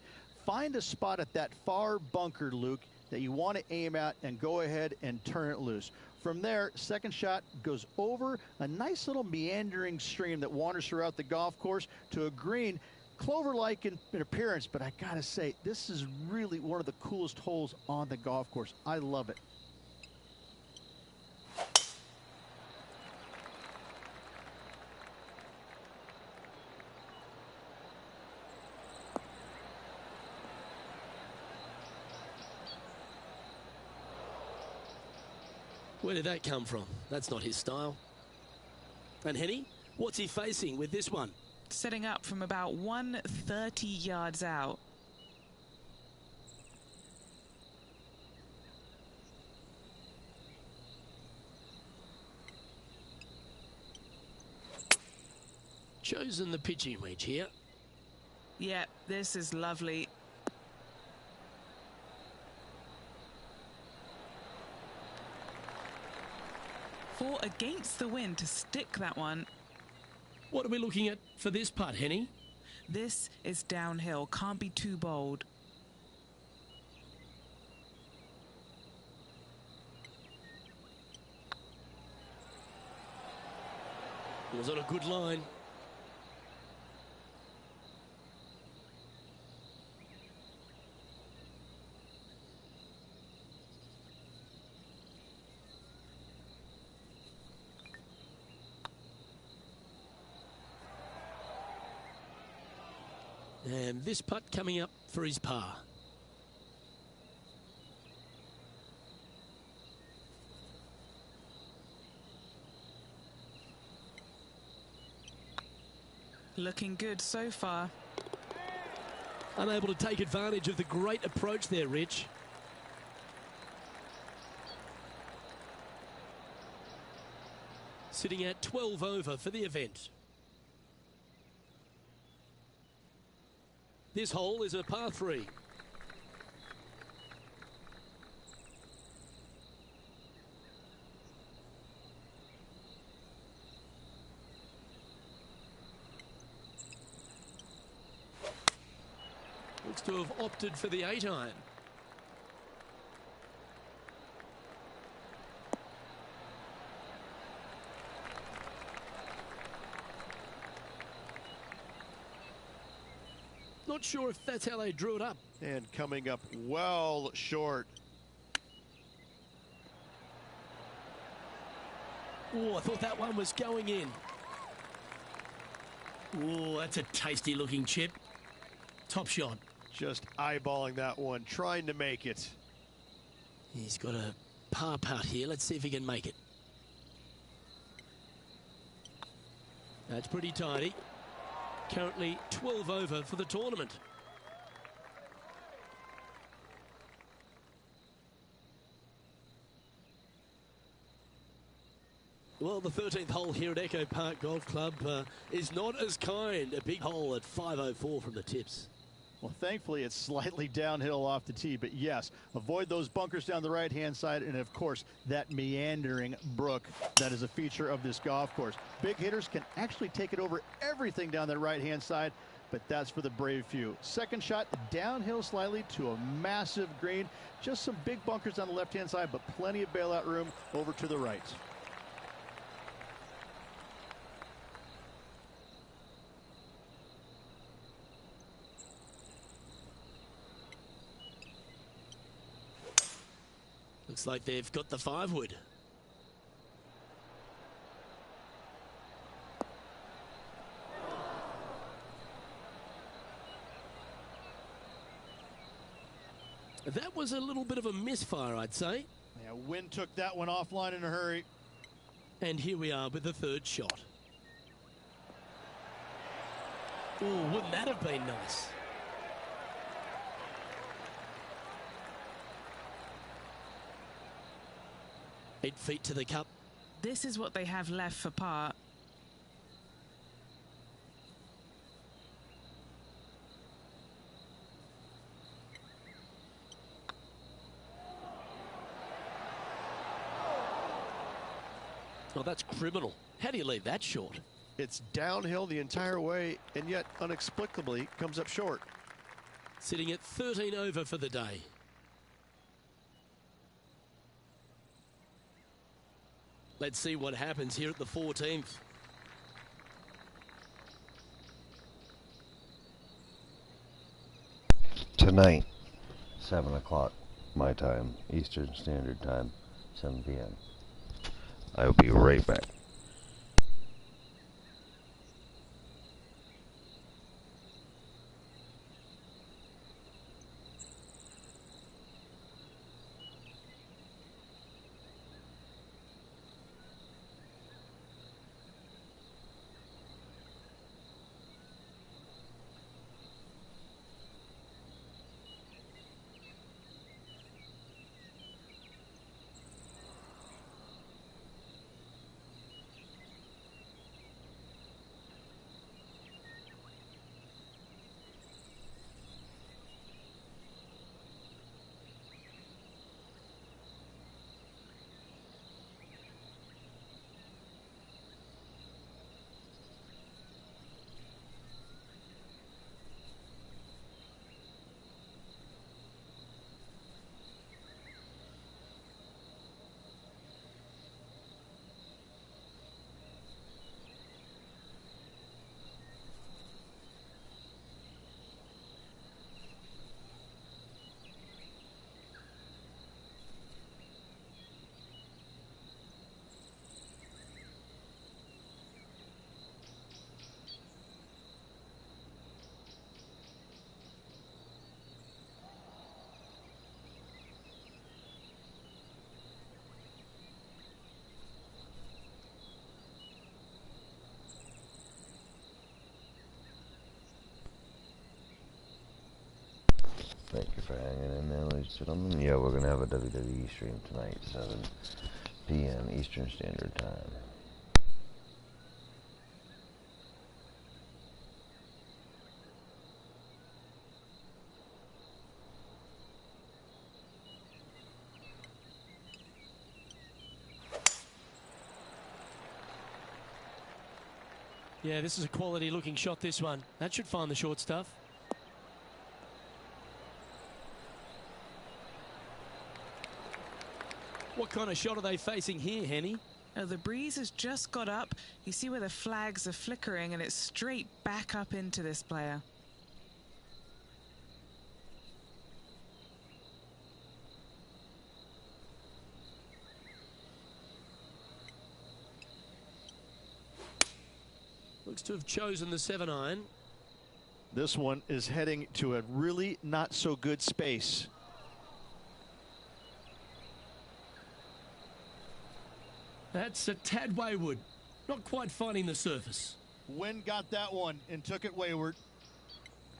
Find a spot at that far bunker, Luke, that you want to aim at and go ahead and turn it loose. From there, second shot goes over a nice little meandering stream that wanders throughout the golf course to a green, clover-like in appearance, but I gotta say, this is really one of the coolest holes on the golf course. I love it. Where did that come from? That's not his style. And Henny, what's he facing with this one? Setting up from about 130 yards out. Chosen the pitching wedge here. Yeah, this is lovely. Fought against the wind to stick that one. What are we looking at for this putt, Henny? This is downhill, can't be too bold. Was on a good line. And this putt coming up for his par. Looking good so far. Unable to take advantage of the great approach there, Rich. Sitting at 12 over for the event. This hole is a par 3. Looks to have opted for the 8-iron. Not sure if that's how they drew it up. And coming up well short. Oh, I thought that one was going in. Oh, that's a tasty looking chip. Top shot. Just eyeballing that one, trying to make it. He's got a par putt here. Let's see if he can make it. That's pretty tidy. Currently 12 over for the tournament. Well, the 13th hole here at Echo Park Golf Club is not as kind. A big hole at 504 from the tips. Well, thankfully, it's slightly downhill off the tee, but yes, avoid those bunkers down the right-hand side, and of course, that meandering brook that is a feature of this golf course. Big hitters can actually take it over everything down that right-hand side, but that's for the brave few. Second shot, downhill slightly to a massive green. Just some big bunkers on the left-hand side, but plenty of bailout room over to the right. Looks like they've got the 5-wood. That was a little bit of a misfire, I'd say. Yeah, wind took that one offline in a hurry. And here we are with the third shot. Oh, wouldn't that have been nice? Eight feet to the cup. This is what they have left for par. Oh, that's criminal. How do you leave that short? It's downhill the entire way, and yet inexplicably comes up short. Sitting at 13 over for the day. Let's see what happens here at the 14th. Tonight, 7 o'clock my time, Eastern Standard Time, 7 p.m. I will be right back. Thank you for hanging in there, ladies and gentlemen. Yeah, we're going to have a WWE stream tonight, 7 p.m. Eastern Standard Time. Yeah, this is a quality looking shot, this one. That should find the short stuff. What kind of shot are they facing here, Henny? Oh, the breeze has just got up. You see where the flags are flickering, and it's straight back up into this player. Looks to have chosen the 7-iron. This one is heading to a really not so good space. That's a tad wayward. Not quite finding the surface. Wynn got that one and took it wayward.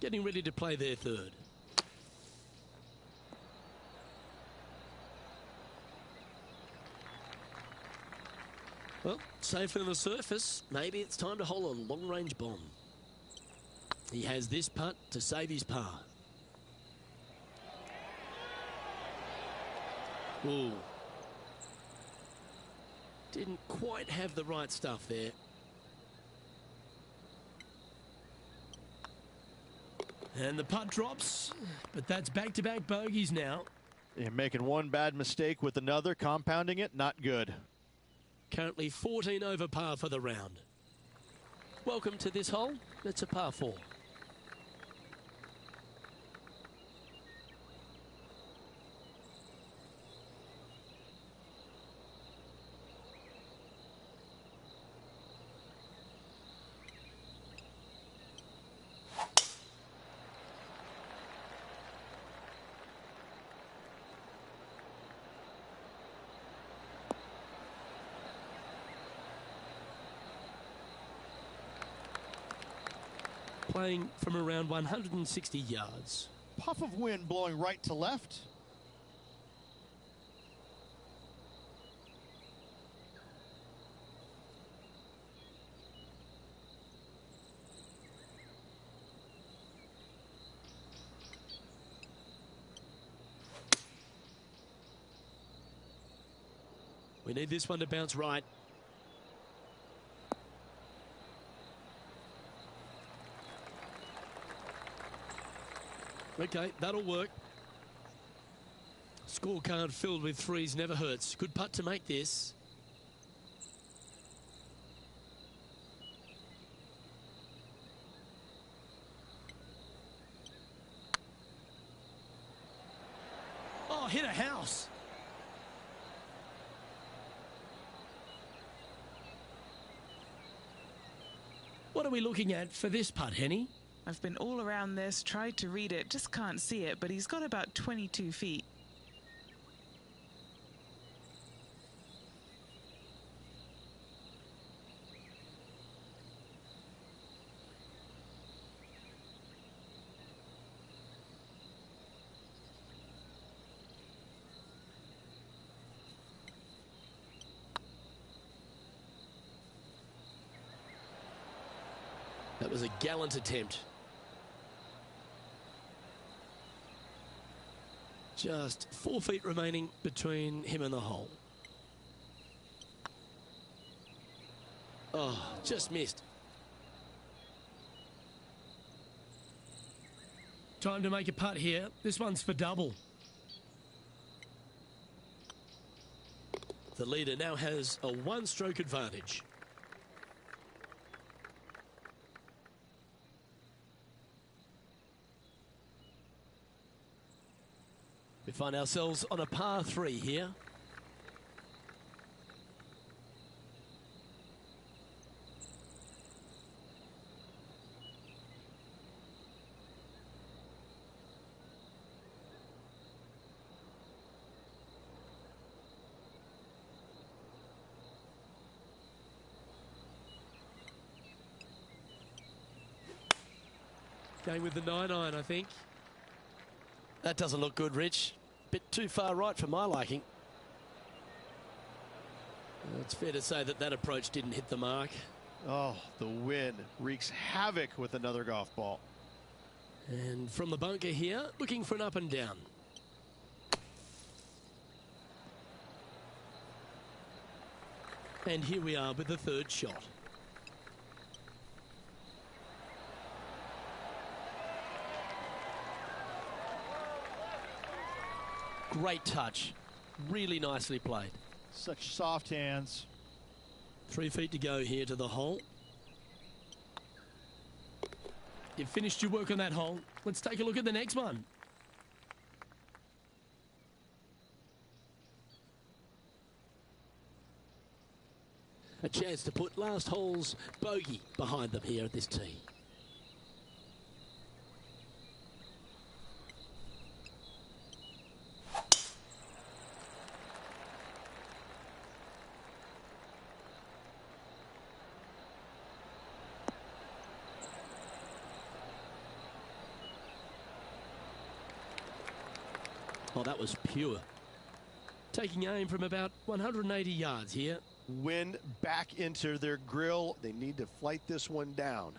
Getting ready to play their third. Well, safer than the surface. Maybe it's time to hole a long-range bomb. He has this putt to save his par. Ooh. Didn't quite have the right stuff there. And the putt drops, but that's back-to-back bogeys now. You're making one bad mistake with another, compounding it, not good. Currently 14 over par for the round. Welcome to this hole. It's a par 4. Playing from around 160 yards. Puff of wind blowing right to left. We need this one to bounce right. Okay, that'll work. Scorecard filled with threes never hurts. Good putt to make this. Oh, hit a house. What are we looking at for this putt, Henny? I've been all around this, tried to read it, just can't see it, but he's got about 22 feet. That was a gallant attempt. Just 4 feet remaining between him and the hole. Oh, just missed. Time to make a putt here. This one's for double. The leader now has a 1-stroke advantage. We find ourselves on a par 3 here. Going with the 9-iron, I think. That doesn't look good, Rich. Bit too far right for my liking. It's fair to say that that approach didn't hit the mark. Oh, the wind wreaks havoc with another golf ball. And from the bunker here, looking for an up and down. And here we are with the third shot. Great touch. Really nicely played. Such soft hands. 3 feet to go here to the hole. You've finished your work on that hole. Let's take a look at the next one. A chance to put last hole's bogey behind them here at this tee. Oh, that was pure. Taking aim from about 180 yards here. Wind back into their grill. They need to flight this one down.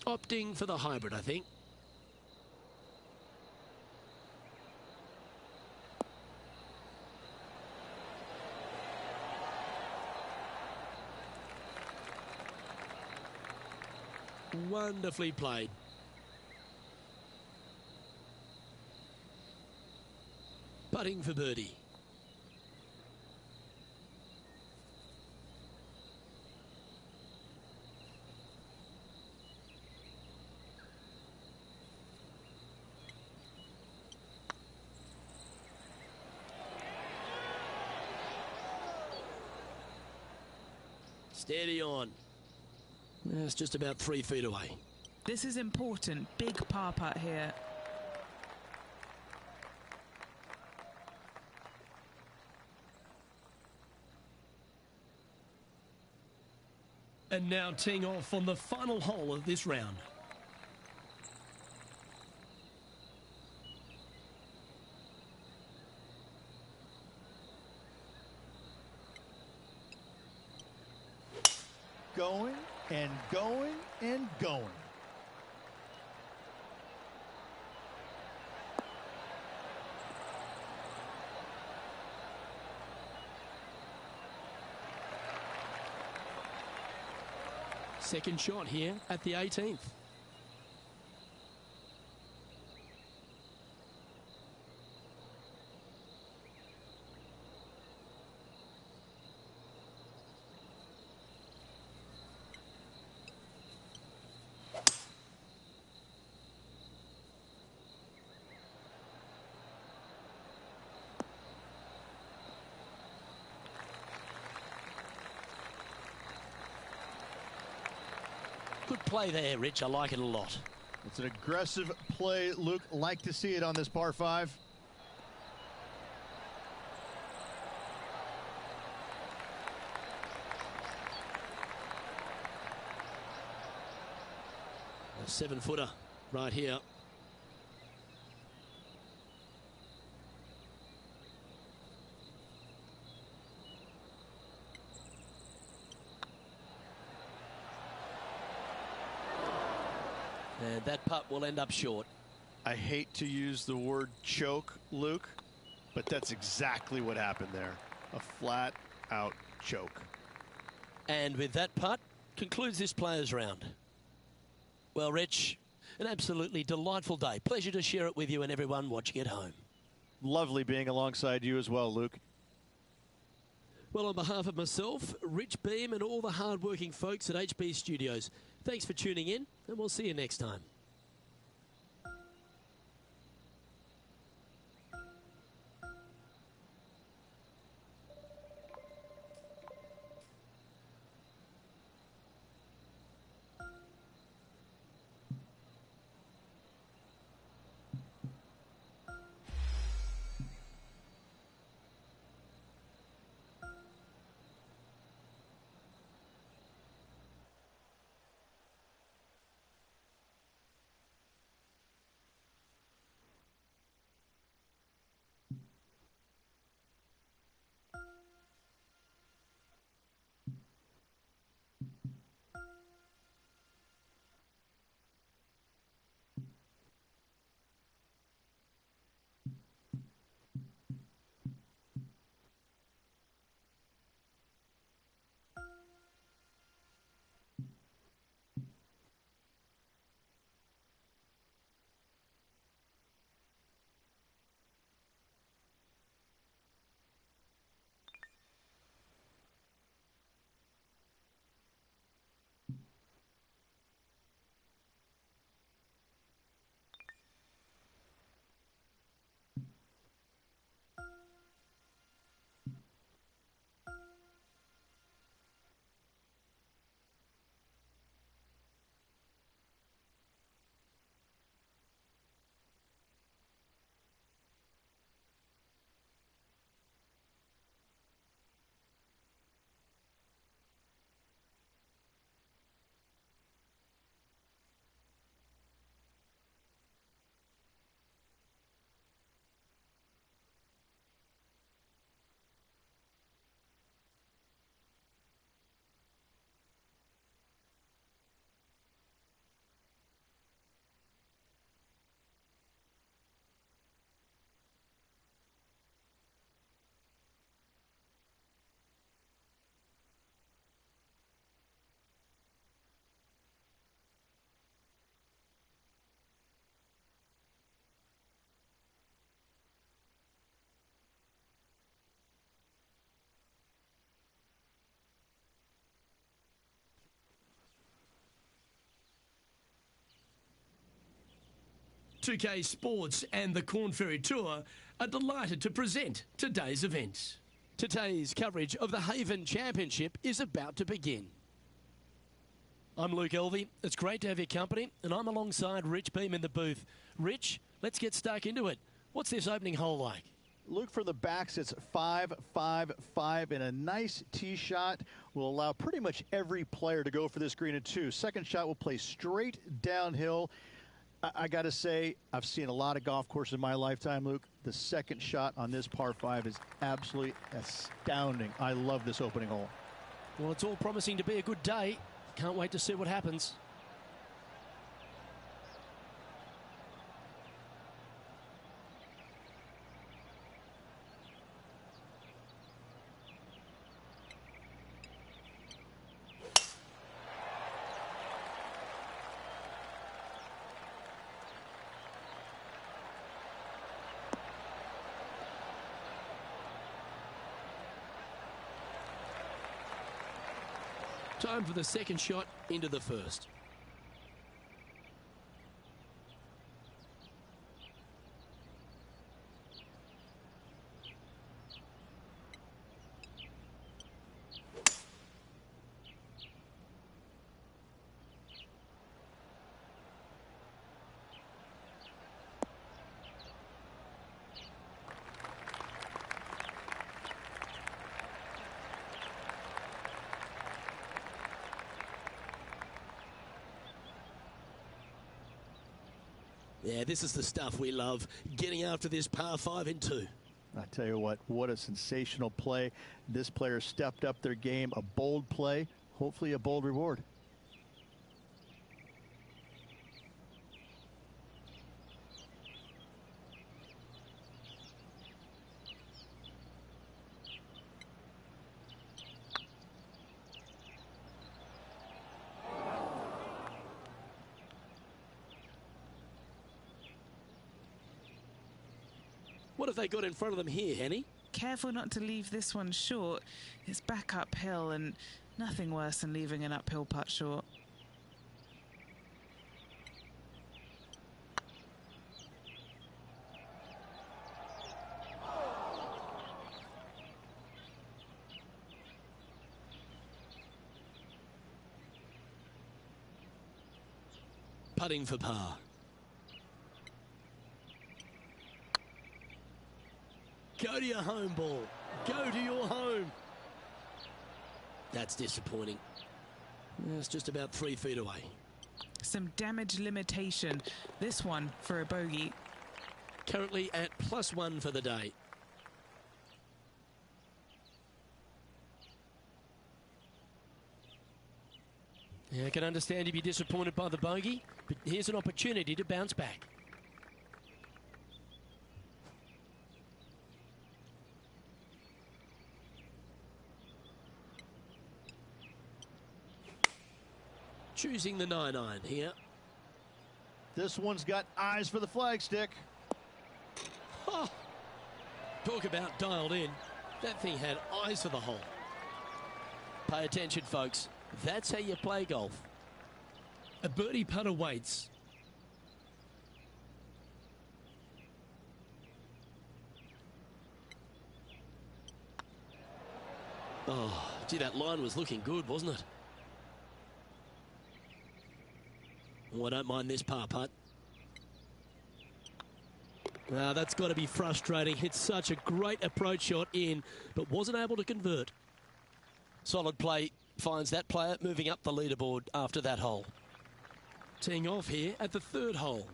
Opting for the hybrid, I think. Wonderfully played. Putting for birdie. Steady on. It's just about 3 feet away. This is important. Big par putt here. And now teeing off on the final hole of this round. Going and going and going. Second shot here at the 18th. Good play there, Rich. I like it a lot. It's an aggressive play, Luke. Like to see it on this par 5. A 7-footer right here. And that putt will end up short. I hate to use the word choke, Luke, but that's exactly what happened there. A flat out choke. And with that putt, concludes this players round. Well, Rich, an absolutely delightful day. Pleasure to share it with you and everyone watching at home. Lovely being alongside you as well, Luke. Well, on behalf of myself, Rich Beam, and all the hard-working folks at HB Studios, thanks for tuning in, and we'll see you next time. 2K Sports and the Corn Ferry Tour are delighted to present today's event. Today's coverage of the Haven Championship is about to begin. I'm Luke Elvey. It's great to have your company, and I'm alongside Rich Beam in the booth. Rich, let's get stuck into it. What's this opening hole like? Luke, for the backs, it's 5-5-5, and a nice tee shot will allow pretty much every player to go for this green in two. Second shot will play straight downhill. I got to say, I've seen a lot of golf courses in my lifetime, Luke. The second shot on this par 5 is absolutely astounding. I love this opening hole. Well, it's all promising to be a good day. Can't wait to see what happens. Time for the second shot into the first. Yeah, this is the stuff we love, getting after this par 5 in 2. I tell you what a sensational play. This player stepped up their game, a bold play, hopefully a bold reward. What have they got in front of them here, Henny? Careful not to leave this one short. It's back uphill, and nothing worse than leaving an uphill putt short. Putting for par. Go to your home ball. Go to your home. That's disappointing. It's just about 3 feet away. Some damage limitation. This one for a bogey. Currently at +1 for the day. Yeah, I can understand you'd be disappointed by the bogey, but here's an opportunity to bounce back. Choosing the 9-iron here. This one's got eyes for the flagstick. Oh, talk about dialed in. That thing had eyes for the hole. Pay attention, folks. That's how you play golf. A birdie putt awaits. Oh, gee, that line was looking good, wasn't it? Oh, I don't mind this par putt. That's got to be frustrating. Hit such a great approach shot in, but wasn't able to convert. Solid play finds that player moving up the leaderboard after that hole. Teeing off here at the 3rd hole.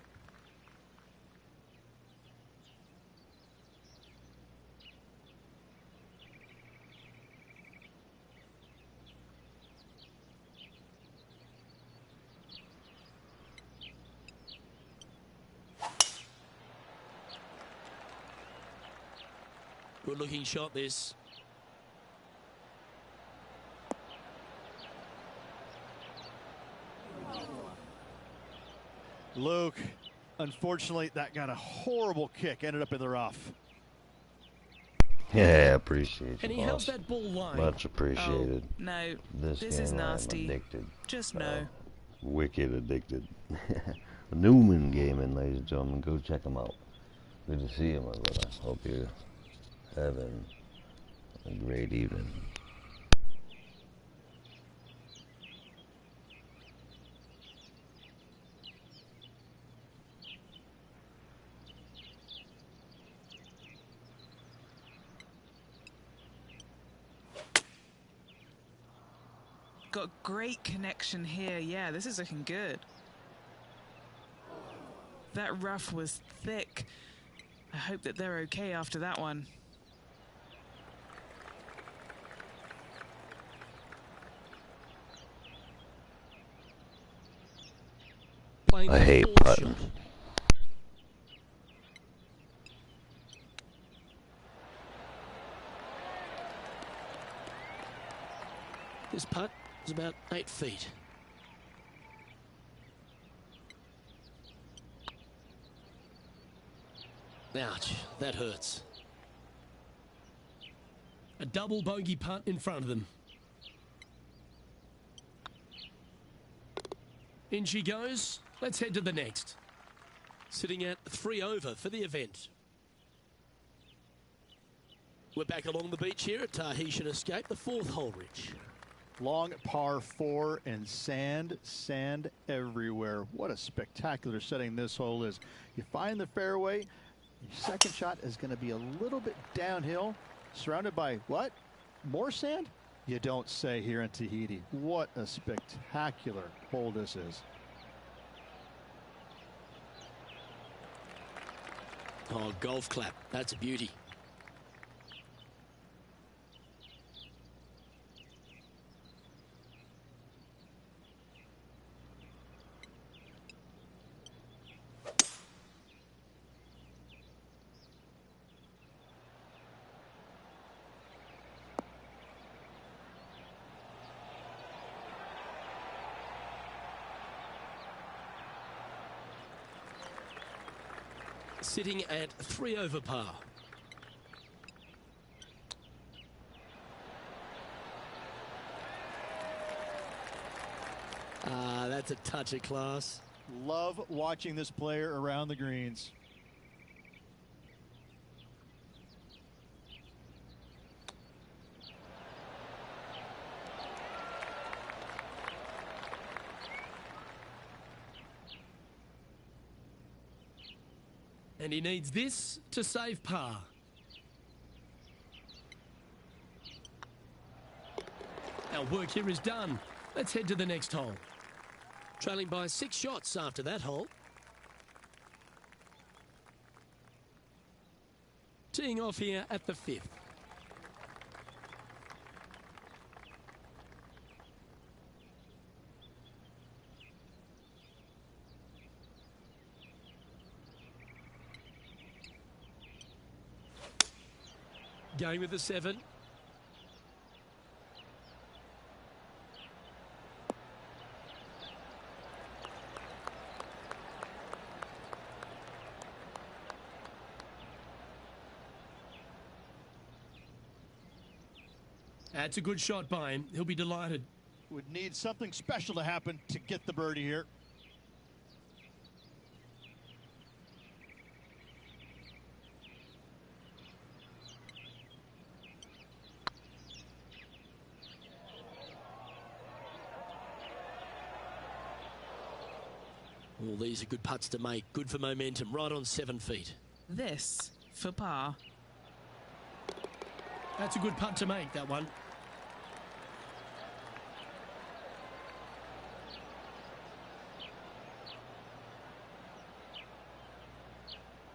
Good looking shot this. Luke, unfortunately, that got a horrible kick, ended up in the rough. Yeah, appreciate And you, he held boss. that ball line. Much appreciated. Oh, no, This this is game, I'm nasty. addicted. Just no. Wicked addicted. Newman Gaming, ladies and gentlemen. Go check him out. Good to see you, my brother. Hope you're having a great evening. Got great connection here. Yeah, this is looking good. That rough was thick. I hope that they're okay after that one. I hate putting. This putt is about 8 feet. Ouch, that hurts. A double bogey putt in front of them. In she goes. Let's head to the next. Sitting at 3 over for the event. We're back along the beach here at Tahitian Escape, the 4th hole, Rich. Long par 4 and sand everywhere. What a spectacular setting this hole is. You find the fairway. Your second shot is going to be a little bit downhill, surrounded by what? More sand? You don't say here in Tahiti. What a spectacular hole this is. Oh, golf clap. That's a beauty. Sitting at 3 over par. Ah, that's a touch of class. Love watching this player around the greens. And he needs this to save par. Our work here is done. Let's head to the next hole. Trailing by 6 shots after that hole. Teeing off here at the 5th. Going with the 7. That's a good shot by him. He'll be delighted. Would need something special to happen to get the birdie here. All these are good putts to make. Good for momentum. Right on 7 feet. This for par. That's a good putt to make, that one.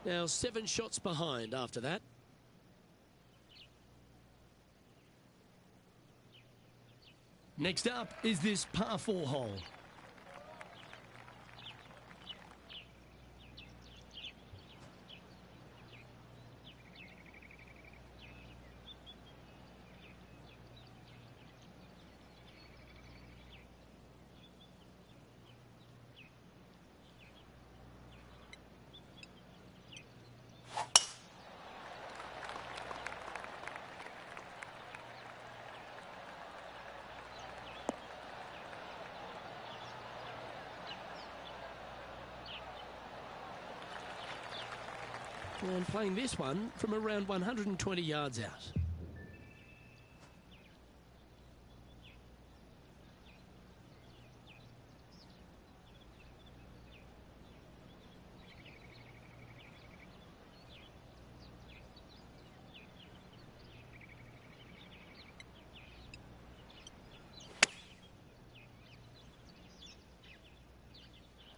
Now 7 shots behind after that. Next up is this par 4 hole. And playing this one from around 120 yards out.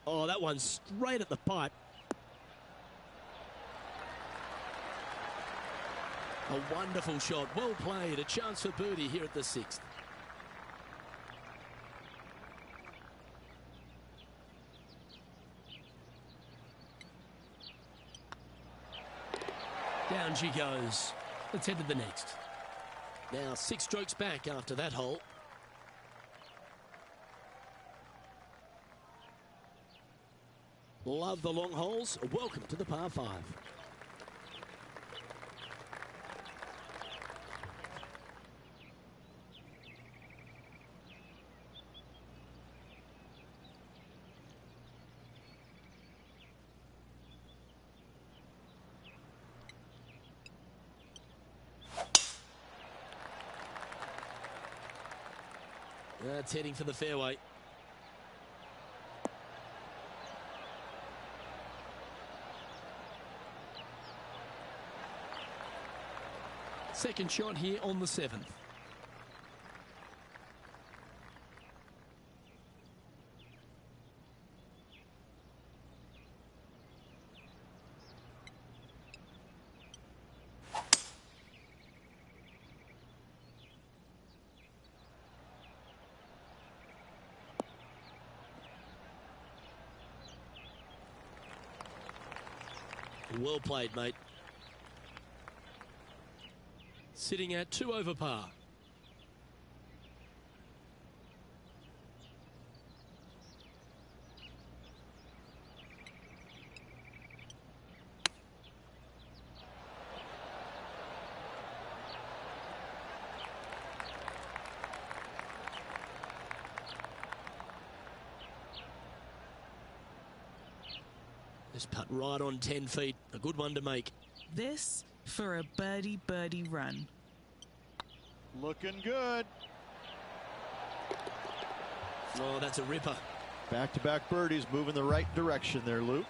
Oh, that one's straight at the pipe. A wonderful shot. Well played. A chance for birdie here at the 6th. Down she goes. Let's head to the next. Now 6 strokes back after that hole. Love the long holes. Welcome to the par 5. That's heading for the fairway. Second shot here on the 7th. Well played, mate. Sitting at 2 over par. This putt right on 10 feet. A good one to make. This for a birdie run. Looking good. Oh, that's a ripper. Back-to-back birdies, moving the right direction there, Luke.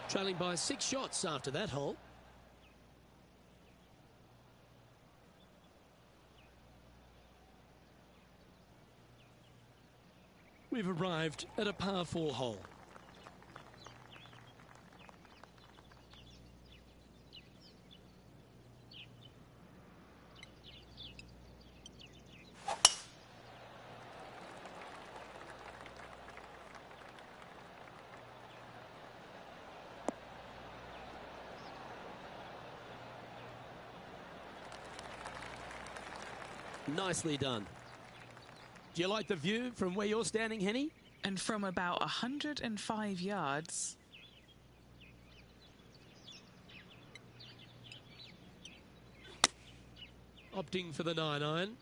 Trailing by 6 shots after that hole. We've arrived at a par 4 hole. Nicely done. Do you like the view from where you're standing, Henny? And from about 105 yards. Opting for the 9-iron.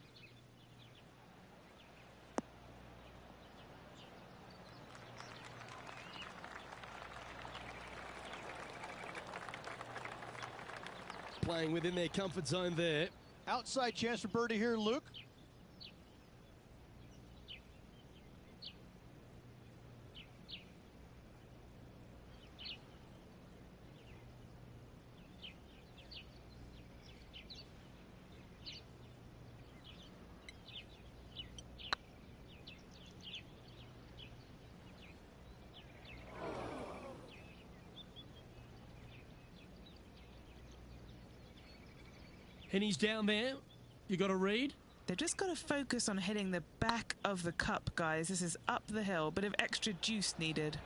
Playing within their comfort zone there. Outside chance for birdie here, Luke. And he's down there. You got to read. They've just got to focus on hitting the back of the cup, guys. This is up the hill. Bit of extra juice needed.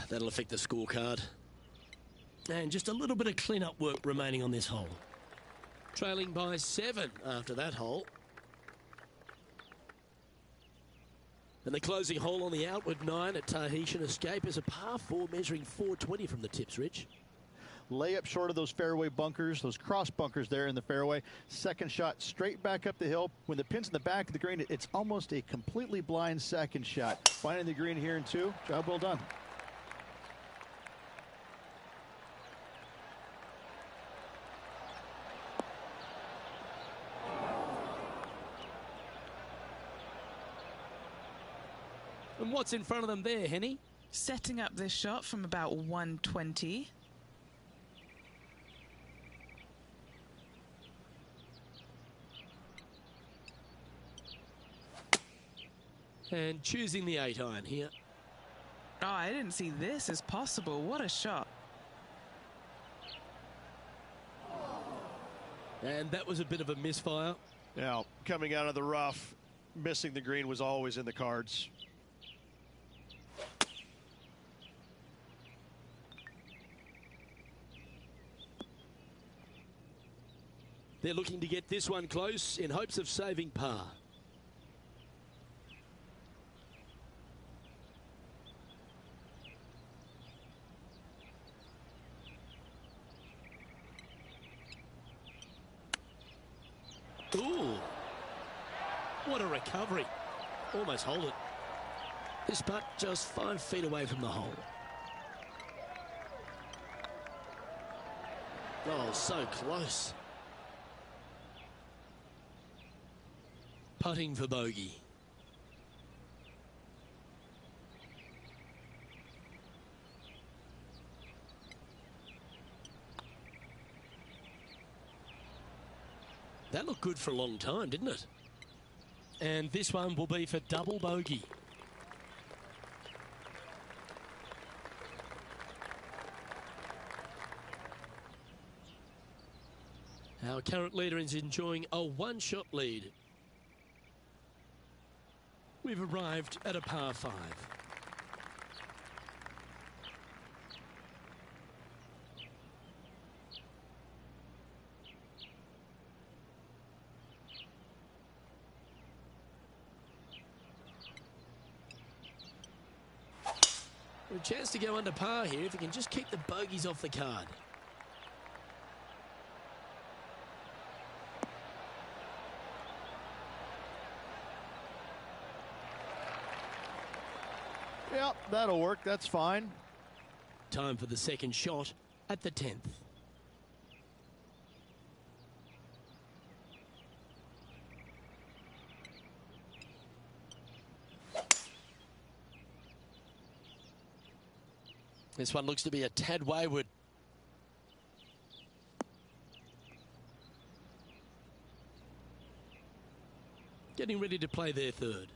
That'll affect the scorecard. And just a little bit of clean-up work remaining on this hole. Trailing by 7 after that hole. And the closing hole on the outward 9 at Tahitian Escape is a par 4 measuring 420 from the tips, Rich. lay up short of those fairway bunkers, those cross bunkers there in the fairway. Second shot straight back up the hill. When the pin's in the back of the green, it's almost a completely blind second shot. Finding the green here in 2. Job well done. And what's in front of them there, Henny? Setting up this shot from about 120. And choosing the 8-iron here. Oh, I didn't see this as possible. What a shot. And that was a bit of a misfire. Now, coming out of the rough, missing the green was always in the cards. They're looking to get this one close in hopes of saving par. Ooh, what a recovery. Almost hold it. This putt just 5 feet away from the hole. Oh, so close. Putting for bogey. That looked good for a long time, didn't it? And this one will be for double bogey. Our current leader is enjoying a 1-shot lead. We've arrived at a par 5. A chance to go under par here if we can just keep the bogeys off the card. Yep, that'll work. That's fine. Time for the second shot at the 10th. This one looks to be a tad wayward. Getting ready to play their third.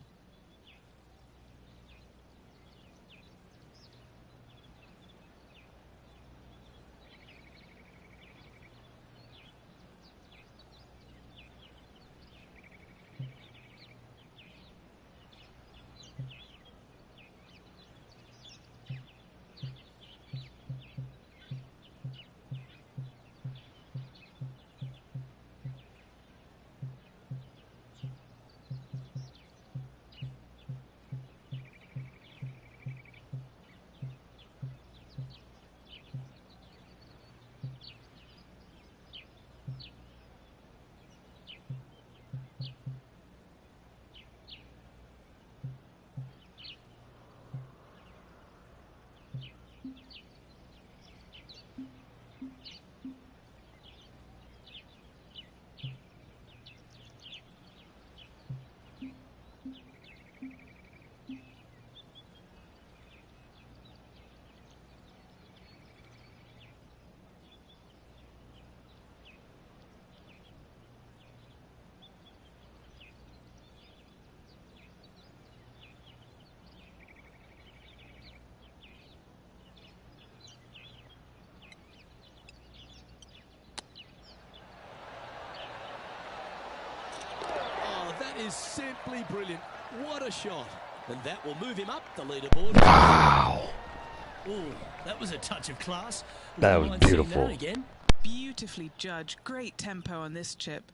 Is simply brilliant. What a shot. And that will move him up the leaderboard. Wow. Ooh, that was a touch of class. That was beautiful. That again. Beautifully judged. Great tempo on this chip.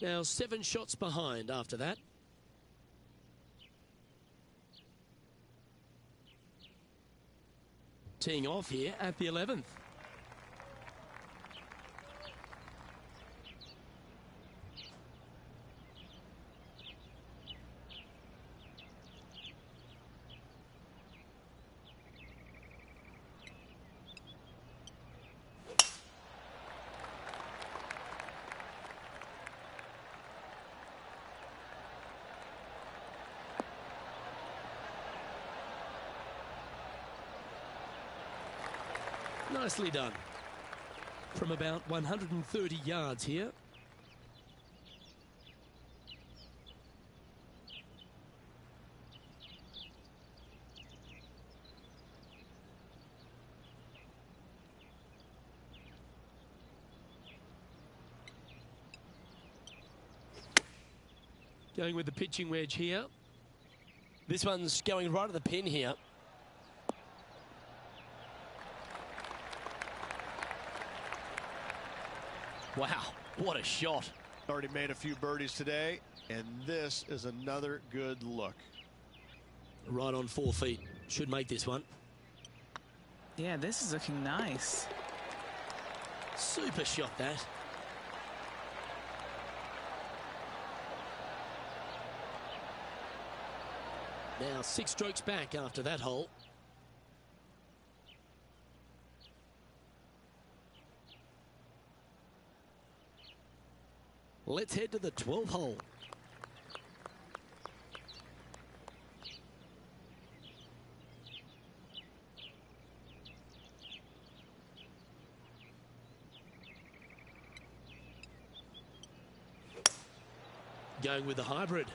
Now 7 shots behind after that. Teeing off here at the 11th. Nicely done. From about 130 yards here. Going with the pitching wedge here. This one's going right at the pin here. Wow, what a shot. Already made a few birdies today, and this is another good look. Right on 4 feet. Should make this one. Yeah, this is looking nice. Super shot, that. Now 6 strokes back after that hole. Let's head to the 12th hole. Going with the hybrid.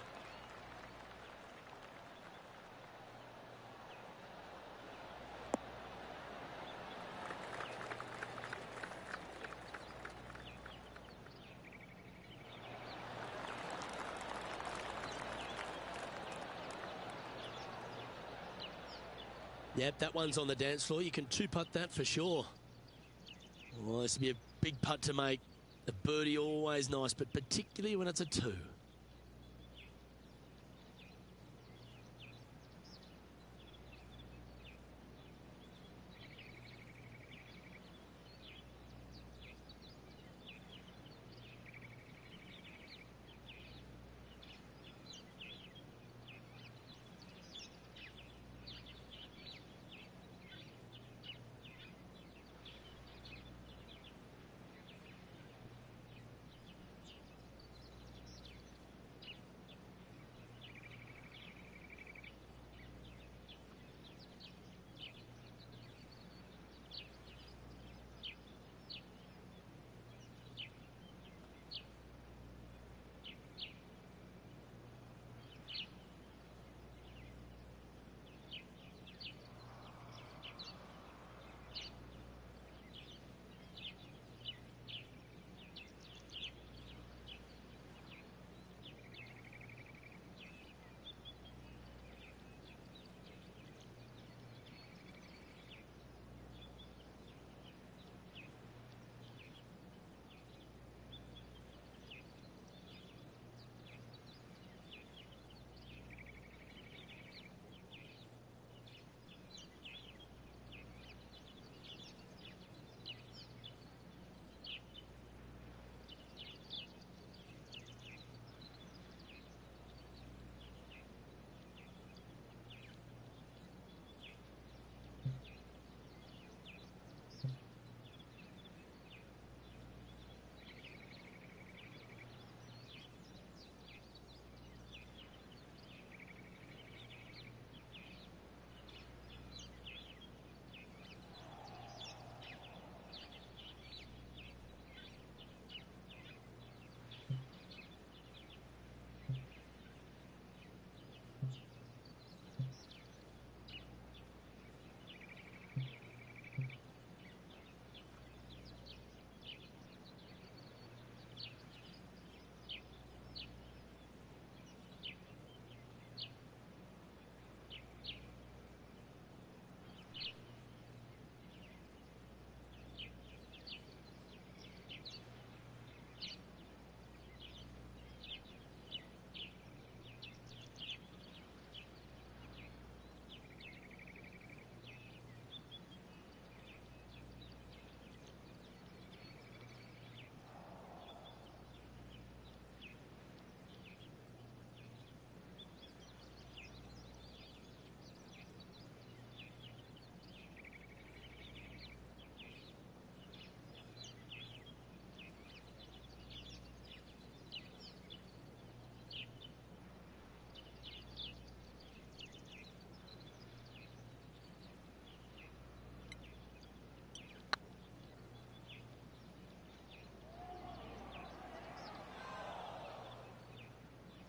Yep, that one's on the dance floor. You can 2-putt that for sure. Well, this would be a big putt to make. A birdie always nice, but particularly when it's a 2.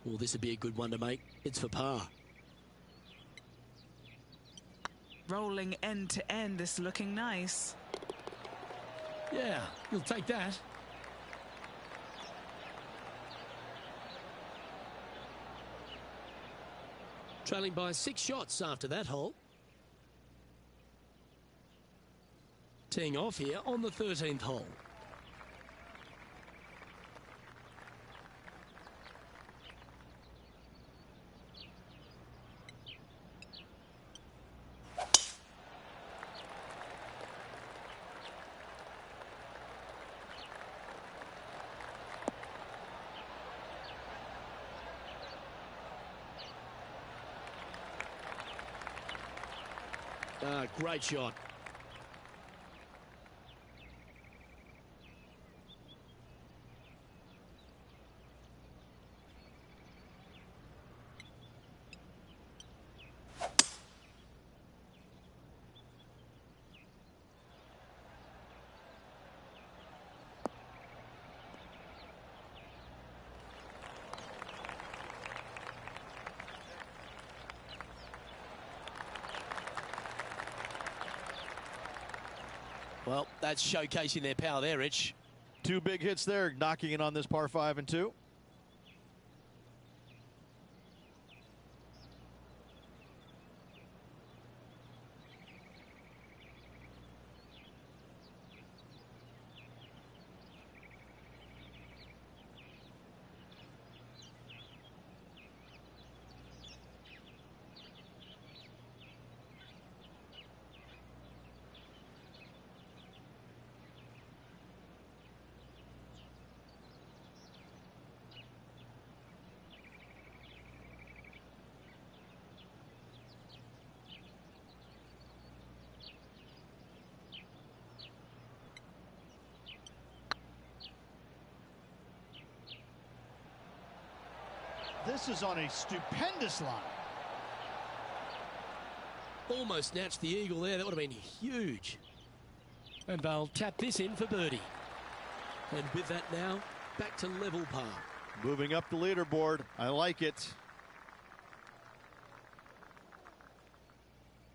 Well, this would be a good one to make. It's for par. Rolling end to end, this looking nice. Yeah, you'll take that. Trailing by 6 shots after that hole. Teeing off here on the 13th hole. Great shot. Well, that's showcasing their power there, Rich. 2 big hits there, knocking it on this par 5 and 2. This is on a stupendous line. Almost snatched the eagle there. That would have been huge. And they'll tap this in for birdie. And with that now, back to level par. Moving up the leaderboard. I like it.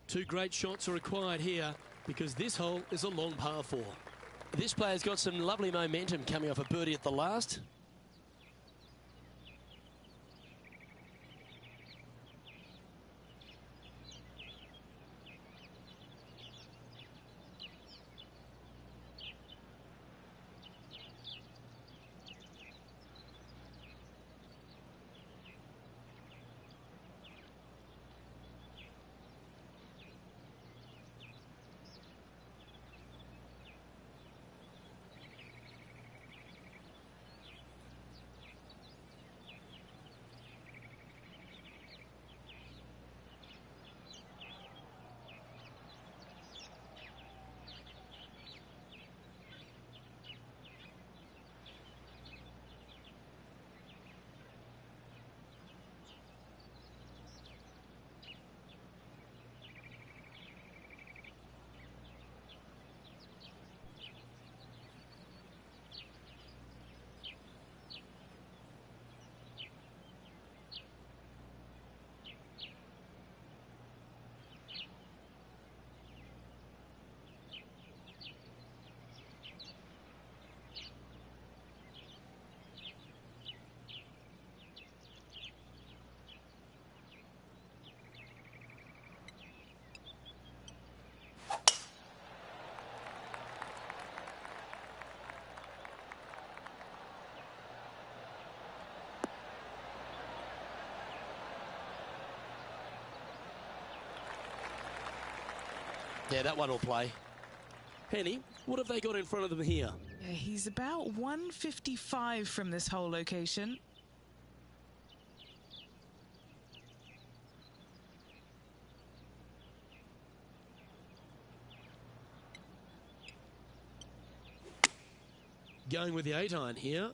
2 great shots are required here because this hole is a long par 4. This player's got some lovely momentum coming off a birdie at the last. Yeah, that one will play. Penny, what have they got in front of them here? Yeah, he's about 155 from this hole location. Going with the 8-iron here.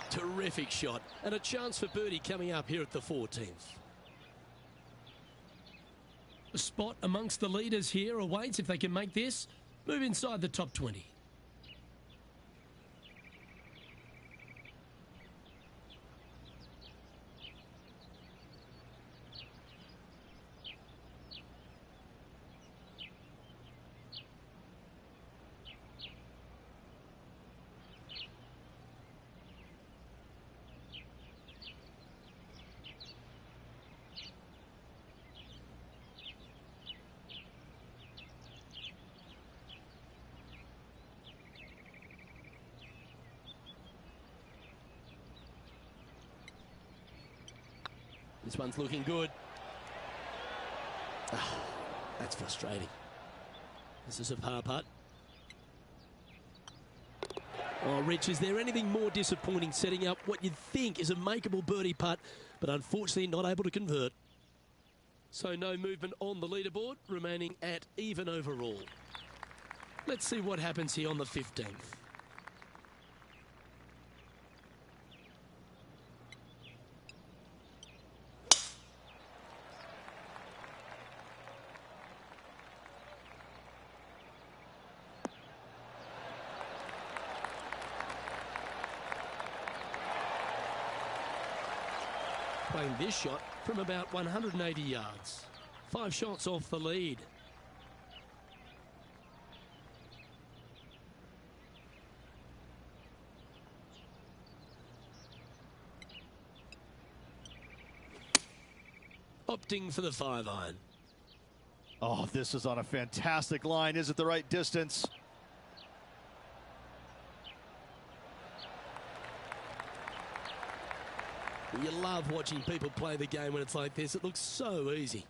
Terrific shot and a chance for birdie coming up here at the 14th. A spot amongst the leaders here awaits if they can make this move inside the top 20. This one's looking good. Oh, that's frustrating. This is a par putt. Oh, Rich, is there anything more disappointing setting up what you'd think is a makeable birdie putt, but unfortunately not able to convert? So no movement on the leaderboard, remaining at even overall. Let's see what happens here on the 15th. Playing this shot from about 180 yards. 5 shots off the lead. Opting for the 5-iron. Oh, this is on a fantastic line. Is it the right distance? You love watching people play the game when it's like this. It looks so easy.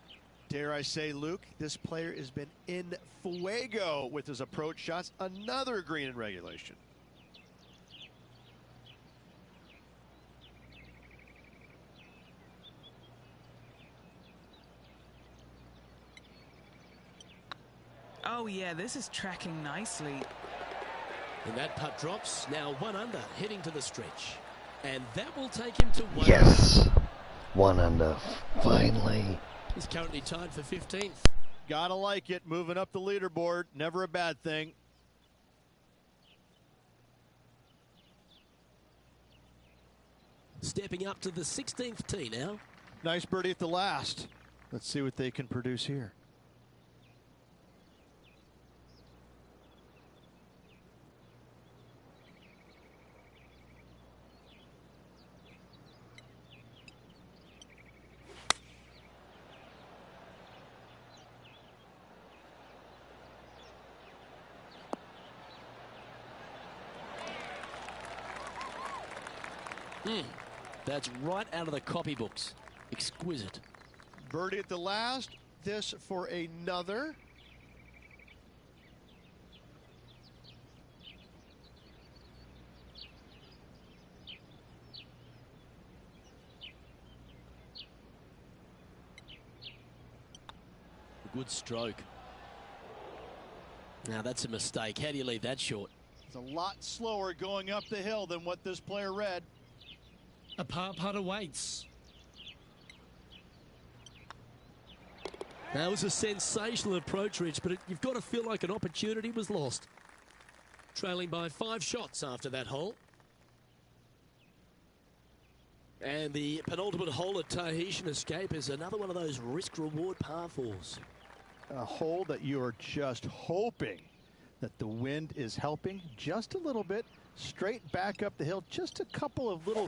Dare I say, Luke, this player has been in fuego with his approach shots. Another green in regulation. Oh, yeah, this is tracking nicely. And that putt drops. Now 1 under, heading to the stretch. And that will take him to 1. Yes! 1 under, finally. He's currently tied for 15th. Gotta like it. Moving up the leaderboard. Never a bad thing. Stepping up to the 16th tee now. Nice birdie at the last. Let's see what they can produce here. That's right out of the copybooks. Exquisite. Birdie at the last. This for another. Good stroke. Now that's a mistake. How do you leave that short? It's a lot slower going up the hill than what this player read. A par putt awaits. That was a sensational approach, Rich, but you've got to feel like an opportunity was lost. Trailing by 5 shots after that hole. And the penultimate hole at Tahitian Escape is another one of those risk-reward par 4s. A hole that you are just hoping that the wind is helping just a little bit. Straight back up the hill. Just a couple of little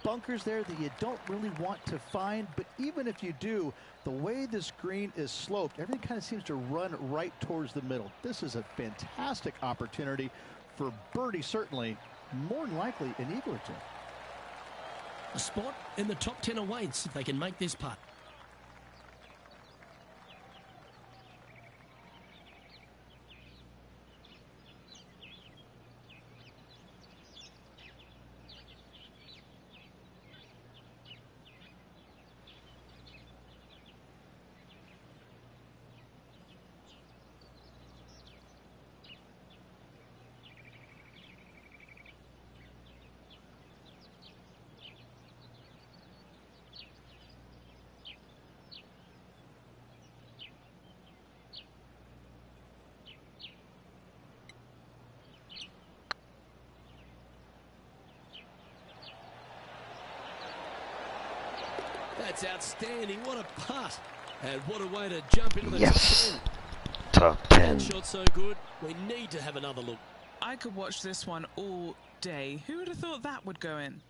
bunkers there that you don't really want to find, but even if you do, the way this green is sloped, everything kind of seems to run right towards the middle. This is a fantastic opportunity for birdie, certainly, more than likely an eagle or two. A spot in the top 10 awaits if they can make this putt. That's outstanding. What a putt. And what a way to jump into the Yes. top 10. Top 10. That shot so good, we need to have another look. I could watch this one all day. Who would have thought that would go in?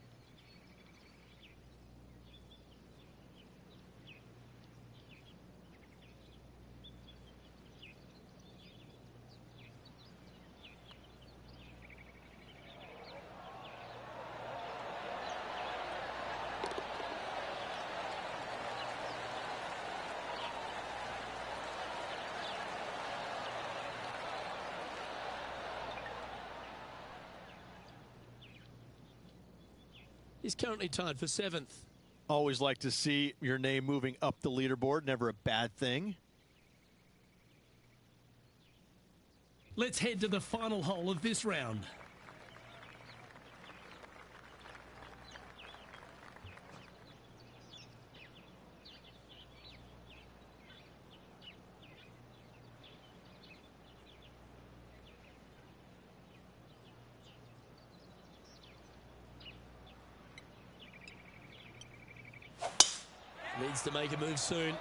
He's currently tied for 7th. Always like to see your name moving up the leaderboard. Never a bad thing. Let's head to the final hole of this round. Needs to make a move soon.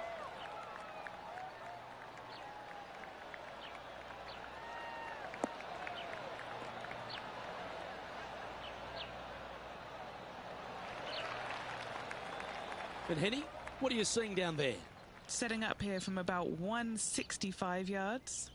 And Henny, what are you seeing down there? Setting up here from about 165 yards.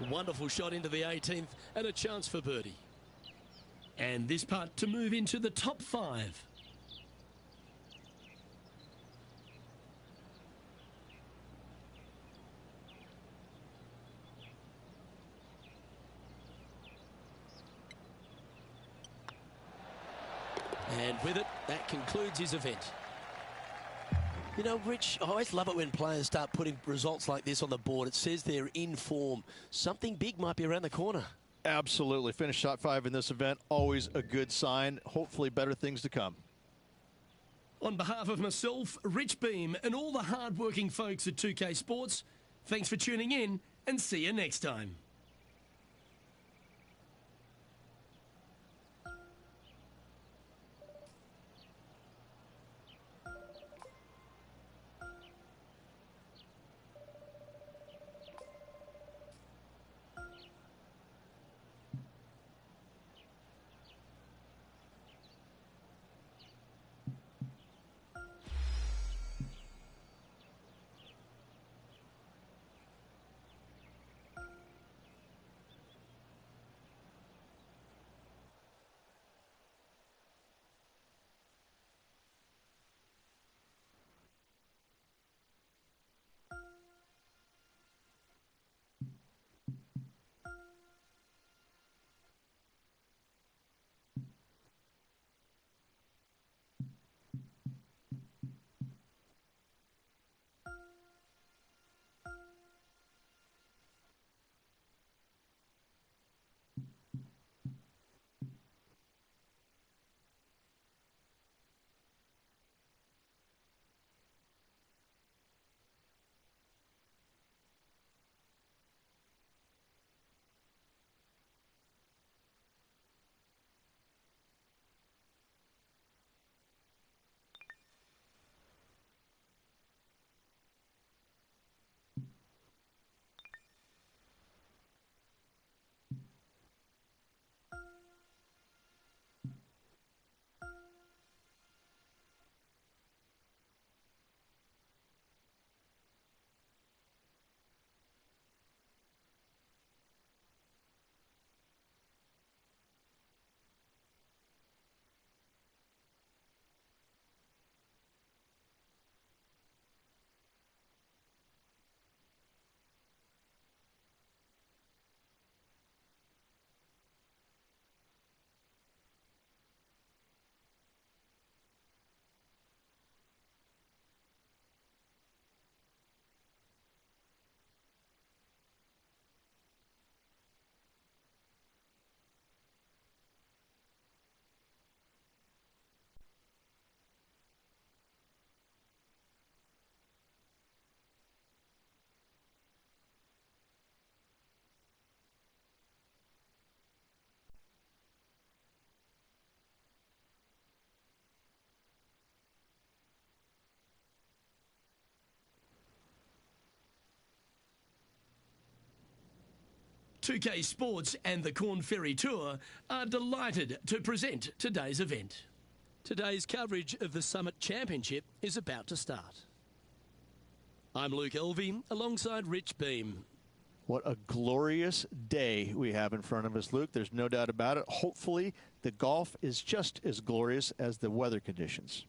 Wonderful shot into the 18th and a chance for birdie. And this putt to move into the top 5. And with it, that concludes his event. You know, Rich, I always love it when players start putting results like this on the board. It says they're in form. Something big might be around the corner. Absolutely. Finish top 5 in this event. Always a good sign. Hopefully better things to come. On behalf of myself, Rich Beam, and all the hard-working folks at 2K Sports, thanks for tuning in and see you next time. 2K Sports and the Corn Ferry Tour are delighted to present today's event. Today's coverage of the Summit Championship is about to start. I'm Luke Elvey alongside Rich Beam. What a glorious day we have in front of us, Luke. There's no doubt about it. Hopefully, the golf is just as glorious as the weather conditions.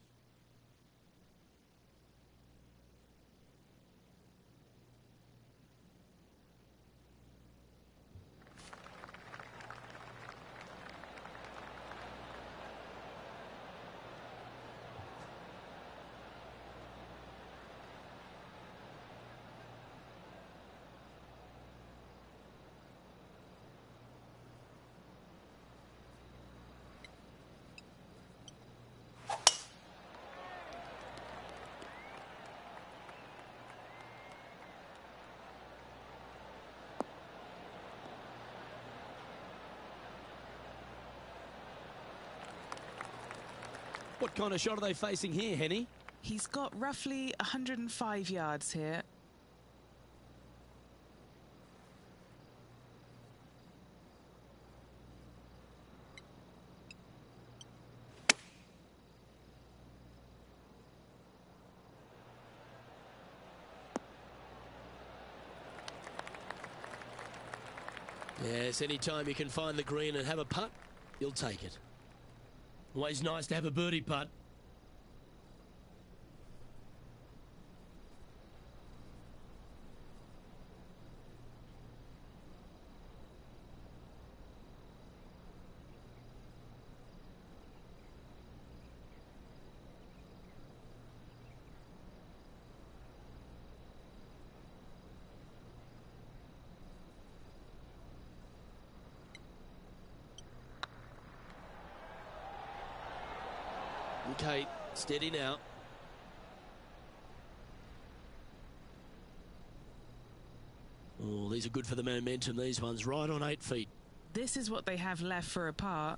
What kind of shot are they facing here, Henny? He's got roughly 105 yards here. Yes, anytime you can find the green and have a putt, you'll take it. Always nice to have a birdie putt. Okay, steady now. Oh, these are good for the momentum, these ones, right on 8 feet. This is what they have left for a par.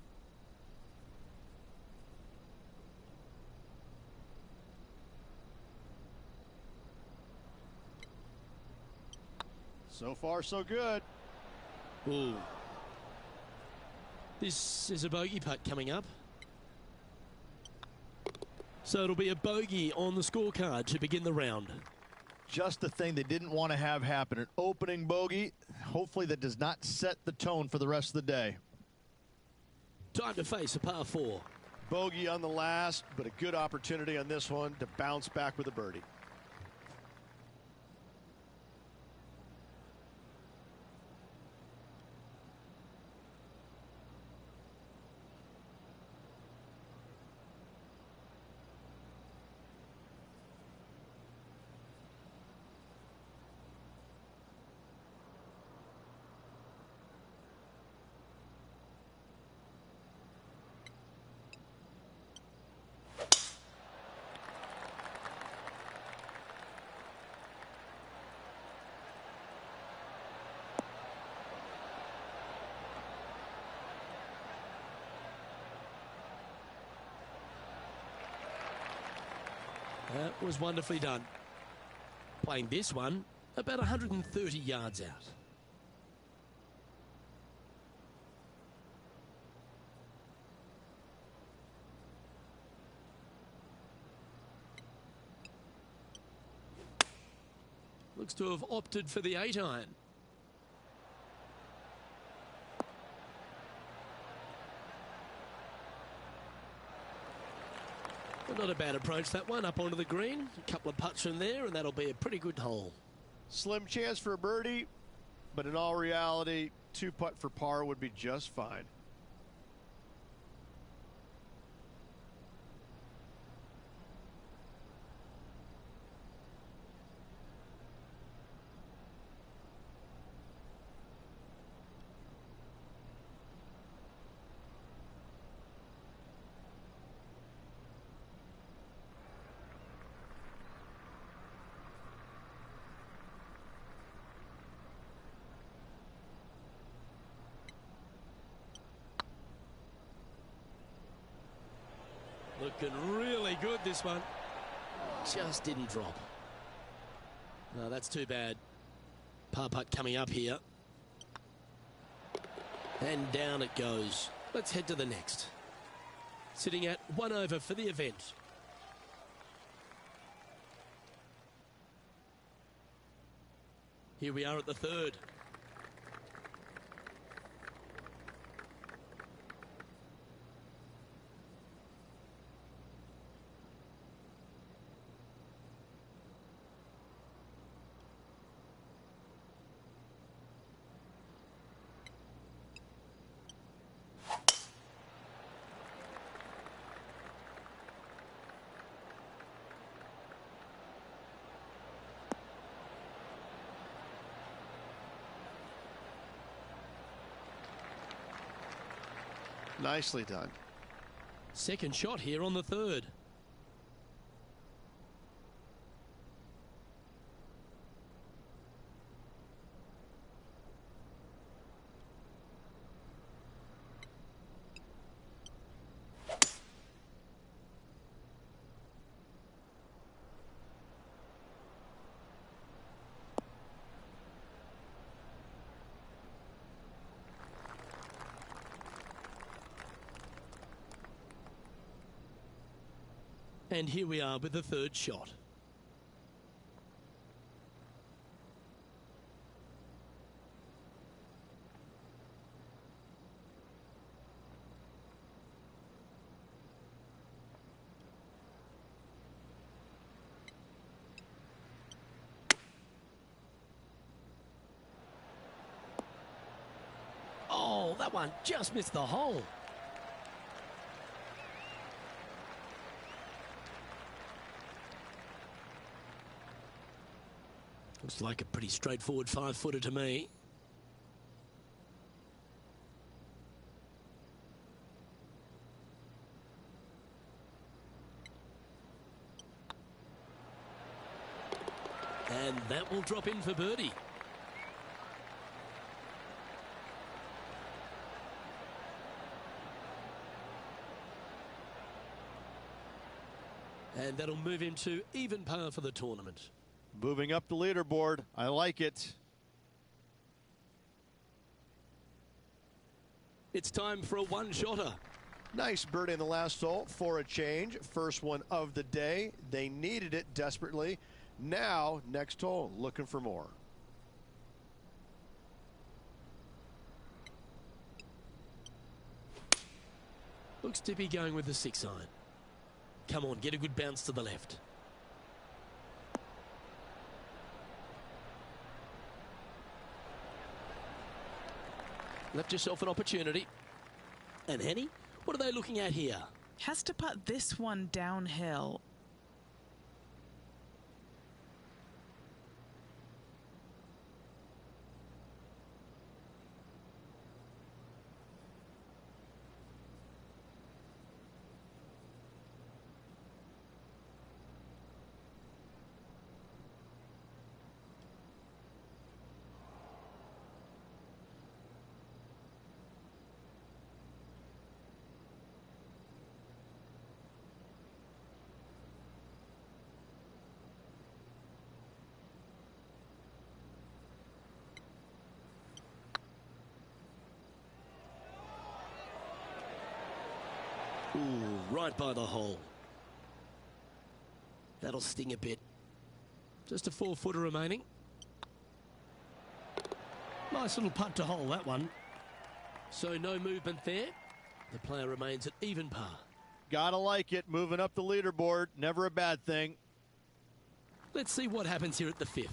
So far, so good. Ooh. This is a bogey putt coming up. So it'll be a bogey on the scorecard to begin the round. Just the thing they didn't want to have happen. An opening bogey. Hopefully that does not set the tone for the rest of the day. Time to face a par 4. Bogey on the last, but a good opportunity on this one to bounce back with a birdie. That was wonderfully done. Playing this one about 130 yards out. Looks to have opted for the 8-iron. Not a bad approach, that one, up onto the green. A couple of putts from there, and that'll be a pretty good hole. Slim chance for a birdie, but in all reality, 2-putt for par would be just fine. Looking really good, this one. Just didn't drop. No, that's too bad. Par putt coming up here. And down it goes. Let's head to the next. Sitting at 1 over for the event. Here we are at the third. Nicely done. Second shot here on the third. And here we are with the third shot. Oh, that one just missed the hole. Looks like a pretty straightforward 5-footer to me. And that will drop in for birdie. And that'll move him to even par for the tournament. Moving up the leaderboard. I like it. It's time for a one-shotter. Nice birdie in the last hole for a change. First one of the day. They needed it desperately. Now, next hole, looking for more. Looks to be going with the 6-iron. Come on, get a good bounce to the left. Left yourself an opportunity. And Henny, what are they looking at here? Has to putt this one downhill. Ooh, right by the hole. That'll sting a bit. Just a 4-footer remaining. Nice little putt to hole, that one. So no movement there. The player remains at even par. Gotta like it. Moving up the leaderboard. Never a bad thing. Let's see what happens here at the 5th.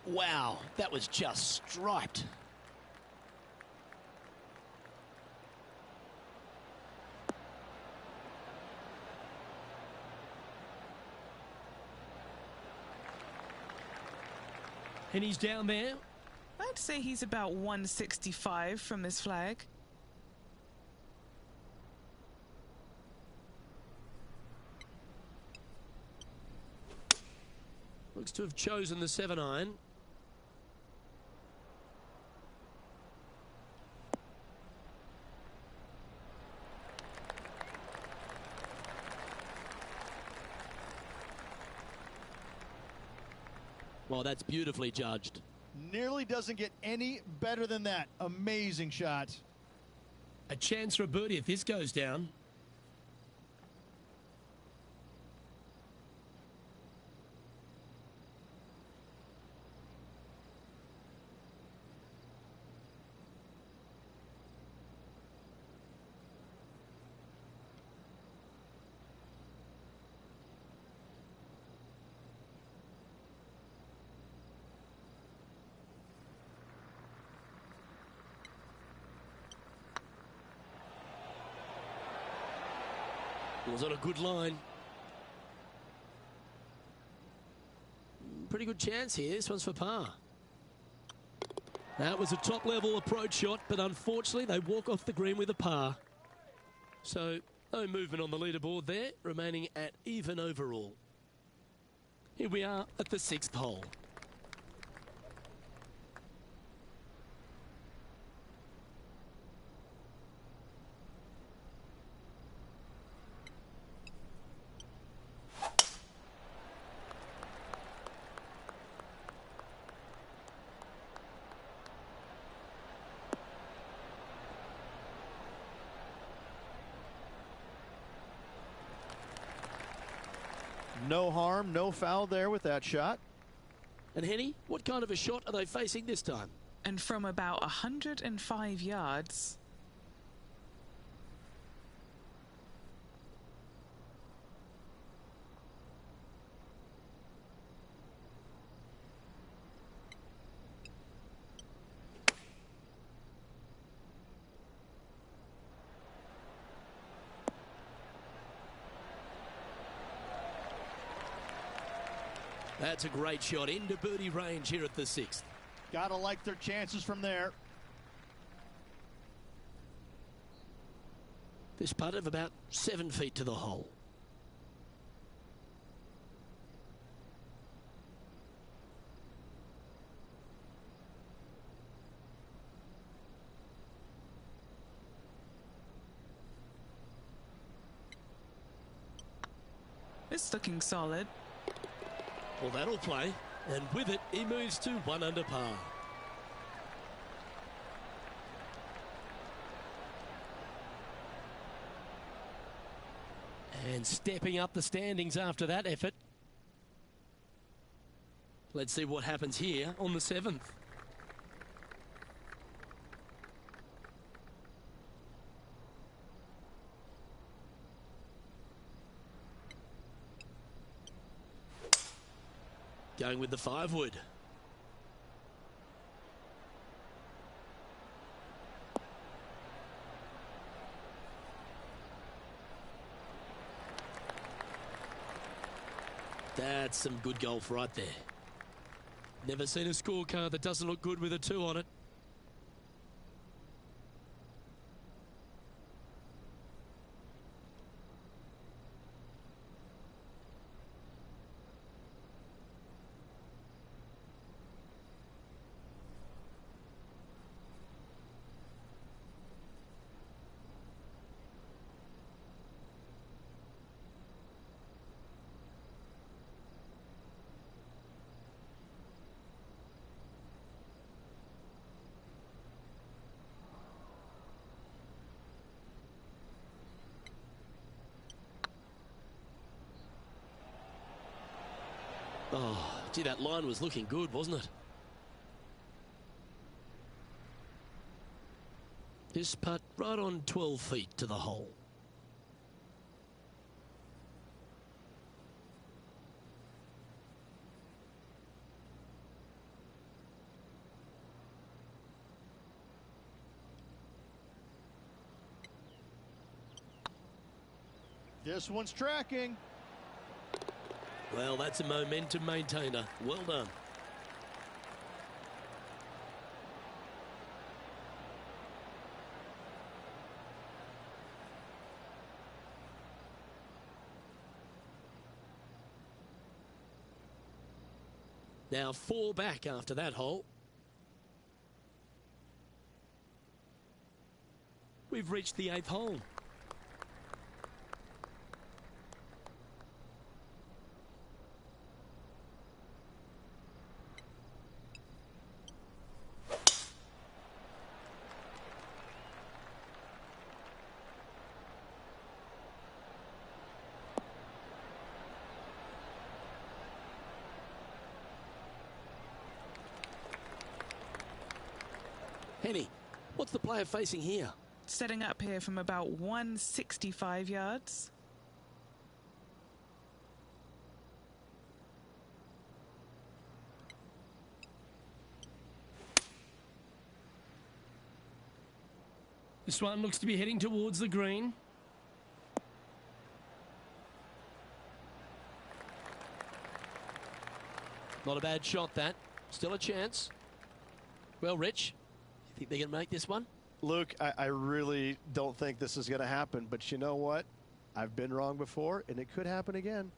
Wow, that was just striped. And he's down there. I'd say he's about 165 from this flag. Looks to have chosen the 7-iron. Well, that's beautifully judged. Nearly doesn't get any better than that. Amazing shot. A chance for a birdie if this goes down. Was on a good line. Pretty good chance here. This one's for par. That was a top-level approach shot, but unfortunately they walk off the green with a par. So no movement on the leaderboard there, remaining at even overall. Here we are at the 6th hole. No harm, no foul there with that shot. And Henny, what kind of a shot are they facing this time? And from about 105 yards. That's a great shot into birdie range here at the 6th. Gotta like their chances from there. This putt of about 7 feet to the hole. It's looking solid. Well, that'll play. And with it, he moves to 1 under par. And stepping up the standings after that effort. Let's see what happens here on the 7th. Going with the 5-wood. That's some good golf right there. Never seen a scorecard that doesn't look good with a 2 on it. Oh, gee, that line was looking good, wasn't it? This putt right on 12 feet to the hole. This one's tracking. Well, that's a momentum maintainer. Well done. Now 4 back after that hole. We've reached the 8th hole. Henny, what's the player facing here? Setting up here from about 165 yards. This one looks to be heading towards the green. Not a bad shot, that. Still a chance. Well, Rich, you think they're going to make this one? Luke, I really don't think this is going to happen, but you know what? I've been wrong before, and it could happen again.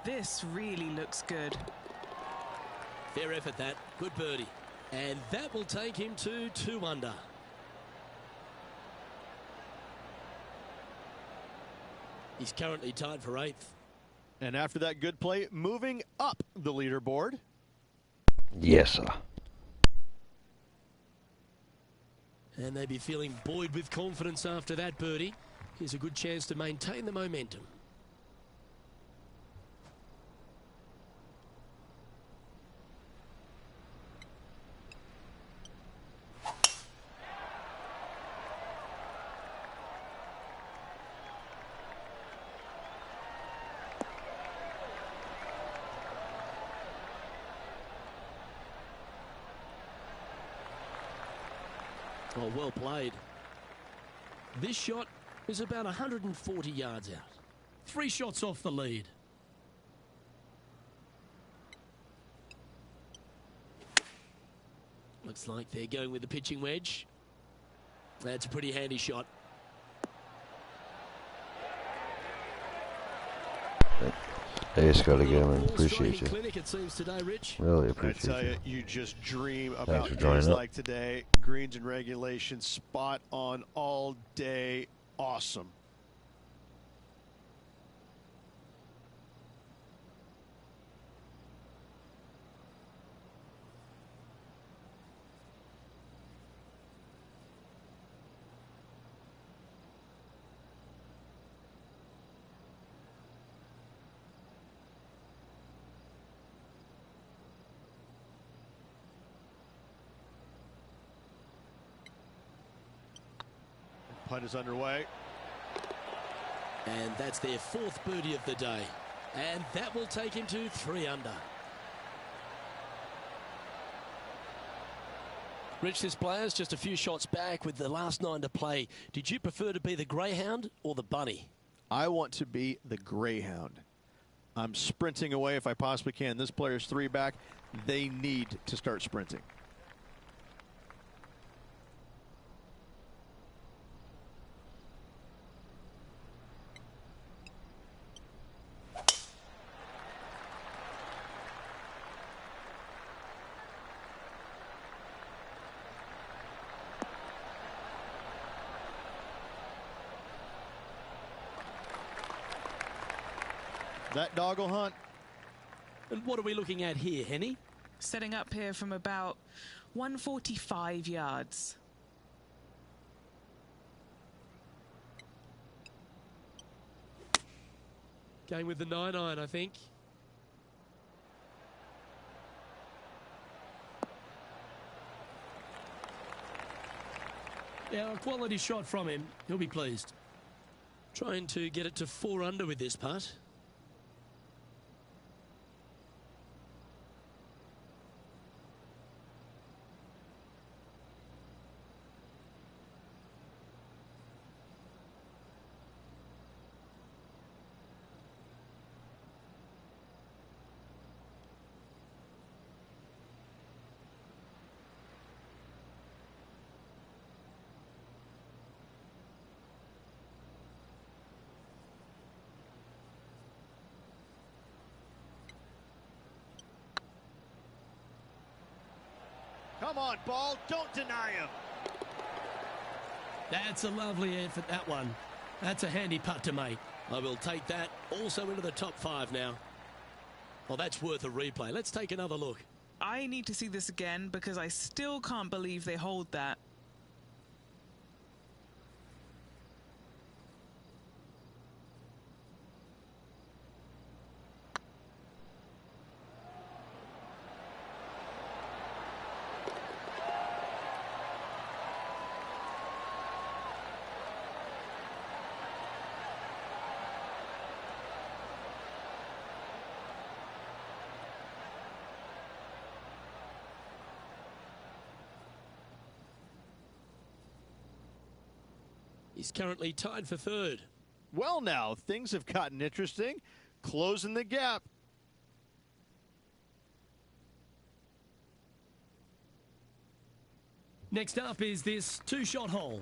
This really looks good. Fair effort, that. Good birdie. And that will take him to 2 under. He's currently tied for 8th. And after that good play, moving up the leaderboard. Yes, sir. And they'd be feeling buoyed with confidence after that birdie. Here's a good chance to maintain the momentum. Oh, well played. This shot is about 140 yards out. 3 shots off the lead. Looks like they're going with the pitching wedge. That's a pretty handy shot. I just got to go and appreciate you. Clinic, it seems today, Rich. Really appreciate I tell you. you, you just dream about for joining days up. like today. Greens and regulation, spot on all day. Awesome. Putt is underway. And that's their 4th birdie of the day. And that will take him to 3 under. Rich, this player's just a few shots back with the last 9 to play. Did you prefer to be the greyhound or the bunny? I want to be the greyhound. I'm sprinting away if I possibly can. This player's 3 back. They need to start sprinting. That dog will hunt. And what are we looking at here, Henny? Setting up here from about 145 yards. Going with the 9-iron, I think. Yeah, a quality shot from him. He'll be pleased. Trying to get it to 4 under with this putt. Come on, ball. Don't deny him. That's a lovely effort, that one. That's a handy putt to make. I will take that also into the top 5 now. Well, that's worth a replay. Let's take another look. I need to see this again because I still can't believe they hold that. He's currently tied for 3rd. Well, now, things have gotten interesting. Closing the gap. Next up is this 2-shot hole.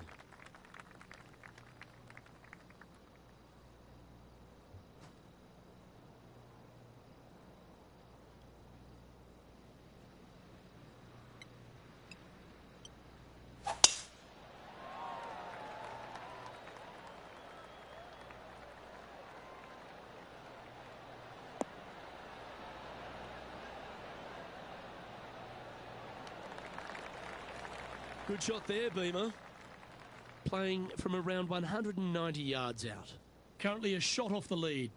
Good shot there, Beamer. Playing from around 190 yards out. Currently a shot off the lead.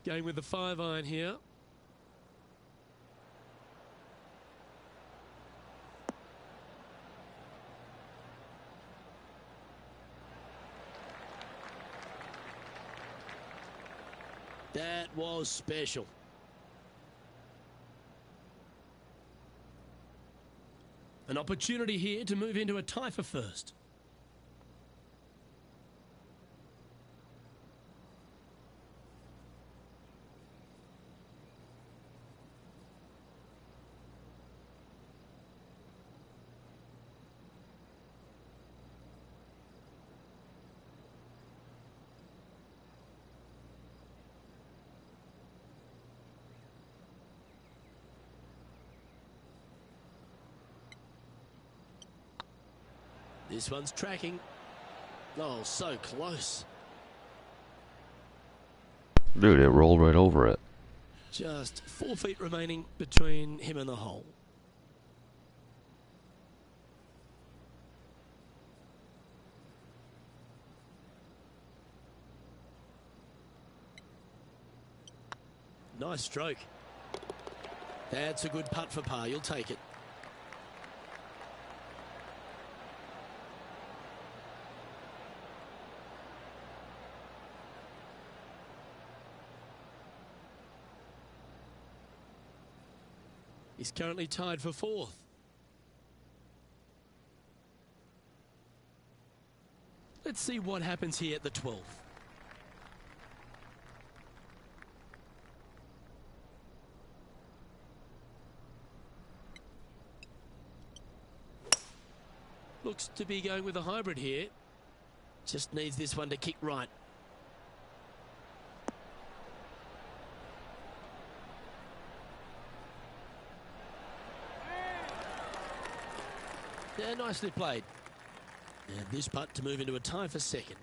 Going with the 5-iron here. That was special. An opportunity here to move into a tie for first. This one's tracking. Oh, so close. Dude, it rolled right over it. Just 4 feet remaining between him and the hole. Nice stroke. That's a good putt for par. You'll take it. He's currently tied for 4th. Let's see what happens here at the 12th. Looks to be going with a hybrid here. Just needs this one to kick right. Yeah, nicely played. And this putt to move into a tie for 2nd.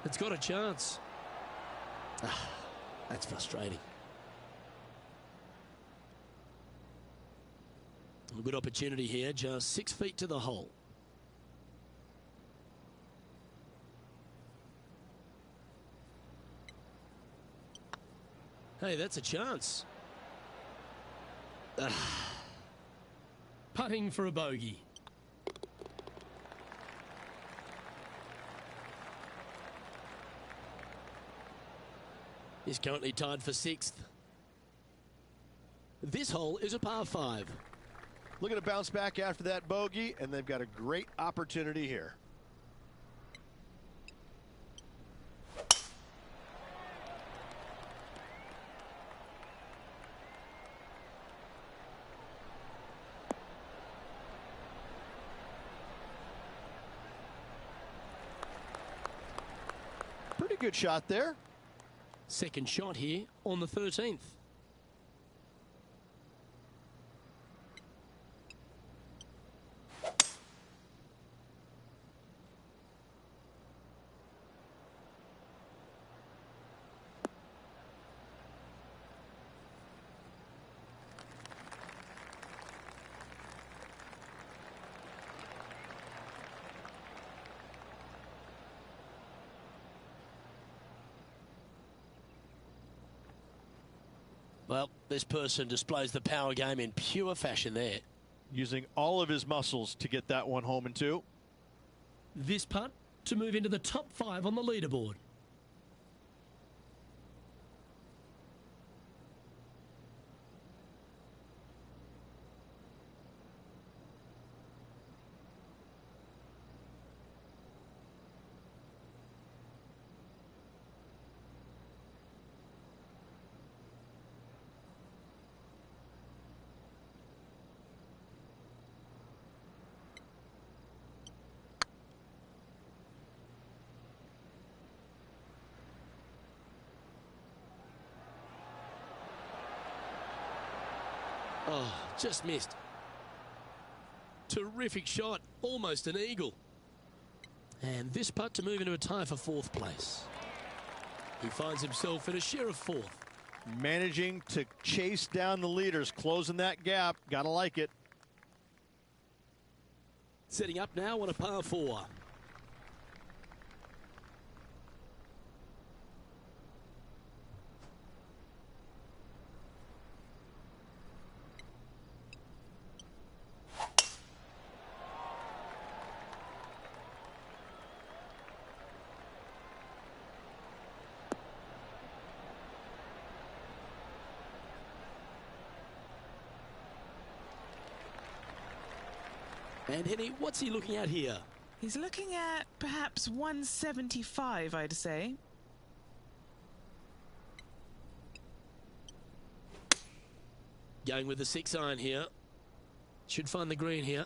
It's got a chance. That's frustrating. A good opportunity here, just 6 feet to the hole. Hey, that's a chance. Putting for a bogey. He's currently tied for 6th. This hole is a par 5. Looking to bounce back after that bogey, and they've got a great opportunity here. Pretty good shot there. Second shot here on the 13th. Well, this person displays the power game in pure fashion there. Using all of his muscles to get that one home and 2. This putt to move into the top 5 on the leaderboard. Oh, just missed. Terrific shot, almost an eagle. And this putt to move into a tie for 4th place. He finds himself in a share of 4th. Managing to chase down the leaders, closing that gap. Gotta like it. Setting up now on a par 4. And Henny, what's he looking at here? He's looking at perhaps 175, I'd say. Going with the 6-iron here. Should find the green here.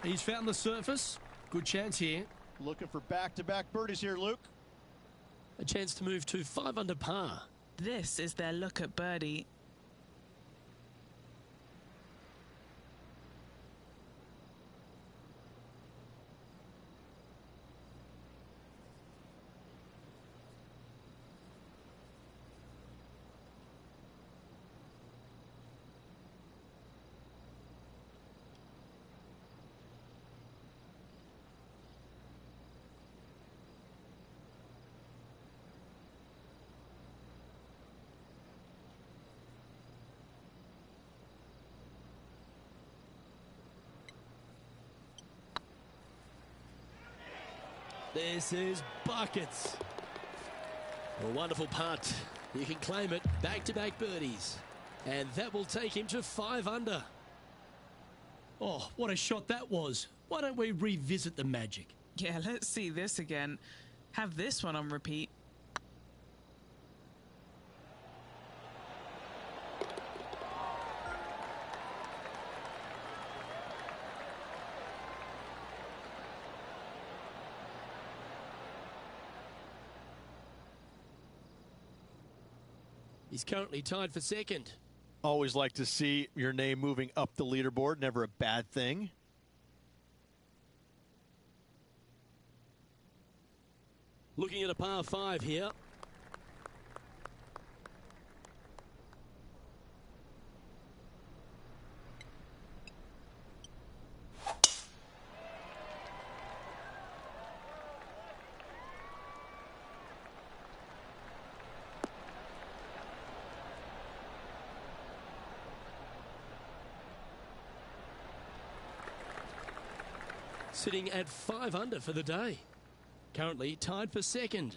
He's found the surface. Good chance here. Looking for back-to-back birdies here, Luke. A chance to move to 5 under par. This is their look at birdie. This is buckets. A wonderful putt. You can claim it. Back-to-back birdies. And that will take him to 5 under. Oh, what a shot that was. Why don't we revisit the magic? Yeah, let's see this again. Have this one on repeat. He's currently tied for 2nd. Always like to see your name moving up the leaderboard. Never a bad thing. Looking at a par 5 here. Sitting at 5 under for the day. Currently tied for second.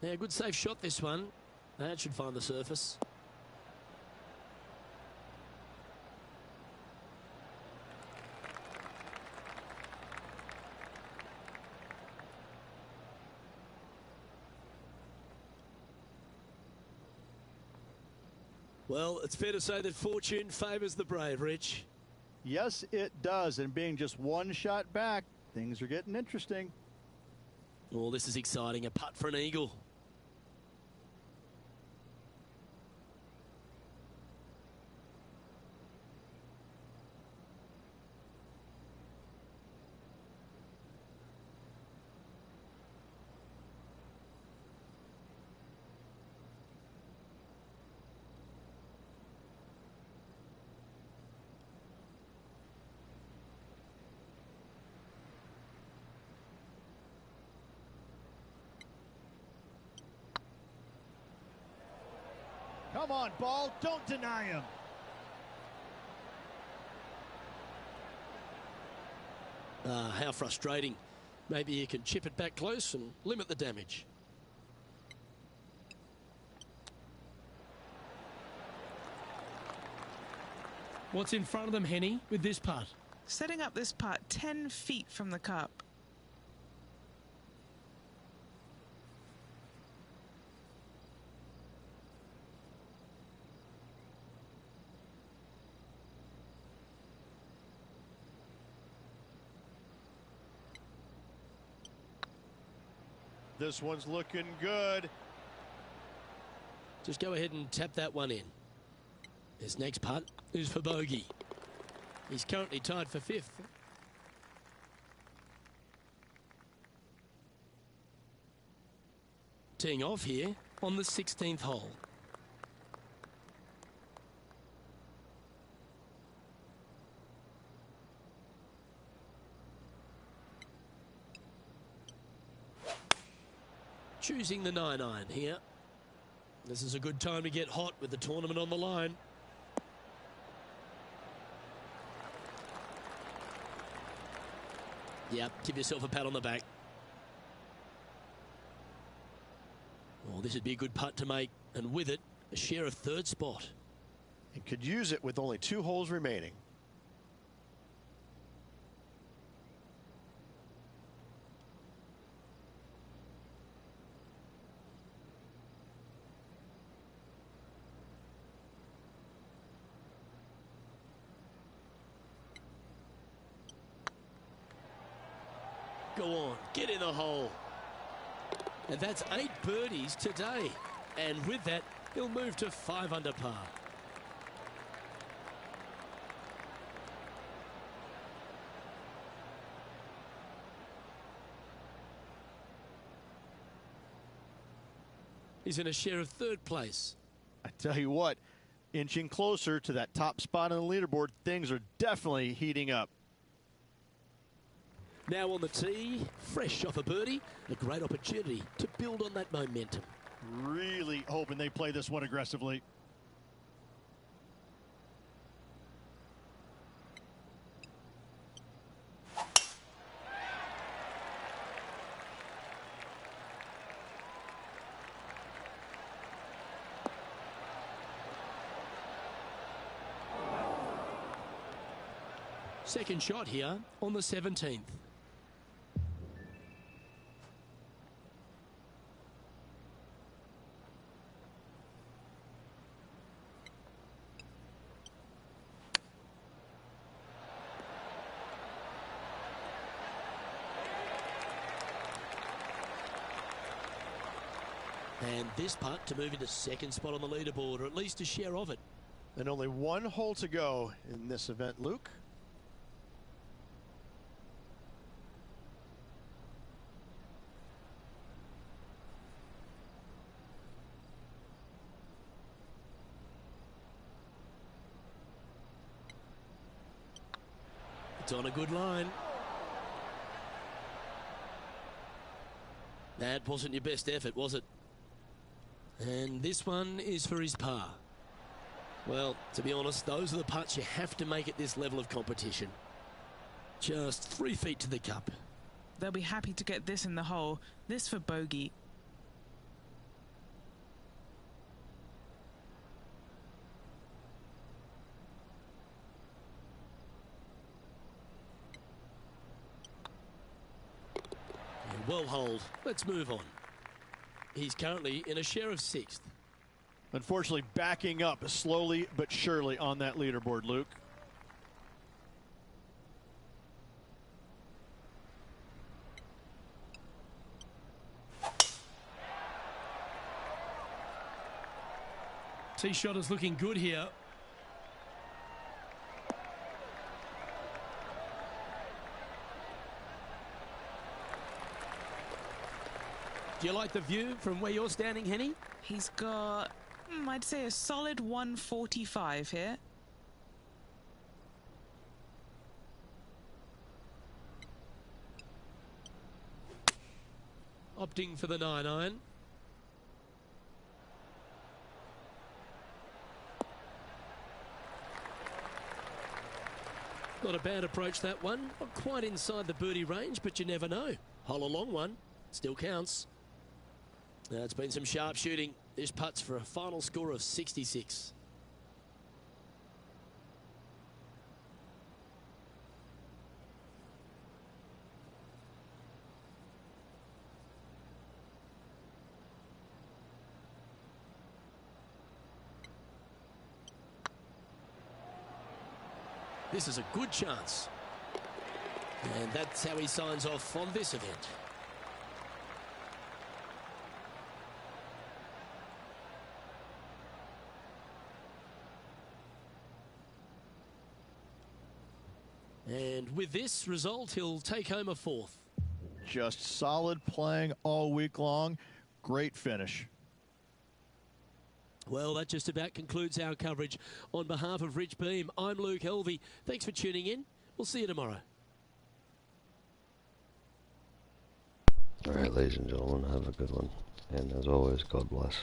Yeah, good safe shot this one. That should find the surface. Well, it's fair to say that fortune favours the brave, Rich. Yes, it does. And being just one shot back, things are getting interesting. Oh, this is exciting. A putt for an eagle. Come on, ball. Don't deny him. How frustrating. Maybe you can chip it back close and limit the damage. What's in front of them, Henny, with this putt? Setting up this putt 10 feet from the cup. This one's looking good. Just go ahead and tap that one in. This next putt is for bogey. He's currently tied for 5th. Teeing off here on the 16th hole. Choosing the 9-iron here. This is a good time to get hot with the tournament on the line. Yep, give yourself a pat on the back. Oh, this would be a good putt to make, and with it, a share of 3rd spot. And could use it with only 2 holes remaining. Go on, get in the hole. And that's 8 birdies today. And with that, he'll move to 5 under par. He's in a share of 3rd place. I tell you what, inching closer to that top spot on the leaderboard, things are definitely heating up. Now on the tee, fresh off a birdie, a great opportunity to build on that momentum. Really hoping they play this one aggressively. Second shot here on the 17th. And this putt to move into second spot on the leaderboard, or at least a share of it. And only one hole to go in this event, Luke. It's on a good line. That wasn't your best effort, was it? And this one is for his par. Well, to be honest, those are the putts you have to make at this level of competition. Just 3 feet to the cup. They'll be happy to get this in the hole. This for bogey. Well holed. Let's move on. He's currently in a share of 6th. Unfortunately, backing up slowly but surely on that leaderboard, Luke. Tee shot is looking good here. Do you like the view from where you're standing, Henny? He's got, I'd say, a solid 145 here. Opting for the 9-iron. Not a bad approach, that one. Not quite inside the birdie range, but you never know. Hole a long one. Still counts. It's been some sharp shooting. This putt's for a final score of 66. This is a good chance. And that's how he signs off on this event. And with this result, he'll take home a 4th. Just solid playing all week long. Great finish. Well, that just about concludes our coverage. On behalf of Rich Beam, I'm Luke Helvey. Thanks for tuning in. We'll see you tomorrow. All right, ladies and gentlemen, have a good one. And as always, God bless.